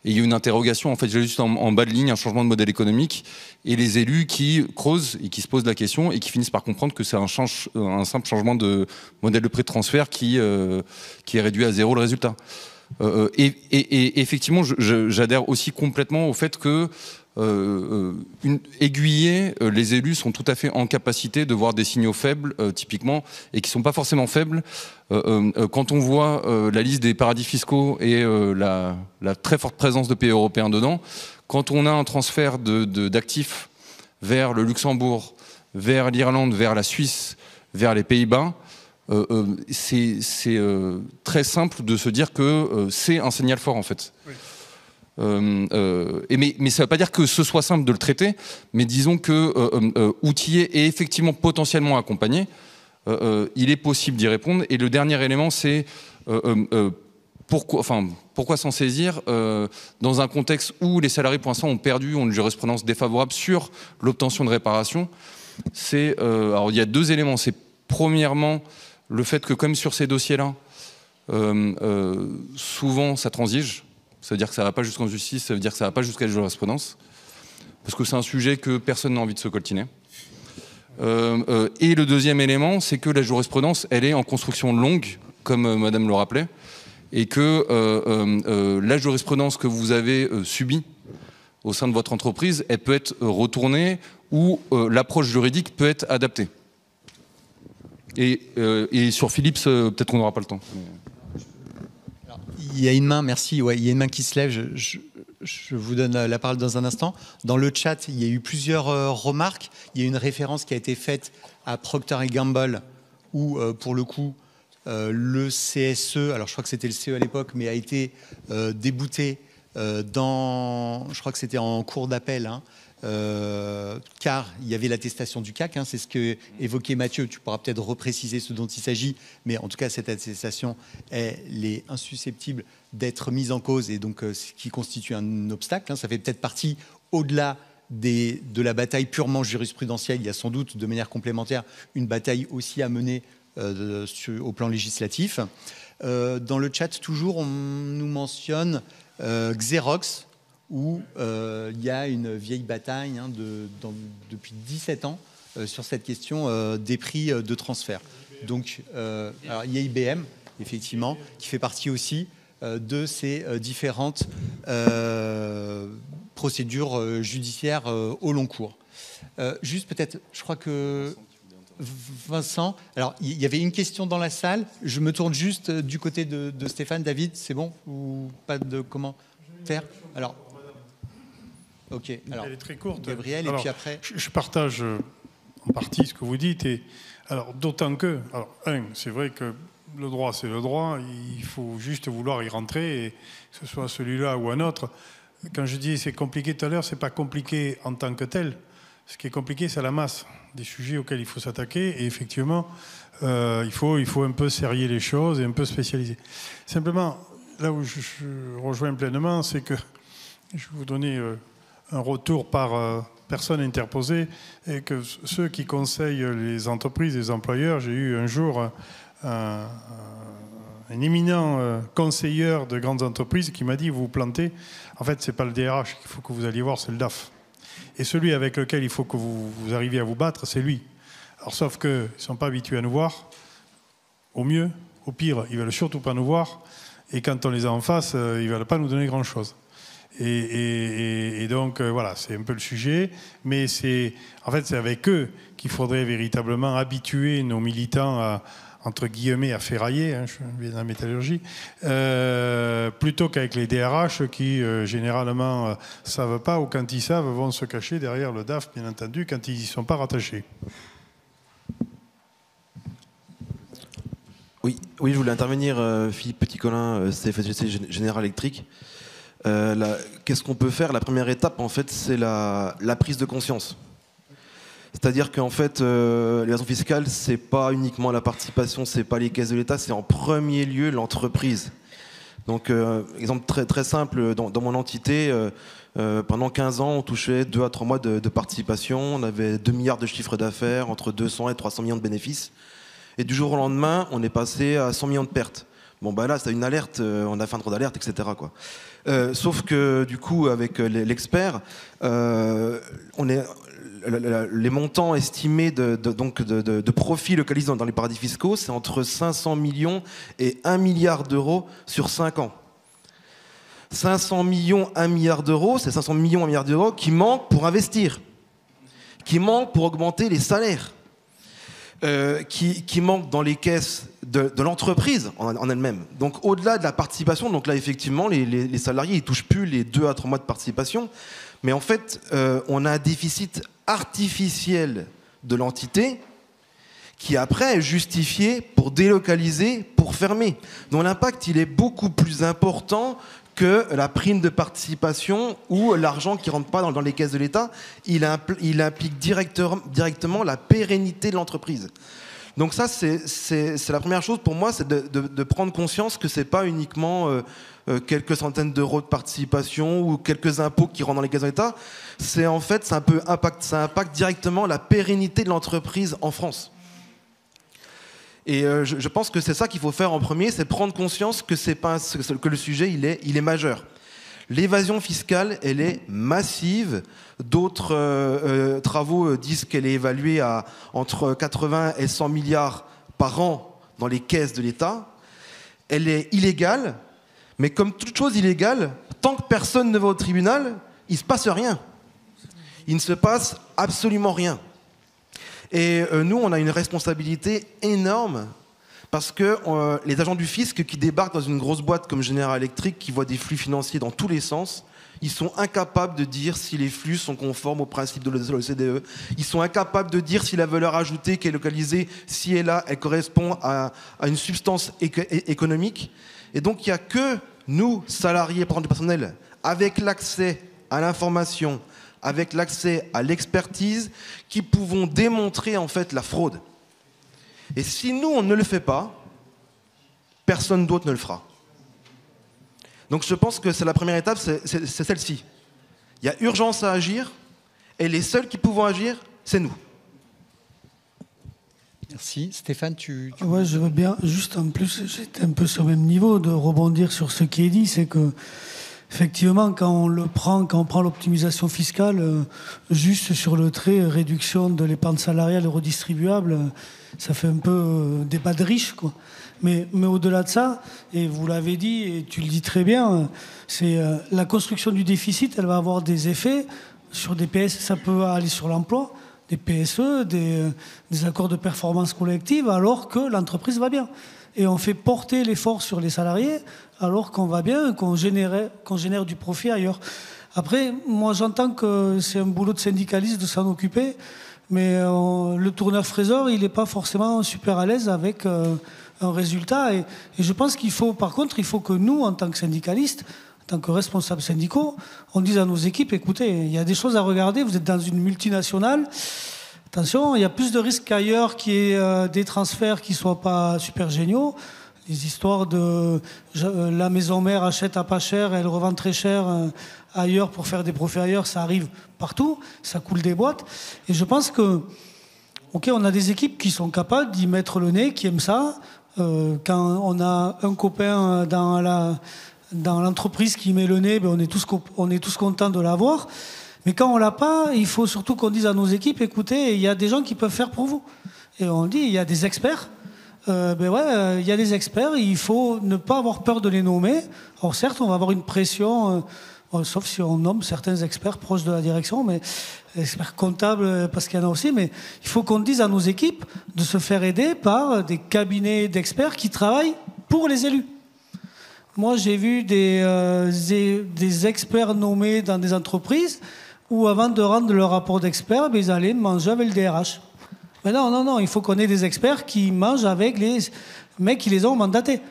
Et il y a une interrogation, en fait, j'ai juste en bas de ligne un changement de modèle économique et les élus qui creusent et qui se posent la question et qui finissent par comprendre que c'est un simple changement de modèle de prêt de transfert qui est réduit à zéro le résultat. Et effectivement, j'adhère aussi complètement au fait que aiguiller, les élus sont tout à fait en capacité de voir des signaux faibles, typiquement, et qui ne sont pas forcément faibles. Quand on voit la liste des paradis fiscaux et la très forte présence de pays européens dedans, quand on a un transfert d'actifs vers le Luxembourg, vers l'Irlande, vers la Suisse, vers les Pays-Bas, c'est très simple de se dire que c'est un signal fort en fait. Oui. Mais ça ne veut pas dire que ce soit simple de le traiter, mais disons que outillé et effectivement potentiellement accompagné, il est possible d'y répondre. Et le dernier élément, c'est pourquoi s'en saisir dans un contexte où les salariés pour l'instant ont une jurisprudence défavorable sur l'obtention de réparation. Alors il y a deux éléments. C'est premièrement le fait que comme sur ces dossiers-là, souvent ça transige. Ça veut dire que ça ne va pas jusqu'en justice, ça veut dire que ça ne va pas jusqu'à la jurisprudence, parce que c'est un sujet que personne n'a envie de se coltiner. Et le deuxième élément, c'est que la jurisprudence, elle est en construction longue, comme Madame le rappelait, et que la jurisprudence que vous avez subie au sein de votre entreprise, elle peut être retournée ou l'approche juridique peut être adaptée. Et sur Philips, peut-être qu'on n'aura pas le temps. Il y a une main, merci. Ouais, il y a une main qui se lève. Je vous donne la parole dans un instant. Dans le chat, il y a eu plusieurs remarques. Il y a une référence qui a été faite à Procter & Gamble, où, pour le coup, le CSE, alors je crois que c'était le CE à l'époque, mais a été débouté je crois que c'était en cours d'appel, car il y avait l'attestation du CAC, c'est ce que évoquait Mathieu, tu pourras peut-être repréciser ce dont il s'agit, mais en tout cas cette attestation, elle est insusceptible d'être mise en cause et donc ce qui constitue un obstacle, ça fait peut-être partie au-delà de la bataille purement jurisprudentielle, il y a sans doute de manière complémentaire une bataille aussi à mener au plan législatif. Dans le chat toujours on nous mentionne Xerox, où il y a une vieille bataille depuis 17 ans sur cette question des prix de transfert. Donc, alors, il y a IBM, effectivement, qui fait partie aussi de ces différentes procédures judiciaires au long cours. Juste peut-être, je crois que Vincent, alors il y avait une question dans la salle, je me tourne juste du côté de Stéphane. David, c'est bon ou pas de commentaire? Alors, ok. Alors, elle est très courte. Gabriel, alors, et puis après. Je partage en partie ce que vous dites. Et alors, d'autant que, alors, c'est vrai que le droit, c'est le droit. Il faut juste vouloir y rentrer, et que ce soit celui-là ou un autre. Quand je dis c'est compliqué tout à l'heure, c'est pas compliqué en tant que tel. Ce qui est compliqué, c'est la masse des sujets auxquels il faut s'attaquer. Et effectivement, il faut un peu serrer les choses et un peu spécialiser. Simplement, là où je rejoins pleinement, c'est que je vais vous donner un retour par personne interposée, et que ceux qui conseillent les entreprises, les employeurs, j'ai eu un jour un éminent conseilleur de grandes entreprises qui m'a dit: vous vous plantez, en fait, c'est pas le DRH qu'il faut que vous alliez voir, c'est le DAF. Et celui avec lequel il faut que vous arriviez à vous battre, c'est lui. Alors, sauf qu'ils ne sont pas habitués à nous voir. Au mieux, au pire, ils ne veulent surtout pas nous voir. Et quand on les a en face, ils ne veulent pas nous donner grand-chose. Et donc, voilà, c'est un peu le sujet. Mais en fait, c'est avec eux qu'il faudrait véritablement habituer nos militants à, entre guillemets, à ferrailler, je viens de la métallurgie, plutôt qu'avec les DRH qui, généralement, ne savent pas, ou quand ils savent, vont se cacher derrière le DAF, bien entendu, quand ils n'y sont pas rattachés. Oui, je voulais intervenir, Philippe Petit-Colin, CFSGC General Electric. Qu'est-ce qu'on peut faire? La première étape, en fait, c'est la prise de conscience. C'est-à-dire qu'en fait, l'évasion fiscale, c'est pas uniquement la participation, c'est pas les caisses de l'État, c'est en premier lieu l'entreprise. Donc, exemple très, très simple, dans mon entité, pendant 15 ans, on touchait 2 à 3 mois de participation, on avait 2 milliards de chiffre d'affaires, entre 200 et 300 millions de bénéfices. Et du jour au lendemain, on est passé à 100 millions de pertes. Bon, bah là, c'est une alerte, on a fait un droit d'alerte, etc., quoi. Sauf que, du coup, avec l'expert, les montants estimés de profits localisés dans les paradis fiscaux, c'est entre 500 millions et 1 milliard d'euros sur 5 ans. 500 millions, 1 milliard d'euros, c'est 500 millions, 1 milliard d'euros qui manquent pour investir, qui manquent pour augmenter les salaires, qui manquent dans les caisses de l'entreprise en elle-même. Donc au-delà de la participation, donc là effectivement les salariés ils touchent plus les 2 à 3 mois de participation, mais en fait on a un déficit artificiel de l'entité qui après est justifié pour délocaliser, pour fermer. Donc l'impact il est beaucoup plus important que la prime de participation ou l'argent qui ne rentre pas dans les caisses de l'État. Il implique directement la pérennité de l'entreprise. Donc ça, c'est la première chose pour moi, c'est de prendre conscience que ce n'est pas uniquement quelques centaines d'euros de participation ou quelques impôts qui rentrent dans les caisses de l'État. C'est en fait, ça impacte directement la pérennité de l'entreprise en France. Et je pense que c'est ça qu'il faut faire en premier, c'est prendre conscience que le sujet il est majeur. L'évasion fiscale, elle est massive. D'autres travaux disent qu'elle est évaluée à entre 80 et 100 milliards par an dans les caisses de l'État. Elle est illégale, mais comme toute chose illégale, tant que personne ne va au tribunal, il ne se passe rien. Il ne se passe absolument rien. Et nous, on a une responsabilité énorme parce que les agents du fisc qui débarquent dans une grosse boîte comme General Electric, qui voient des flux financiers dans tous les sens, ils sont incapables de dire si les flux sont conformes aux principes de l'OCDE. Ils sont incapables de dire si la valeur ajoutée qui est localisée, si elle elle correspond à une substance économique. Et donc, il n'y a que nous, salariés, du personnel, avec l'accès à l'information, avec l'accès à l'expertise, qui pouvons démontrer en fait la fraude. Et si nous, on ne le fait pas, personne d'autre ne le fera. Donc je pense que c'est la première étape, c'est celle-ci. Il y a urgence à agir, et les seuls qui pouvons agir, c'est nous. Merci. Stéphane, Ouais, je veux bien, juste en plus, j'étais un peu sur le même niveau, de rebondir sur ce qui est dit, c'est que effectivement, quand on prend l'optimisation fiscale, juste sur le trait réduction de l'épargne salariale redistribuable, ça fait un peu débat de riche, quoi. Mais au-delà de ça, et vous l'avez dit, et tu le dis très bien, c'est la construction du déficit, elle va avoir des effets sur des PSE, ça peut aller sur l'emploi, des PSE, des accords de performance collective, alors que l'entreprise va bien. Et on fait porter l'effort sur les salariés alors qu'on va bien, qu'on génère du profit ailleurs. Après, moi j'entends que c'est un boulot de syndicaliste de s'en occuper, Mais le tourneur-fraiseur, il n'est pas forcément super à l'aise avec un résultat. Et je pense qu'il faut, par contre, il faut que nous, en tant que syndicalistes, en tant que responsables syndicaux, on dise à nos équipes, écoutez, il y a des choses à regarder, vous êtes dans une multinationale, attention, il y a plus de risques qu'ailleurs qu'il y ait des transferts qui ne soient pas super géniaux. Les histoires de la maison mère achète à pas cher, elle revend très cher ailleurs pour faire des profits ailleurs, ça arrive partout, ça coule des boîtes. Et je pense que, ok, on a des équipes qui sont capables d'y mettre le nez, qui aiment ça. Quand on a un copain dans l'entreprise qui met le nez, ben on est tous contents de l'avoir. Mais quand on l'a pas, il faut surtout qu'on dise à nos équipes, écoutez, il y a des gens qui peuvent faire pour vous. Et on dit, il y a des experts. Il y a des experts, il faut ne pas avoir peur de les nommer. Alors certes, on va avoir une pression, sauf si on nomme certains experts proches de la direction, mais experts comptables, parce qu'il y en a aussi, mais il faut qu'on dise à nos équipes de se faire aider par des cabinets d'experts qui travaillent pour les élus. Moi, j'ai vu des experts nommés dans des entreprises où, avant de rendre leur rapport d'expert, ils allaient manger avec le DRH. Mais non, il faut qu'on ait des experts qui mangent avec les mecs qui les ont mandatés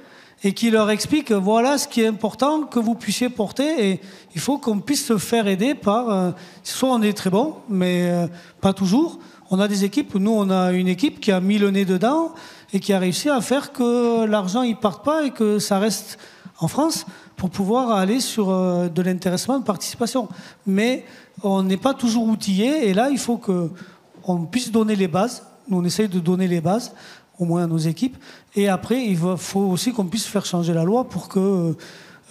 et qui leur expliquent, voilà ce qui est important que vous puissiez porter, et il faut qu'on puisse se faire aider par... soit on est très bon, mais pas toujours. On a des équipes, nous on a une équipe qui a mis le nez dedans et qui a réussi à faire que l'argent ne parte pas et que ça reste en France pour pouvoir aller sur de l'intéressement, de participation. Mais on n'est pas toujours outillé, et là il faut qu'on puisse donner les bases. Nous, on essaye de donner les bases, au moins à nos équipes. Et après, il faut aussi qu'on puisse faire changer la loi pour que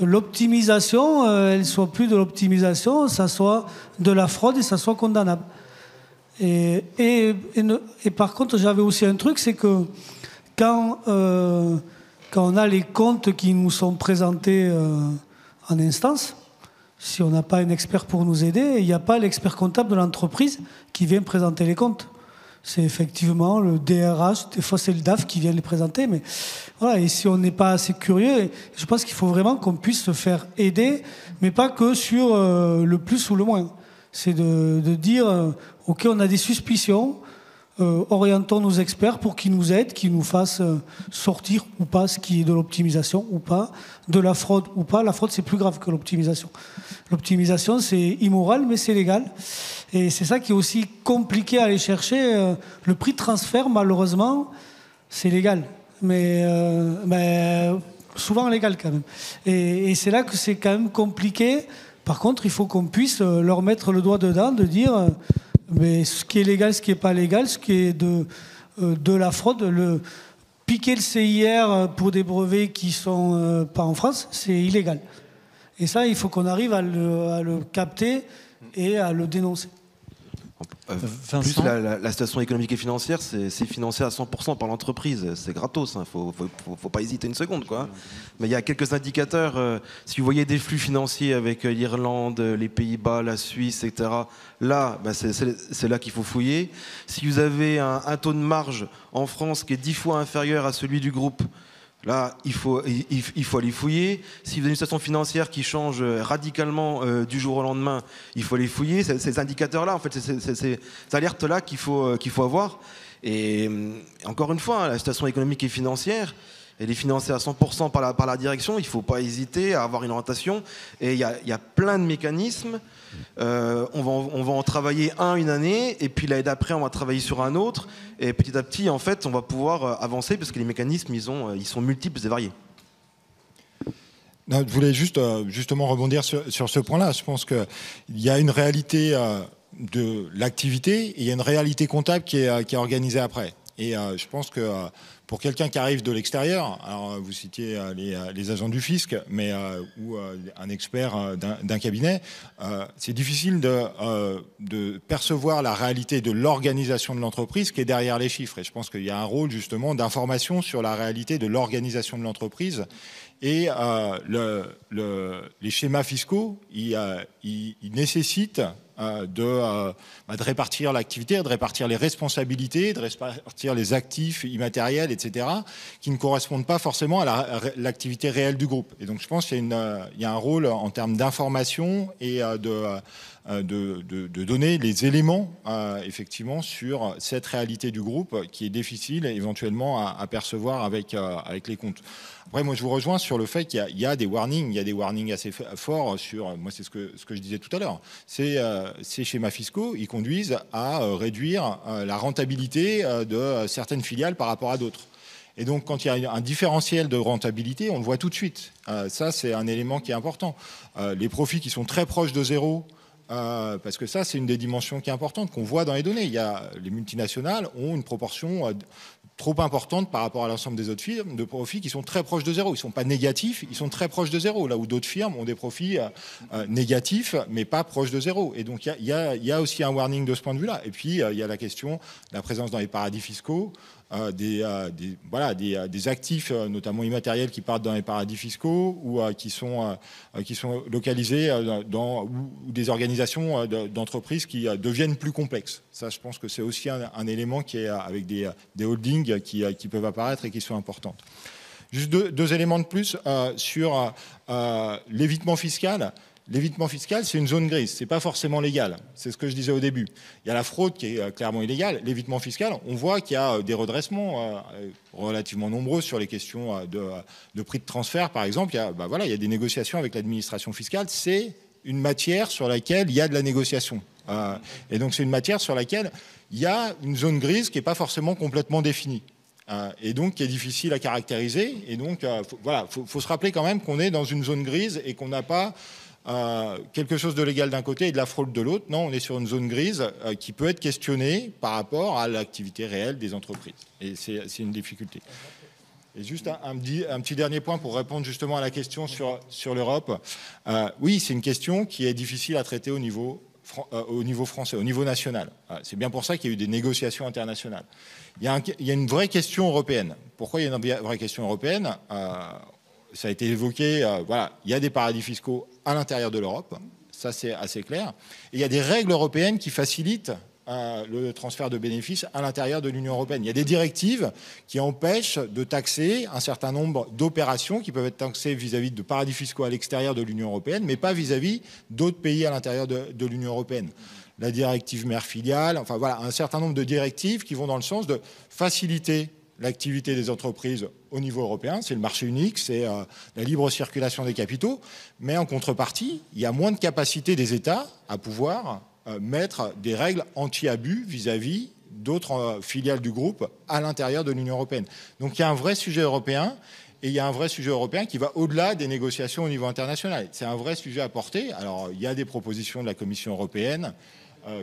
l'optimisation, elle ne soit plus de l'optimisation, ça soit de la fraude et ça soit condamnable. Et par contre, j'avais aussi un truc, c'est que quand on a les comptes qui nous sont présentés en instance, si on n'a pas un expert pour nous aider, il n'y a pas l'expert comptable de l'entreprise qui vient présenter les comptes. C'est effectivement le DRH, des fois c'est le DAF qui vient les présenter, mais voilà, et si on n'est pas assez curieux, je pense qu'il faut vraiment qu'on puisse se faire aider, mais pas que sur le plus ou le moins. C'est de dire, ok, on a des suspicions, orientons nos experts pour qu'ils nous aident, qu'ils nous fassent sortir ou pas ce qui est de l'optimisation ou pas, de la fraude ou pas. La fraude, c'est plus grave que l'optimisation. L'optimisation, c'est immoral, mais c'est légal. Et c'est ça qui est aussi compliqué à aller chercher. Le prix de transfert, malheureusement, c'est légal. Mais souvent légal quand même. Et c'est là que c'est quand même compliqué. Par contre, il faut qu'on puisse leur mettre le doigt dedans, de dire... mais ce qui est légal, ce qui n'est pas légal, ce qui est de la fraude, piquer le CIR pour des brevets qui ne sont pas en France, c'est illégal. Et ça, il faut qu'on arrive à le capter et à le dénoncer. Plus la situation économique et financière, c'est financé à 100% par l'entreprise. C'est gratos, hein. Faut pas hésiter une seconde, quoi. Mais il y a quelques indicateurs. Si vous voyez des flux financiers avec l'Irlande, les Pays-Bas, la Suisse, etc., là, c'est là qu'il faut fouiller. Si vous avez un taux de marge en France qui est 10 fois inférieur à celui du groupe, là, il faut aller fouiller. Si vous avez une situation financière qui change radicalement du jour au lendemain, il faut aller fouiller. Ces indicateurs-là, en fait, ces alertes-là qu'il faut avoir. Et encore une fois, la situation économique et financière, elle est financée à 100% par la direction. Il ne faut pas hésiter à avoir une orientation. Et il y a plein de mécanismes. On va en travailler une année, et puis l'année d'après, on va travailler sur un autre. Et petit à petit, en fait, on va pouvoir avancer parce que les mécanismes, ils sont multiples et variés. Non, je voulais justement rebondir sur ce point-là. Je pense qu'il y a une réalité de l'activité et il y a une réalité comptable qui est organisée après. Et je pense que pour quelqu'un qui arrive de l'extérieur, alors vous citiez les agents du fisc, mais ou un expert d'un cabinet, c'est difficile de percevoir la réalité de l'organisation de l'entreprise qui est derrière les chiffres. Et je pense qu'il y a un rôle justement d'information sur la réalité de l'organisation de l'entreprise. Et les schémas fiscaux, ils nécessitent de répartir l'activité, de répartir les responsabilités, de répartir les actifs immatériels, etc., qui ne correspondent pas forcément à l'activité réelle du groupe. Et donc je pense qu'il y a un rôle en termes d'information et de donner les éléments effectivement sur cette réalité du groupe qui est difficile éventuellement à percevoir avec les comptes. Après, moi, je vous rejoins sur le fait qu'il y a des warnings assez forts sur, moi, c'est ce que je disais tout à l'heure. Ces schémas fiscaux, ils conduisent à réduire la rentabilité de certaines filiales par rapport à d'autres. Et donc, quand il y a un différentiel de rentabilité, on le voit tout de suite. Ça, c'est un élément qui est important. Les profits qui sont très proches de zéro, parce que ça, c'est une des dimensions qui est importante, qu'on voit dans les données. Les multinationales ont une proportion trop importante par rapport à l'ensemble des autres firmes de profits qui sont très proches de zéro. Ils ne sont pas négatifs, ils sont très proches de zéro, là où d'autres firmes ont des profits négatifs, mais pas proches de zéro. Et donc, il y a aussi un warning de ce point de vue-là. Et puis, il y a la question de la présence dans les paradis fiscaux, des actifs, notamment immatériels, qui partent dans les paradis fiscaux ou qui sont localisés ou des organisations d'entreprises qui deviennent plus complexes. Ça, je pense que c'est aussi un élément qui est avec des holdings qui peuvent apparaître et qui sont importantes. Juste deux éléments de plus sur l'évitement fiscal. L'évitement fiscal, c'est une zone grise, c'est pas forcément légal. C'est ce que je disais au début. Il y a la fraude qui est clairement illégale. L'évitement fiscal, on voit qu'il y a des redressements relativement nombreux sur les questions de prix de transfert, par exemple. Il y a des négociations avec l'administration fiscale. C'est une matière sur laquelle il y a de la négociation. Et donc, c'est une matière sur laquelle il y a une zone grise qui n'est pas forcément complètement définie. Et donc, qui est difficile à caractériser. Et donc, faut se rappeler quand même qu'on est dans une zone grise et qu'on n'a pas quelque chose de légal d'un côté et de la fraude de l'autre. Non, on est sur une zone grise qui peut être questionnée par rapport à l'activité réelle des entreprises. Et c'est une difficulté. Et juste un petit dernier point pour répondre justement à la question sur l'Europe. Oui, c'est une question qui est difficile à traiter au niveau français, au niveau national. C'est bien pour ça qu'il y a eu des négociations internationales. Il y a une vraie question européenne. Pourquoi il y a une vraie question européenne ? Ça a été évoqué, il y a des paradis fiscaux à l'intérieur de l'Europe, ça c'est assez clair. Et il y a des règles européennes qui facilitent le transfert de bénéfices à l'intérieur de l'Union européenne. Il y a des directives qui empêchent de taxer un certain nombre d'opérations qui peuvent être taxées vis-à-vis de paradis fiscaux à l'extérieur de l'Union européenne, mais pas vis-à-vis d'autres pays à l'intérieur de l'Union européenne. La directive mère filiale, un certain nombre de directives qui vont dans le sens de faciliter l'activité des entreprises au niveau européen, c'est le marché unique, c'est la libre circulation des capitaux, mais en contrepartie, il y a moins de capacité des États à pouvoir mettre des règles anti-abus vis-à-vis d'autres filiales du groupe à l'intérieur de l'Union européenne. Donc il y a un vrai sujet européen, et il y a un vrai sujet européen qui va au-delà des négociations au niveau international. C'est un vrai sujet à porter. Alors il y a des propositions de la Commission européenne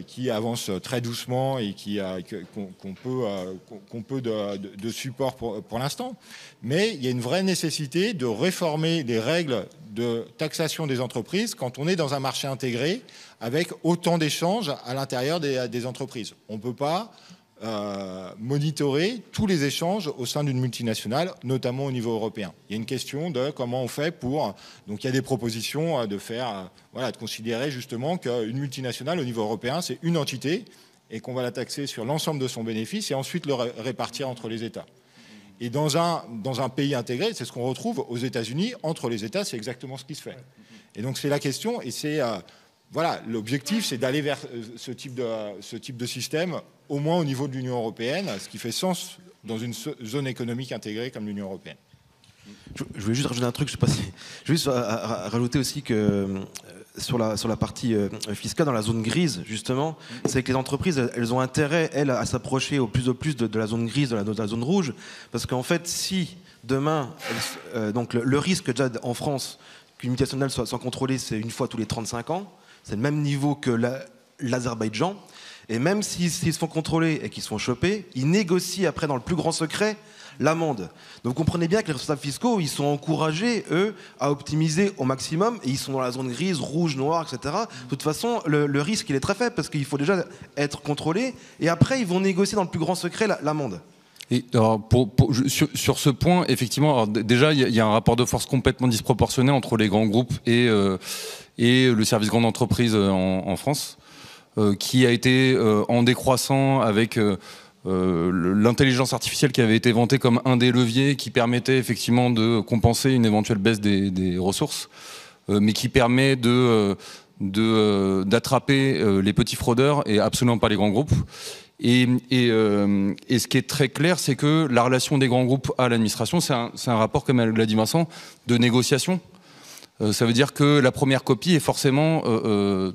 qui avance très doucement et qu'on peut de support pour l'instant. Mais il y a une vraie nécessité de réformer les règles de taxation des entreprises quand on est dans un marché intégré avec autant d'échanges à l'intérieur des entreprises. On ne peut pas monitorer tous les échanges au sein d'une multinationale, notamment au niveau européen. Il y a une question de comment on fait pour... Donc il y a des propositions de faire, de considérer justement qu'une multinationale au niveau européen, c'est une entité et qu'on va la taxer sur l'ensemble de son bénéfice et ensuite le répartir entre les États. Et dans un pays intégré, c'est ce qu'on retrouve aux États-Unis. Entre les États, c'est exactement ce qui se fait. Et donc c'est la question et c'est... l'objectif, c'est d'aller vers ce type de système, au moins au niveau de l'Union européenne, ce qui fait sens dans une zone économique intégrée comme l'Union européenne. Je voulais juste rajouter un truc, je sais pas si... Je voulais juste rajouter aussi que sur la partie fiscale, dans la zone grise, justement, c'est que les entreprises, elles ont intérêt, elles, à s'approcher au plus de la zone grise, de la zone rouge, parce qu'en fait, si demain, donc le risque déjà en France qu'une multinationale soit contrôlée, c'est une fois tous les 35 ans, c'est le même niveau que l'Azerbaïdjan. Et même s'ils se font contrôler et qu'ils se font choper, ils négocient après dans le plus grand secret l'amende. Donc vous comprenez bien que les responsables fiscaux, ils sont encouragés, eux, à optimiser au maximum. Et ils sont dans la zone grise, rouge, noire, etc. De toute façon, le risque, il est très faible parce qu'il faut déjà être contrôlé. Et après, ils vont négocier dans le plus grand secret l'amende. Et alors sur ce point, effectivement, alors déjà, il y a un rapport de force complètement disproportionné entre les grands groupes et le service grande entreprise en France. qui a été en décroissant avec l'intelligence artificielle qui avait été vantée comme un des leviers qui permettait effectivement de compenser une éventuelle baisse des ressources, mais qui permet d'attraper les petits fraudeurs et absolument pas les grands groupes. Et ce qui est très clair, c'est que la relation des grands groupes à l'administration, c'est un rapport, comme l'a dit Vincent, de négociation. Ça veut dire que la première copie est forcément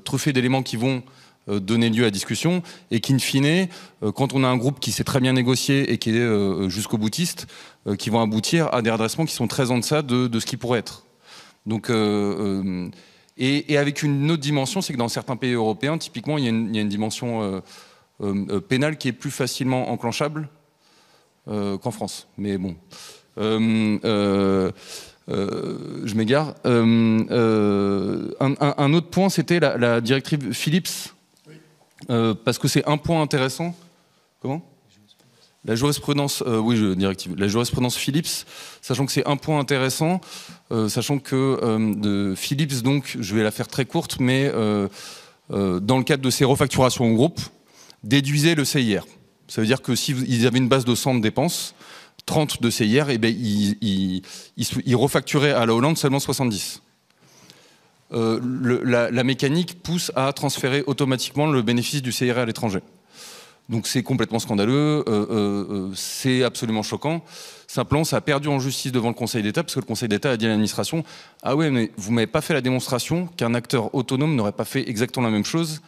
truffée d'éléments qui vont donner lieu à discussion et qu'in fine, quand on a un groupe qui sait très bien négocier et qui est jusqu'au boutiste, qui vont aboutir à des redressements qui sont très en deçà de ce qui pourrait être. Donc, et avec une autre dimension, c'est que dans certains pays européens, typiquement, il y a une dimension pénale qui est plus facilement enclenchable qu'en France. Mais bon, je m'égare. Un autre point, c'était la directive Philips, parce que c'est un point intéressant. Comment ? La jurisprudence, directive. La jurisprudence Philips, sachant que c'est un point intéressant, sachant que de Philips, donc, je vais la faire très courte, mais dans le cadre de ces refacturations au groupe, déduisait le CIR. Ça veut dire que s'ils avaient une base de 100 de dépenses, 30 de CIR, eh bien, ils refacturaient à la Hollande seulement 70. La mécanique pousse à transférer automatiquement le bénéfice du CIR à l'étranger. Donc c'est complètement scandaleux, c'est absolument choquant. Simplement, ça a perdu en justice devant le Conseil d'État, parce que le Conseil d'État a dit à l'administration « Ah ouais, mais vous ne m'avez pas fait la démonstration qu'un acteur autonome n'aurait pas fait exactement la même chose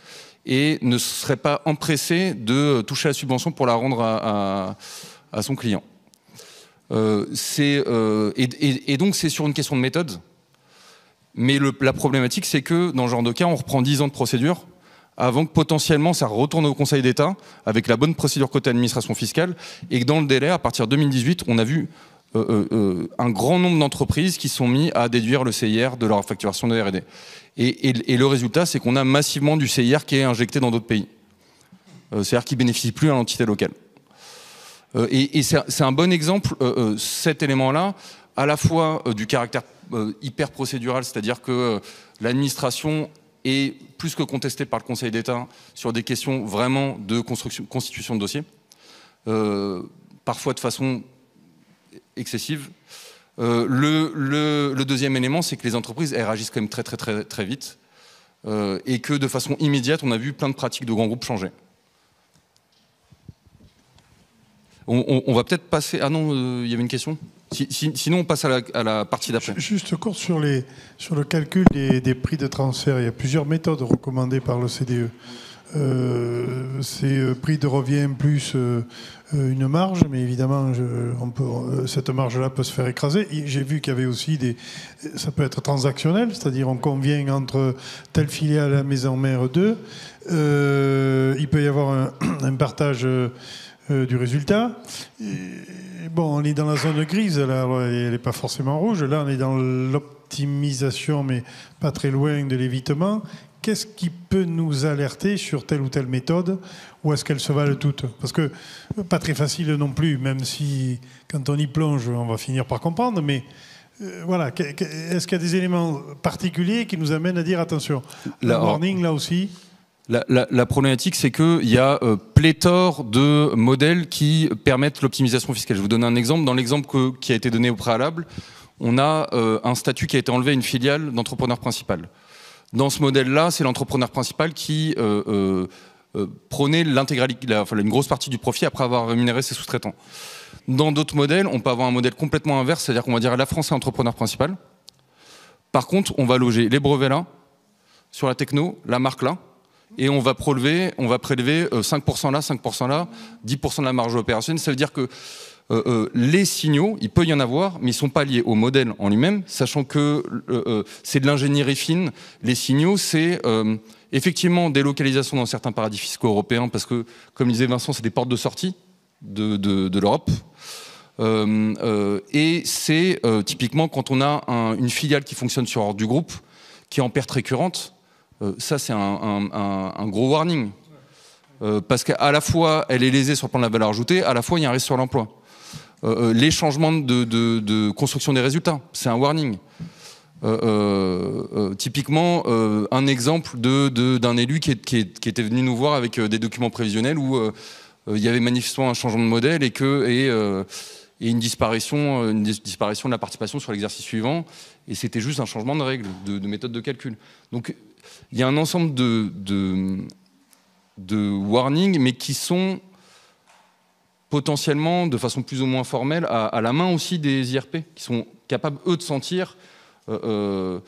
et ne serait pas empressé de toucher la subvention pour la rendre à son client. » Et donc c'est sur une question de méthode, mais la problématique c'est que dans ce genre de cas, on reprend 10 ans de procédure avant que potentiellement ça retourne au Conseil d'État avec la bonne procédure côté administration fiscale, et que dans le délai, à partir de 2018, on a vu un grand nombre d'entreprises qui sont mis à déduire le CIR de leur facturation de R&D. Et le résultat, c'est qu'on a massivement du CIR qui est injecté dans d'autres pays. C'est-à-dire qui ne bénéficie plus à l'entité locale. Et c'est un bon exemple, cet élément-là, à la fois du caractère hyper procédural, c'est-à-dire que l'administration est plus que contestée par le Conseil d'État sur des questions vraiment de constitution de dossier, parfois de façon excessive. Le deuxième élément, c'est que les entreprises, elles réagissent quand même très, très, très, très vite, et que de façon immédiate, on a vu plein de pratiques de grands groupes changer. On va peut-être passer... Ah non, il y avait une question ? Sinon, on passe à la partie d'après. Juste court sur le calcul des prix de transfert. Il y a plusieurs méthodes recommandées par le CDE. C'est prix de revient plus une marge, mais évidemment, cette marge-là peut se faire écraser. J'ai vu qu'il y avait aussi ça peut être transactionnel, c'est-à-dire on convient entre telle filiale à Maison Mère 2. Il peut y avoir un partage du résultat. Bon, on est dans la zone grise, là, elle n'est pas forcément rouge. Là, on est dans l'optimisation, mais pas très loin de l'évitement. Qu'est-ce qui peut nous alerter sur telle ou telle méthode, ou est-ce qu'elles se valent toutes? Parce que pas très facile non plus, même si quand on y plonge, on va finir par comprendre, mais voilà, est-ce qu'il y a des éléments particuliers qui nous amènent à dire attention, le warning là aussi? La problématique, c'est qu'il y a pléthore de modèles qui permettent l'optimisation fiscale. Je vais vous donner un exemple. Dans l'exemple qui a été donné au préalable, on a un statut qui a été enlevé à une filiale d'entrepreneur principal. Dans ce modèle-là, c'est l'entrepreneur principal qui prenait l'intégralité, une grosse partie du profit après avoir rémunéré ses sous-traitants. Dans d'autres modèles, on peut avoir un modèle complètement inverse, c'est-à-dire qu'on va dire la France est entrepreneur principal. Par contre, on va loger les brevets là, sur la techno, la marque là, et on va prélever 5% là, 5% là, 10% de la marge opérationnelle. Ça veut dire que les signaux, il peut y en avoir, mais ils ne sont pas liés au modèle en lui-même, sachant que c'est de l'ingénierie fine. Les signaux, c'est effectivement des localisations dans certains paradis fiscaux européens, parce que, comme disait Vincent, c'est des portes de sortie de l'Europe. Et c'est typiquement quand on a une filiale qui fonctionne sur ordre du groupe, qui est en perte récurrente. Ça, c'est un gros warning. Parce qu'à la fois, elle est lésée sur le plan de la valeur ajoutée, à la fois, il y a un risque sur l'emploi. Les changements de construction des résultats, c'est un warning. Typiquement, un exemple d'un élu qui était venu nous voir avec des documents prévisionnels où il y avait manifestement un changement de modèle et une disparition de la participation sur l'exercice suivant, et c'était juste un changement de règle, de méthode de calcul. Donc il y a un ensemble de warnings, mais qui sont potentiellement, de façon plus ou moins formelle, à la main aussi des IRP, qui sont capables, eux, de sentir un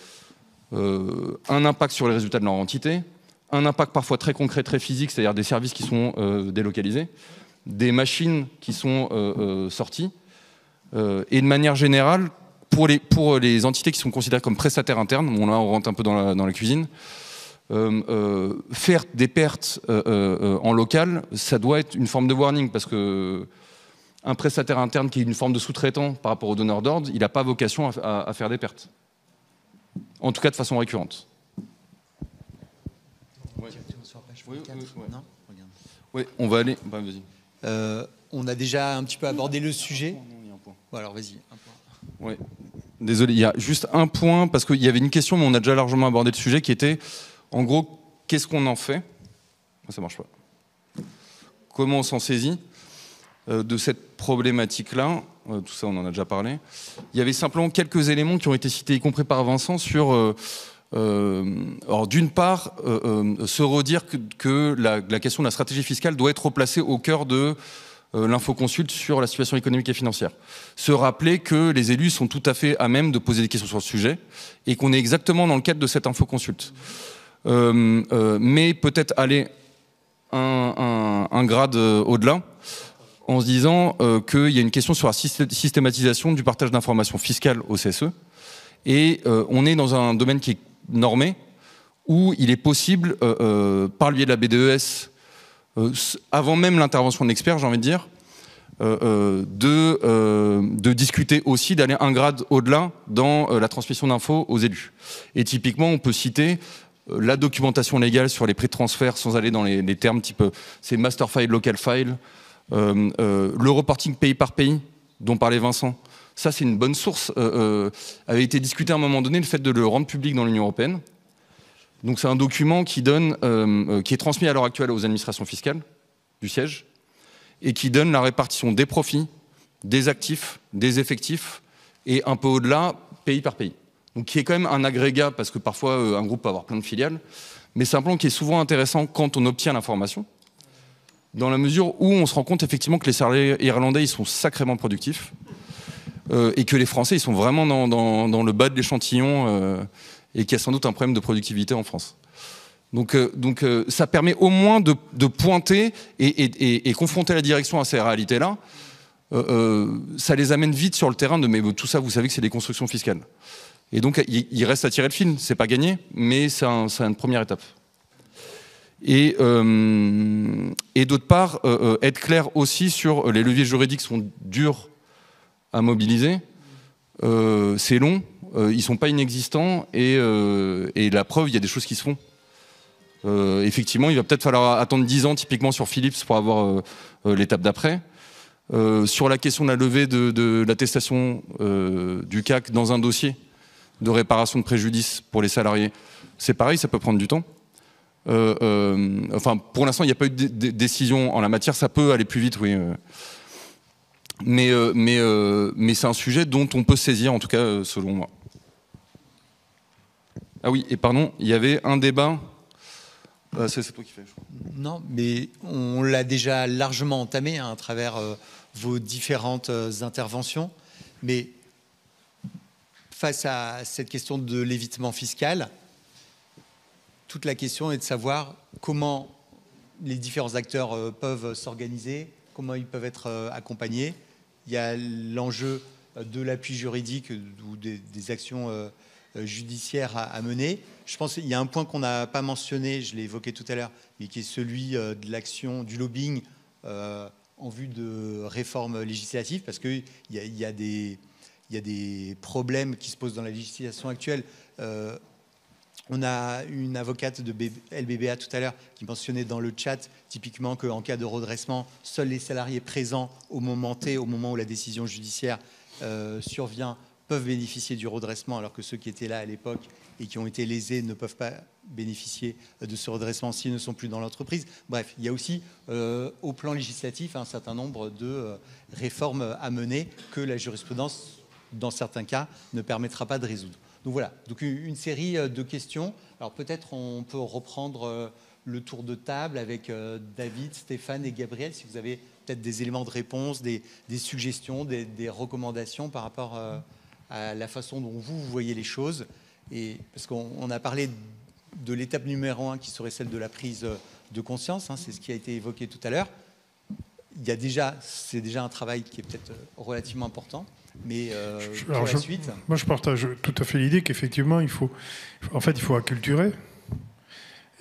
impact sur les résultats de leur entité, un impact parfois très concret, très physique, c'est-à-dire des services qui sont délocalisés, des machines qui sont sorties, et de manière générale, pour les entités qui sont considérées comme prestataires internes, bon là on rentre un peu dans la cuisine, faire des pertes en local, ça doit être une forme de warning, parce que un prestataire interne qui est une forme de sous-traitant par rapport au donneur d'ordre, il n'a pas vocation à faire des pertes. En tout cas de façon récurrente. Oui, on va aller. Bah, vas-y. On a déjà un petit peu abordé le sujet. Bon, alors vas-y, un point. Ouais. Désolé, il y a juste un point, parce qu'il y avait une question, mais on a déjà largement abordé le sujet, qui était, en gros, qu'est-ce qu'on en fait? Ça marche pas. Comment on s'en saisit de cette problématique-là? Tout ça, on en a déjà parlé. Il y avait simplement quelques éléments qui ont été cités, y compris par Vincent, sur... alors d'une part, se redire que la question de la stratégie fiscale doit être replacée au cœur de l'infoconsulte sur la situation économique et financière. Se rappeler que les élus sont tout à fait à même de poser des questions sur le sujet et qu'on est exactement dans le cadre de cette infoconsulte. Mais peut-être aller un grade au-delà, en se disant qu'il y a une question sur la systématisation du partage d'informations fiscales au CSE. Et on est dans un domaine qui est normé, où il est possible, par le biais de la BDES, avant même l'intervention de l'expert, j'ai envie de dire, de discuter aussi, d'aller un grade au-delà dans la transmission d'infos aux élus. Et typiquement, on peut citer la documentation légale sur les prix de transfert, sans aller dans les termes type c'est master file, local file, le reporting pays par pays, dont parlait Vincent. Ça, c'est une bonne source. Avait été discuté à un moment donné, le fait de le rendre public dans l'Union européenne. Donc c'est un document qui est transmis à l'heure actuelle aux administrations fiscales du siège et qui donne la répartition des profits, des actifs, des effectifs et un peu au-delà, pays par pays. Donc qui est quand même un agrégat, parce que parfois un groupe peut avoir plein de filiales, mais c'est un plan qui est souvent intéressant quand on obtient l'information, dans la mesure où on se rend compte effectivement que les salariés irlandais ils sont sacrément productifs et que les Français ils sont vraiment dans le bas de l'échantillon et qu'il y a sans doute un problème de productivité en France. Donc ça permet au moins de pointer et confronter la direction à ces réalités-là. Ça les amène vite sur le terrain de mais tout ça, vous savez que c'est des constructions fiscales. Et donc il reste à tirer le fil, c'est pas gagné, mais c'est une première étape. Et d'autre part, être clair aussi sur les leviers juridiques sont durs à mobiliser, c'est long. Ils ne sont pas inexistants et la preuve, il y a des choses qui se font. Effectivement, il va peut-être falloir attendre 10 ans typiquement sur Philips pour avoir l'étape d'après. Sur la question de la levée de l'attestation du CAC dans un dossier de réparation de préjudice pour les salariés, c'est pareil, ça peut prendre du temps. Enfin, pour l'instant, il n'y a pas eu de décision en la matière, ça peut aller plus vite, oui. Mais c'est un sujet dont on peut se saisir, en tout cas, selon moi. Ah oui, et pardon, il y avait un débat. C'est toi qui fais, je crois. Non, mais on l'a déjà largement entamé à travers vos différentes interventions. Mais face à cette question de l'évitement fiscal, toute la question est de savoir comment les différents acteurs peuvent s'organiser, comment ils peuvent être accompagnés. Il y a l'enjeu de l'appui juridique ou des actions judiciaires à mener. Je pense qu'il y a un point qu'on n'a pas mentionné, je l'ai évoqué tout à l'heure, mais qui est celui de l'action, du lobbying en vue de réformes législatives, parce qu'il y a des problèmes qui se posent dans la législation actuelle. On a une avocate de LBBA tout à l'heure qui mentionnait dans le chat typiquement qu'en cas de redressement, seuls les salariés présents au moment T, au moment où la décision judiciaire survient, peuvent bénéficier du redressement, alors que ceux qui étaient là à l'époque et qui ont été lésés ne peuvent pas bénéficier de ce redressement s'ils ne sont plus dans l'entreprise. Bref, il y a aussi, au plan législatif, un certain nombre de réformes à mener que la jurisprudence, dans certains cas, ne permettra pas de résoudre. Donc voilà, donc une série de questions. Alors peut-être on peut reprendre le tour de table avec David, Stéphane et Gabriel, si vous avez peut-être des éléments de réponse, des suggestions, des recommandations par rapport à la façon dont vous voyez les choses. Et parce qu'on a parlé de l'étape numéro 1 qui serait celle de la prise de conscience, hein, c'est ce qui a été évoqué tout à l'heure. C'est déjà un travail qui est peut-être relativement important, mais pour la suite... Moi, je partage tout à fait l'idée qu'effectivement, il faut acculturer.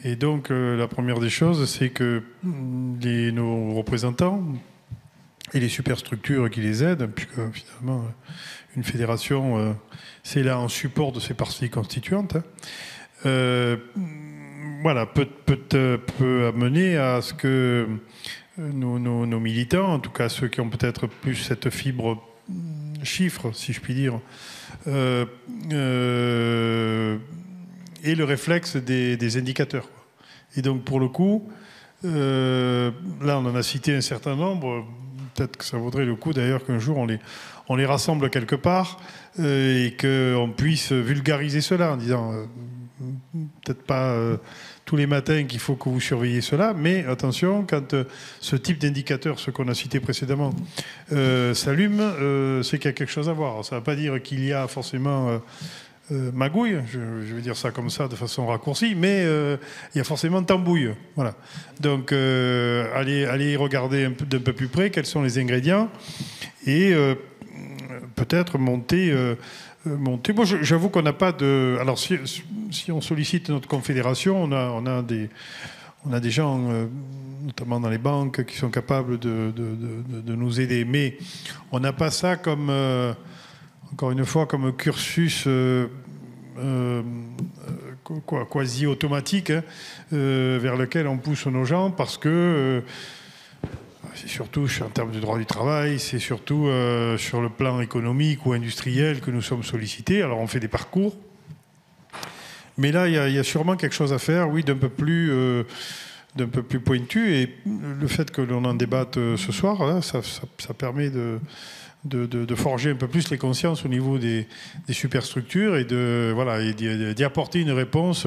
Et donc, la première des choses, c'est que nos représentants et les superstructures qui les aident, puisque finalement, une fédération, c'est là en support de ses parties constituantes, voilà, peut amener à ce que nos militants, en tout cas ceux qui ont peut-être plus cette fibre chiffre, si je puis dire, et le réflexe des indicateurs. Et donc, pour le coup, là, on en a cité un certain nombre. Peut-être que ça vaudrait le coup, d'ailleurs, qu'un jour, on les rassemble quelque part et qu'on puisse vulgariser cela en disant, peut-être pas tous les matins qu'il faut que vous surveillez cela, mais attention, quand ce type d'indicateur, ce qu'on a cité précédemment, s'allume, c'est qu'il y a quelque chose à voir. Ça ne veut pas dire qu'il y a forcément... magouille, je vais dire ça comme ça de façon raccourcie, mais il y a forcément tambouille. Voilà. Donc, allez regarder d'un peu plus près quels sont les ingrédients et peut-être monter. Moi, j'avoue qu'on n'a pas de. Alors, si on sollicite notre confédération, on a des gens, notamment dans les banques, qui sont capables de nous aider, mais on n'a pas ça comme. Encore une fois, comme cursus quasi automatique vers lequel on pousse nos gens parce que c'est surtout en termes de droit du travail, c'est surtout sur le plan économique ou industriel que nous sommes sollicités. Alors on fait des parcours. Mais là, il y a sûrement quelque chose à faire, oui, d'un peu plus pointu. Et le fait que l'on en débatte ce soir, là, ça permet de forger un peu plus les consciences au niveau des superstructures et d'y apporter une réponse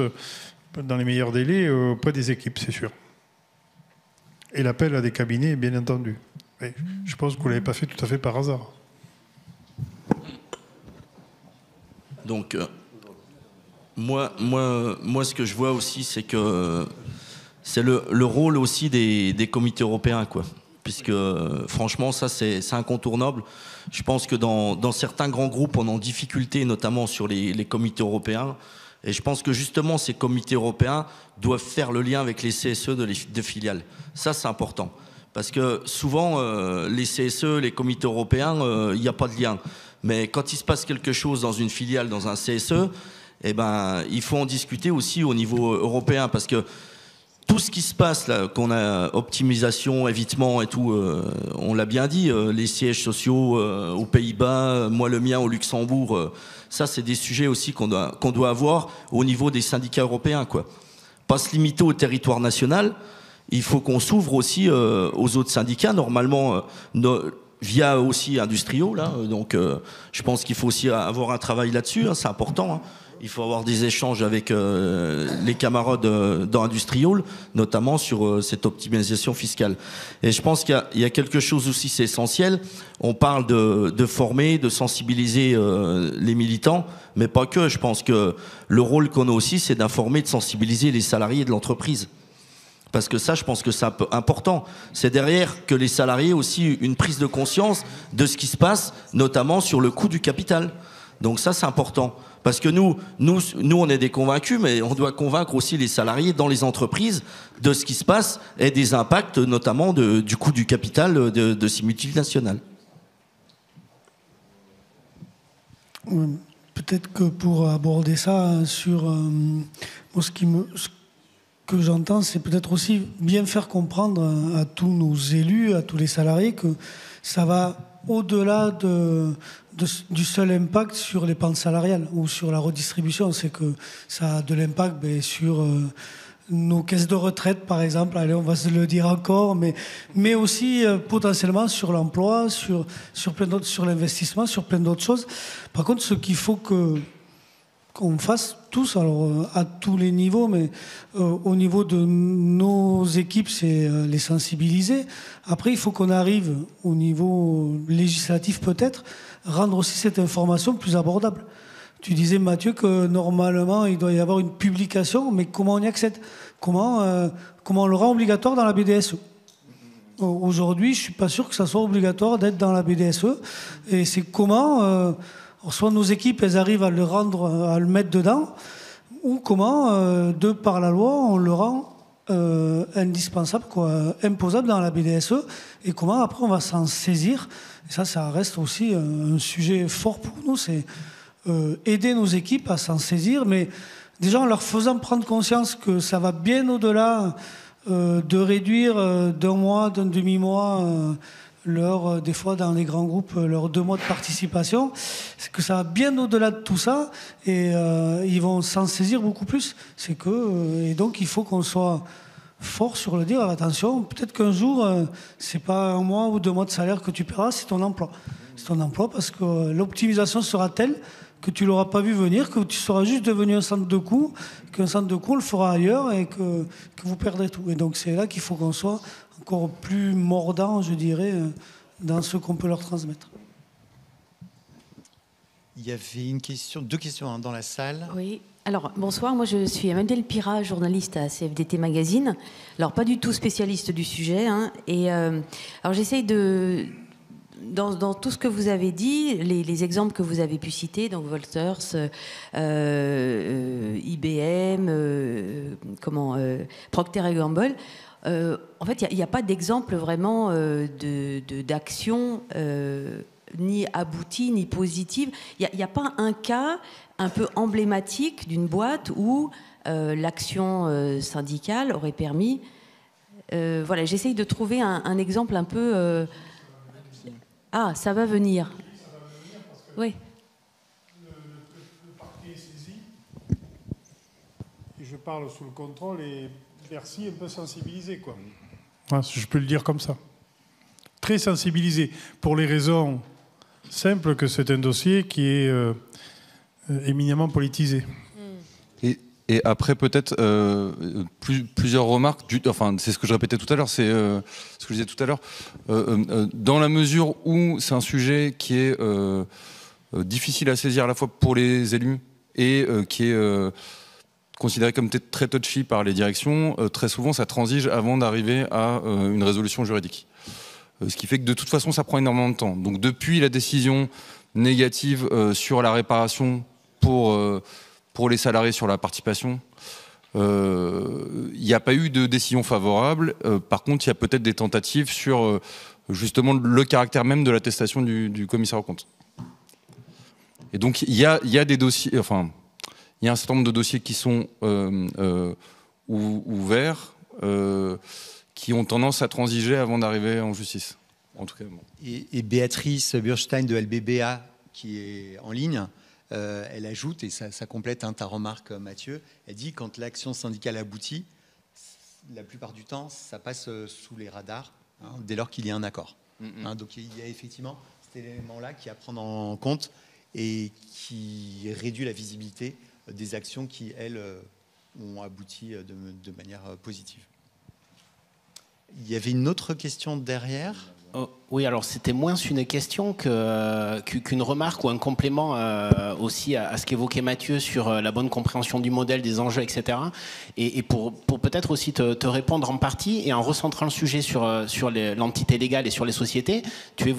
dans les meilleurs délais auprès des équipes, c'est sûr. Et l'appel à des cabinets, bien entendu. Et je pense que vous ne l'avez pas fait tout à fait par hasard. Donc, moi, ce que je vois aussi, c'est que c'est le rôle aussi des comités européens, quoi. Puisque franchement, ça c'est incontournable. Je pense que dans certains grands groupes, on est en difficulté, notamment sur les comités européens. Et je pense que justement, ces comités européens doivent faire le lien avec les CSE de filiales. Ça, c'est important. Parce que souvent, les CSE, les comités européens, il n'y a pas de lien. Mais quand il se passe quelque chose dans une filiale, dans un CSE, eh ben, il faut en discuter aussi au niveau européen. Parce que tout ce qui se passe là, qu'on a optimisation, évitement et tout, on l'a bien dit, les sièges sociaux aux Pays-Bas, moi le mien au Luxembourg, ça c'est des sujets aussi qu'on doit avoir au niveau des syndicats européens, quoi. Pas se limiter au territoire national, il faut qu'on s'ouvre aussi aux autres syndicats, normalement via aussi Industrial, là, donc je pense qu'il faut aussi avoir un travail là-dessus, hein, c'est important, hein. Il faut avoir des échanges avec les camarades dans Industrial, notamment sur cette optimisation fiscale. Et je pense qu'il y a quelque chose aussi, c'est essentiel. On parle de former, de sensibiliser les militants, mais pas que. Je pense que le rôle qu'on a aussi, c'est d'informer, de sensibiliser les salariés de l'entreprise. Parce que ça, je pense que c'est important. C'est derrière que les salariés aient aussi une prise de conscience de ce qui se passe, notamment sur le coût du capital. Donc ça, c'est important. Parce que nous, on est des convaincus, mais on doit convaincre aussi les salariés dans les entreprises de ce qui se passe et des impacts, notamment du coût du capital de ces multinationales. Peut-être que pour aborder ça, sur moi, ce que j'entends, c'est peut-être aussi bien faire comprendre à tous nos élus, à tous les salariés, que ça va au-delà du seul impact sur les pentes salariales ou sur la redistribution. C'est que ça a de l'impact sur nos caisses de retraite, par exemple. Allez, on va se le dire encore, mais aussi potentiellement sur l'emploi, sur plein d'autres, sur l'investissement, sur plein d'autres choses. Par contre, ce qu'il faut qu'on fasse tous, alors à tous les niveaux, mais au niveau de nos équipes, c'est les sensibiliser. Après, il faut qu'on arrive au niveau législatif peut-être, rendre aussi cette information plus abordable. Tu disais, Mathieu, que normalement, il doit y avoir une publication, mais comment on y accède ? Comment on le rend obligatoire dans la BDSE ? Aujourd'hui, je ne suis pas sûr que ça soit obligatoire d'être dans la BDSE. Et c'est comment... soit nos équipes, elles arrivent à le mettre dedans, ou comment, de par la loi, on le rend indispensable, imposable dans la BDSE, et comment après on va s'en saisir. Et ça reste aussi un sujet fort pour nous, c'est aider nos équipes à s'en saisir, mais déjà en leur faisant prendre conscience que ça va bien au-delà de réduire d'un mois, d'un demi-mois, des fois dans les grands groupes, leurs 2 mois de participation, c'est que ça va bien au-delà de tout ça, et ils vont s'en saisir beaucoup plus. Et donc il faut qu'on soit fort sur le dire, attention, peut-être qu'un jour, c'est pas 1 mois ou 2 mois de salaire que tu paieras, c'est ton emploi. C'est ton emploi parce que l'optimisation sera telle que tu l'auras pas vu venir, que tu seras juste devenu un centre de coût, qu'un centre de coût, on le fera ailleurs et que vous perdrez tout. Et donc c'est là qu'il faut qu'on soit encore plus mordant, je dirais, dans ce qu'on peut leur transmettre. Il y avait 2 questions dans la salle. Oui. Alors, bonsoir, moi je suis Emmanuelle Pirat, journaliste à CFDT Magazine. Alors, pas du tout spécialiste du sujet. Alors, j'essaye de... Dans tout ce que vous avez dit, les exemples que vous avez pu citer, donc Wolters, IBM, Procter & Gamble, en fait, il n'y a pas d'exemple vraiment d'action ni aboutie, ni positive. Il n'y a pas un cas un peu emblématique d'une boîte où l'action syndicale aurait permis... voilà, j'essaye de trouver un exemple un peu... Ah, ça va venir. Oui. Le parti est saisi. Et je parle sous le contrôle et Bercy un peu sensibilisé, quoi. Je peux le dire comme ça. Très sensibilisé. Pour les raisons simples que c'est un dossier qui est éminemment politisé. Et après, peut-être, plusieurs remarques. C'est ce que je répétais tout à l'heure, c'est ce que je disais tout à l'heure. Dans la mesure où c'est un sujet qui est difficile à saisir à la fois pour les élus et qui est considéré comme très touchy par les directions, très souvent, ça transige avant d'arriver à une résolution juridique. Ce qui fait que, de toute façon, ça prend énormément de temps. Donc, depuis la décision négative sur la réparation pour les salariés sur la participation, il n'y a pas eu de décision favorable. Par contre, il y a peut-être des tentatives sur justement le caractère même de l'attestation du commissaire aux comptes. Et donc, il y a des dossiers, il y a un certain nombre de dossiers qui sont ouverts, qui ont tendance à transiger avant d'arriver en justice. En tout cas, bon. Et Béatrice Burstein de LBBA, qui est en ligne, elle ajoute, et ça complète ta remarque, Mathieu, elle dit quand l'action syndicale aboutit, la plupart du temps, ça passe sous les radars, dès lors qu'il y a un accord. Donc il y a effectivement cet élément-là qui est à prendre en compte et qui réduit la visibilité des actions qui, elles, ont abouti de manière positive. Il y avait une autre question derrière. Oui, alors c'était moins une question qu'une remarque ou un complément aussi à ce qu'évoquait Mathieu sur la bonne compréhension du modèle, des enjeux, etc. Et pour peut-être aussi te répondre en partie et en recentrant le sujet sur l'entité légale et sur les sociétés, tu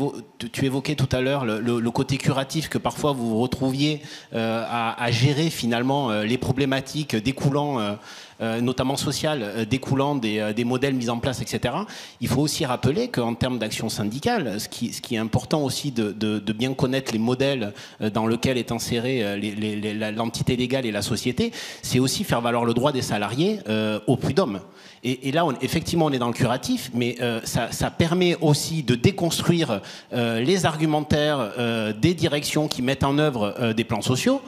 évoquais tout à l'heure le côté curatif que parfois vous vous retrouviez à gérer finalement les problématiques découlant notamment sociales, découlant des modèles mis en place, etc. Il faut aussi rappeler qu'en termes d'action syndicale, ce qui est important aussi de bien connaître les modèles dans lesquels est insérée l'entité légale et la société, c'est aussi faire valoir le droit des salariés au prud'homme. Et là, effectivement, on est dans le curatif, mais ça permet aussi de déconstruire les argumentaires des directions qui mettent en œuvre des plans sociaux,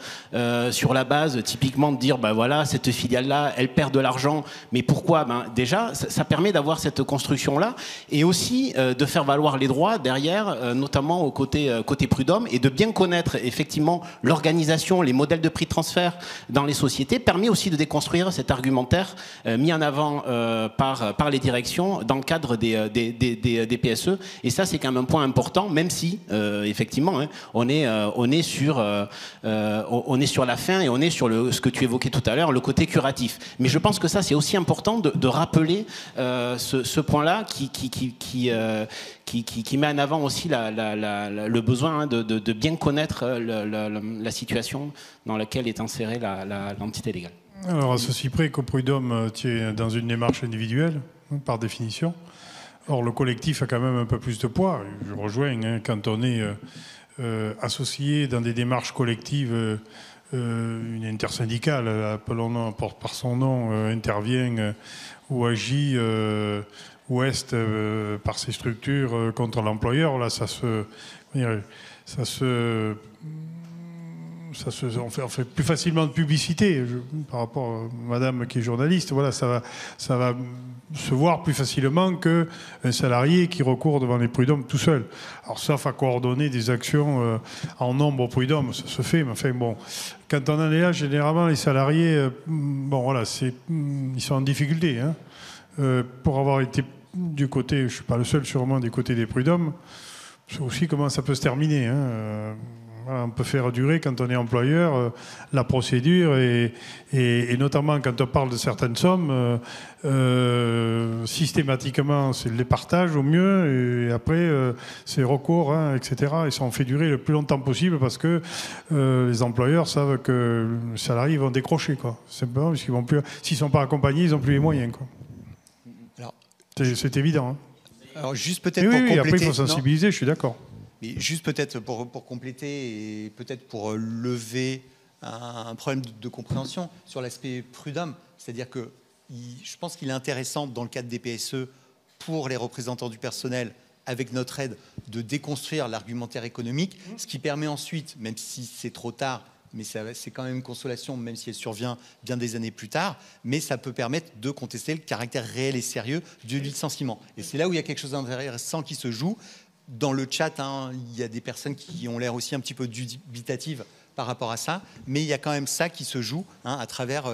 sur la base, typiquement, de dire, ben voilà, cette filiale-là, elle perd de l'argent, mais pourquoi? Ben, déjà, ça permet d'avoir cette construction-là, et aussi de faire valoir les droits derrière, notamment au côté prud'homme, et de bien connaître, effectivement, l'organisation, les modèles de prix de transfert dans les sociétés, permet aussi de déconstruire cet argumentaire mis en avant par les directions dans le cadre des PSE. Et ça, c'est quand même un point important, même si, effectivement, hein, on est sur la fin et on est sur ce que tu évoquais tout à l'heure, le côté curatif. Mais je pense que ça, c'est aussi important de rappeler ce point-là qui met en avant aussi le besoin hein, de bien connaître la situation dans laquelle est insérée l'entité légale. Alors, à ceci près qu'au prud'homme, tu es dans une démarche individuelle, hein, par définition. Or, le collectif a quand même un peu plus de poids. Je rejoins, hein, quand on est associé dans des démarches collectives, une intersyndicale, appelons-le par son nom, intervient ou agit ouest par ses structures contre l'employeur. Là, on fait plus facilement de publicité par rapport à madame qui est journaliste. Voilà, ça va se voir plus facilement qu'un salarié qui recourt devant les prud'hommes tout seul. Alors, sauf à coordonner des actions en nombre au prud'homme, ça se fait. Mais enfin, bon, quand on en est là, généralement, les salariés, bon, voilà, ils sont en difficulté. Hein. Pour avoir été du côté, je ne suis pas le seul sûrement, du côté des prud'hommes, c'est aussi comment ça peut se terminer. Hein. Voilà, on peut faire durer, quand on est employeur, la procédure et notamment quand on parle de certaines sommes, systématiquement, c'est les partages au mieux et après, c'est recours, hein, etc. Et ça en fait durer le plus longtemps possible parce que les employeurs savent que les salariés vont décrocher, quoi. Simplement, parce qu'ils vont plus, s'ils ne sont pas accompagnés, ils n'ont plus les moyens, quoi. C'est évident. Hein. Alors, juste peut-être pour compléter... Après, il faut sensibiliser, je suis d'accord. Mais juste peut-être pour compléter et peut-être pour lever un problème de compréhension sur l'aspect prud'homme, c'est-à-dire que je pense qu'il est intéressant dans le cadre des PSE pour les représentants du personnel avec notre aide de déconstruire l'argumentaire économique, ce qui permet ensuite, même si c'est trop tard, mais c'est quand même une consolation, même si elle survient bien des années plus tard, mais ça peut permettre de contester le caractère réel et sérieux du licenciement. Et c'est là où il y a quelque chose d'intéressant qui se joue. Dans le chat, hein, il y a des personnes qui ont l'air aussi un petit peu dubitatives par rapport à ça, mais il y a quand même ça qui se joue hein, à travers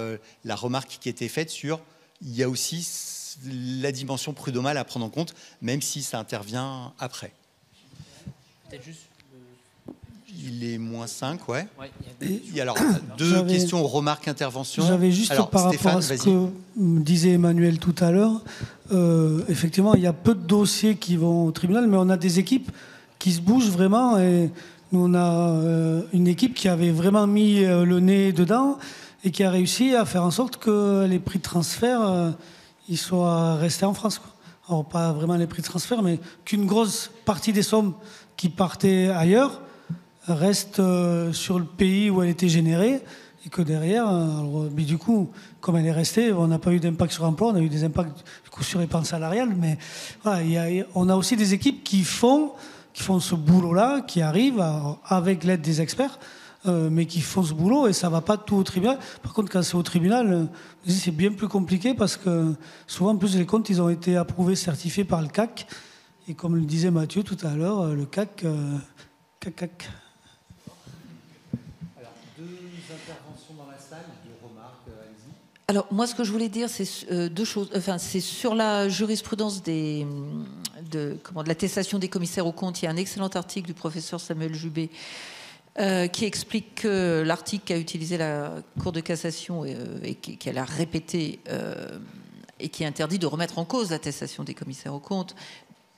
la remarque qui a été faite sur il y a aussi la dimension prud'homale à prendre en compte, même si ça intervient après. Peut-être juste... Il est -5, ouais. Et alors, deux questions, remarques, interventions. J'avais juste alors, par Stéphane, rapport à ce que disait Emmanuel tout à l'heure, effectivement, il y a peu de dossiers qui vont au tribunal, mais on a des équipes qui se bougent vraiment. Et nous, on a une équipe qui avait vraiment mis le nez dedans et qui a réussi à faire en sorte que les prix de transfert ils soient restés en France, quoi. Alors, pas vraiment les prix de transfert, mais qu'une grosse partie des sommes qui partaient ailleurs reste sur le pays où elle était générée et que derrière, alors, mais du coup, comme elle est restée, on n'a pas eu d'impact sur l'emploi, on a eu des impacts du coup, sur l'épargne salariale, mais voilà, on a aussi des équipes qui font ce boulot-là, qui arrivent avec l'aide des experts, mais qui font ce boulot et ça ne va pas tout au tribunal. Par contre, quand c'est au tribunal, c'est bien plus compliqué parce que souvent, en plus, les comptes, ils ont été approuvés, certifiés par le CAC. Et comme le disait Mathieu tout à l'heure, le CAC... CAC. Alors, moi, ce que je voulais dire, c'est deux choses. Enfin, c'est sur la jurisprudence de l'attestation des commissaires aux comptes. Il y a un excellent article du professeur Samuel Jubé qui explique que l'article qu'a utilisé la Cour de cassation et qu'elle a répété et qui interdit de remettre en cause l'attestation des commissaires aux comptes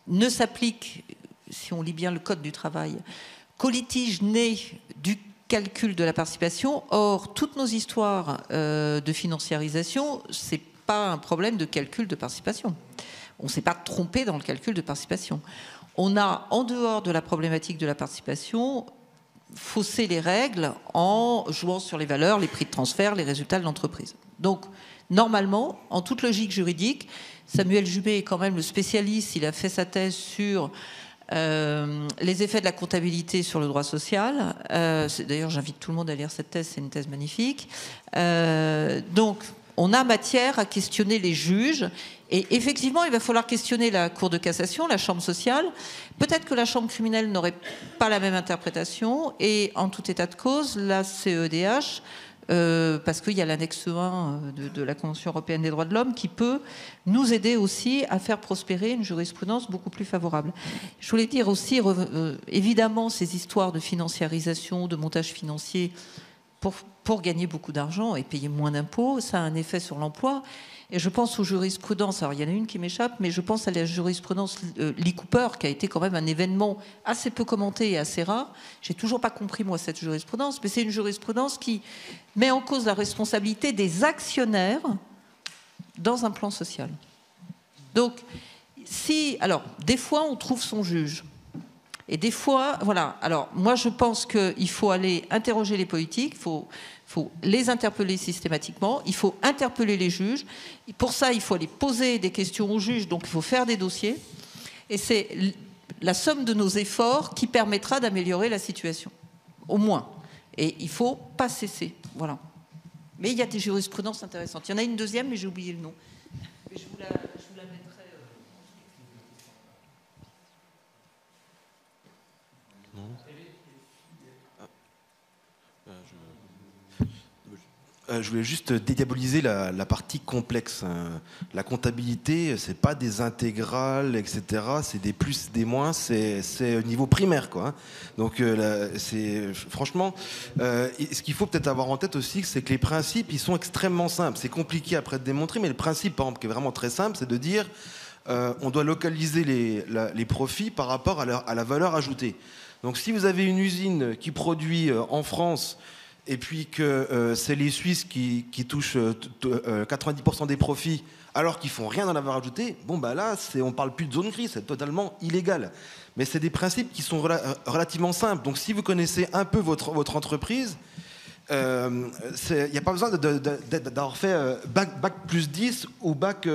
ne s'applique, si on lit bien le Code du travail, qu'au litige né du calcul de la participation. Or, toutes nos histoires de financiarisation, c'est pas un problème de calcul de participation. On ne s'est pas trompé dans le calcul de participation. On a, en dehors de la problématique de la participation, fausser les règles en jouant sur les valeurs, les prix de transfert, les résultats de l'entreprise. Donc, normalement, en toute logique juridique, Samuel Juppé est quand même le spécialiste, il a fait sa thèse sur les effets de la comptabilité sur le droit social. D'ailleurs, j'invite tout le monde à lire cette thèse, c'est une thèse magnifique. Donc, on a matière à questionner les juges. Et effectivement, il va falloir questionner la Cour de cassation, la Chambre sociale. Peut-être que la Chambre criminelle n'aurait pas la même interprétation. Et en tout état de cause, la CEDH, parce qu'il y a l'annexe 1 de la Convention européenne des droits de l'homme qui peut nous aider aussi à faire prospérer une jurisprudence beaucoup plus favorable. Je voulais dire aussi, évidemment, ces histoires de financiarisation, de montage financier pour gagner beaucoup d'argent et payer moins d'impôts, ça a un effet sur l'emploi. Et je pense aux jurisprudences, alors il y en a une qui m'échappe, mais je pense à la jurisprudence Lee Cooper, qui a été quand même un événement assez peu commenté et assez rare. J'ai toujours pas compris, moi, cette jurisprudence, mais c'est une jurisprudence qui met en cause la responsabilité des actionnaires dans un plan social. Donc, alors, des fois, on trouve son juge. Et des fois, voilà. Alors, moi, je pense qu'il faut aller interroger les politiques, il faut les interpeller systématiquement, il faut interpeller les juges. Pour ça, il faut aller poser des questions aux juges, donc il faut faire des dossiers. Et c'est la somme de nos efforts qui permettra d'améliorer la situation, au moins. Et il ne faut pas cesser, voilà. Mais il y a des jurisprudences intéressantes. Il y en a une deuxième, mais j'ai oublié le nom. Mais je vous la mettrai... Je voulais juste dédiaboliser la partie complexe. La comptabilité, c'est pas des intégrales, etc. C'est des plus, des moins. C'est au niveau primaire, quoi. Donc, franchement, ce qu'il faut peut-être avoir en tête aussi, c'est que les principes, ils sont extrêmement simples. C'est compliqué après de démontrer, mais le principe, par exemple, qui est vraiment très simple, c'est de dire, on doit localiser les profits par rapport à la valeur ajoutée. Donc, si vous avez une usine qui produit en France, et puis que c'est les Suisses qui touchent 90% des profits alors qu'ils font rien dans la valeur ajoutée, bon bah là, on parle plus de zone grise, c'est totalement illégal. Mais c'est des principes qui sont relativement simples. Donc si vous connaissez un peu votre entreprise, il n'y a pas besoin d'avoir fait bac plus 10 ou bac...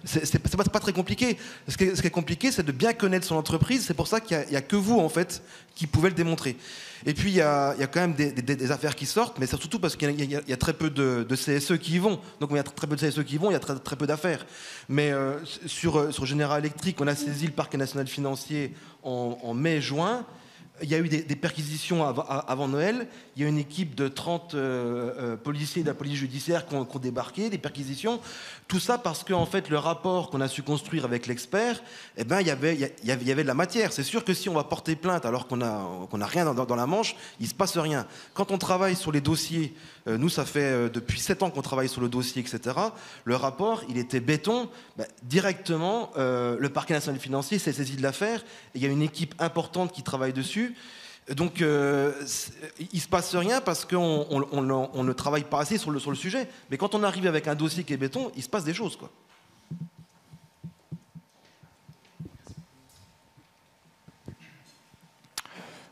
c'est pas très compliqué. Ce qui est compliqué, c'est de bien connaître son entreprise. C'est pour ça qu'il n'y a que vous, en fait, qui pouvez le démontrer. Et puis, il y a quand même des affaires qui sortent, mais c'est surtout parce qu'il y a très peu de CSE qui y vont. Donc, il y a très peu de CSE qui y vont, il y a très peu d'affaires. Mais sur General Electric, on a saisi le parquet national financier en mai-juin. Il y a eu des perquisitions avant Noël. Il y a une équipe de 30 policiers de la police judiciaire qui ont débarqué, des perquisitions. Tout ça parce qu'en fait, le rapport qu'on a su construire avec l'expert, eh ben, il y avait de la matière. C'est sûr que si on va porter plainte alors qu'on a rien dans la manche, il ne se passe rien. Quand on travaille sur les dossiers, nous, ça fait depuis 7 ans qu'on travaille sur le dossier, etc. Le rapport, il était béton. Directement, le parquet national financier s'est saisi de l'affaire. Il y a une équipe importante qui travaille dessus. Donc, il ne se passe rien parce qu'on ne travaille pas assez sur le sujet. Mais quand on arrive avec un dossier qui est béton, il se passe des choses, quoi.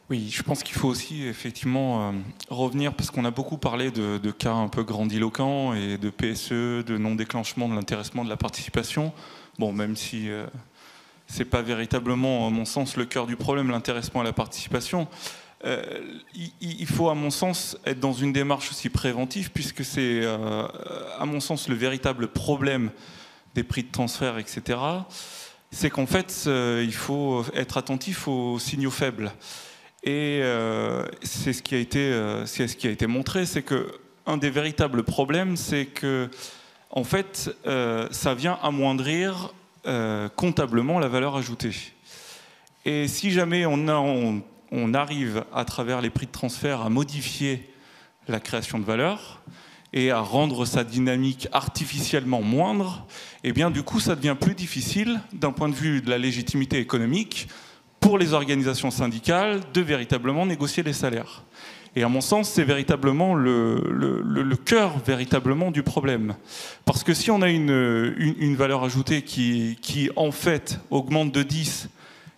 Oui, je pense qu'il faut aussi effectivement revenir, parce qu'on a beaucoup parlé de cas un peu grandiloquents et de PSE, de non-déclenchement de l'intéressement de la participation. Bon, même si c'est pas véritablement, à mon sens, le cœur du problème, l'intéressement à la participation, il faut, à mon sens, être dans une démarche aussi préventive, puisque c'est, à mon sens, le véritable problème des prix de transfert, etc. C'est qu'en fait, il faut être attentif aux signaux faibles. Et c'est ce qui a été montré, c'est qu'un des véritables problèmes, c'est que, en fait, ça vient amoindrir comptablement la valeur ajoutée. Et si jamais on arrive, à travers les prix de transfert, à modifier la création de valeur et à rendre sa dynamique artificiellement moindre, eh bien, du coup, ça devient plus difficile, d'un point de vue de la légitimité économique, pour les organisations syndicales de véritablement négocier les salaires. Et à mon sens, c'est véritablement le cœur véritablement du problème. Parce que si on a une valeur ajoutée qui en fait augmente de 10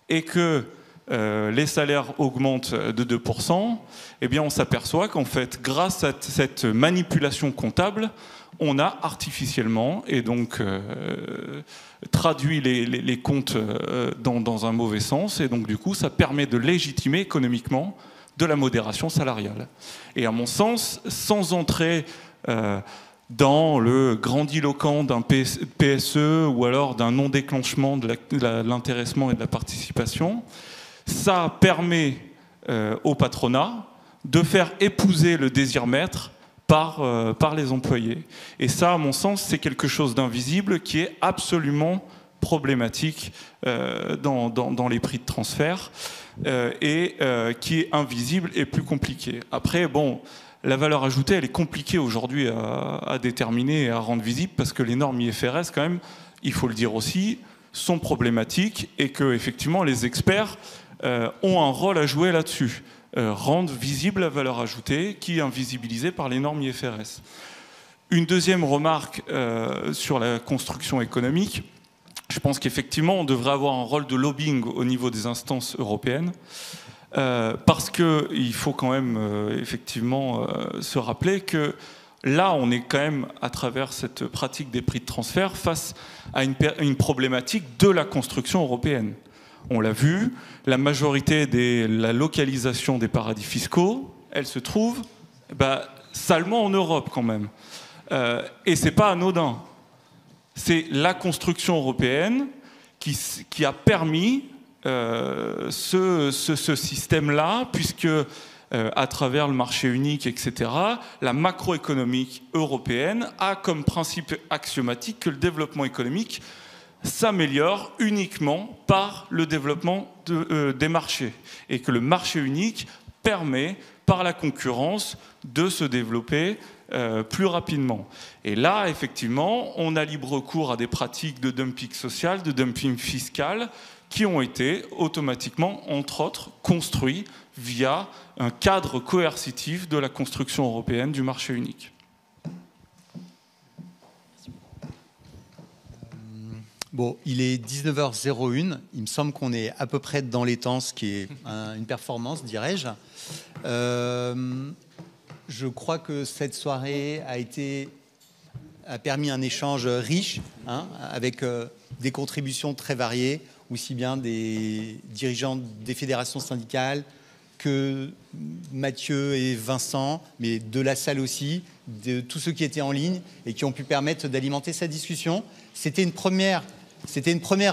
et que les salaires augmentent de 2%, eh bien on s'aperçoit qu'en fait, grâce à cette manipulation comptable, on a artificiellement et donc traduit les comptes dans un mauvais sens, et donc du coup ça permet de légitimer économiquement de la modération salariale. Et à mon sens, sans entrer dans le grandiloquent d'un PSE ou alors d'un non-déclenchement de l'intéressement et de la participation, ça permet au patronat de faire épouser le désir-maître par les employés. Et ça, à mon sens, c'est quelque chose d'invisible qui est absolument problématique dans les prix de transfert et qui est invisible et plus compliqué. Après, bon, la valeur ajoutée, elle est compliquée aujourd'hui à déterminer et à rendre visible parce que les normes IFRS, quand même, il faut le dire aussi, sont problématiques et que, effectivement, les experts ont un rôle à jouer là-dessus. Rendre visible la valeur ajoutée qui est invisibilisée par les normes IFRS. Une deuxième remarque sur la construction économique, je pense qu'effectivement on devrait avoir un rôle de lobbying au niveau des instances européennes parce qu'il faut quand même effectivement se rappeler que là on est quand même à travers cette pratique des prix de transfert face à une problématique de la construction européenne. On l'a vu, la majorité la localisation des paradis fiscaux, elle se trouve salement en Europe quand même. Et c'est pas anodin. C'est la construction européenne qui a permis ce système-là, puisque à travers le marché unique, etc., la macroéconomique européenne a comme principe axiomatique que le développement économique s'améliore uniquement par le développement des marchés et que le marché unique permet par la concurrence de se développer plus rapidement. Et là, effectivement, on a libre cours à des pratiques de dumping social, de dumping fiscal qui ont été automatiquement, entre autres, construits via un cadre coercitif de la construction européenne du marché unique. Bon, il est 19h01. Il me semble qu'on est à peu près dans les temps, ce qui est une performance, dirais-je. Je crois que cette soirée a permis un échange riche, avec des contributions très variées, aussi bien des dirigeants des fédérations syndicales que Mathieu et Vincent, mais de la salle aussi, de tous ceux qui étaient en ligne et qui ont pu permettre d'alimenter cette discussion. C'était une première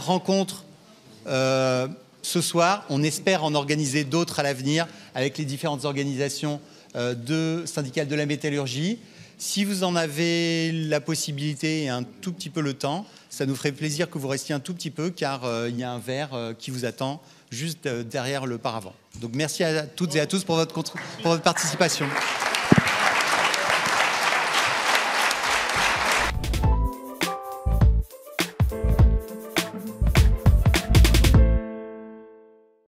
rencontre ce soir. On espère en organiser d'autres à l'avenir avec les différentes organisations syndicales de la métallurgie. Si vous en avez la possibilité et un tout petit peu le temps, ça nous ferait plaisir que vous restiez un tout petit peu, car il y a un verre qui vous attend juste derrière le paravent. Donc merci à toutes et à tous pour votre participation.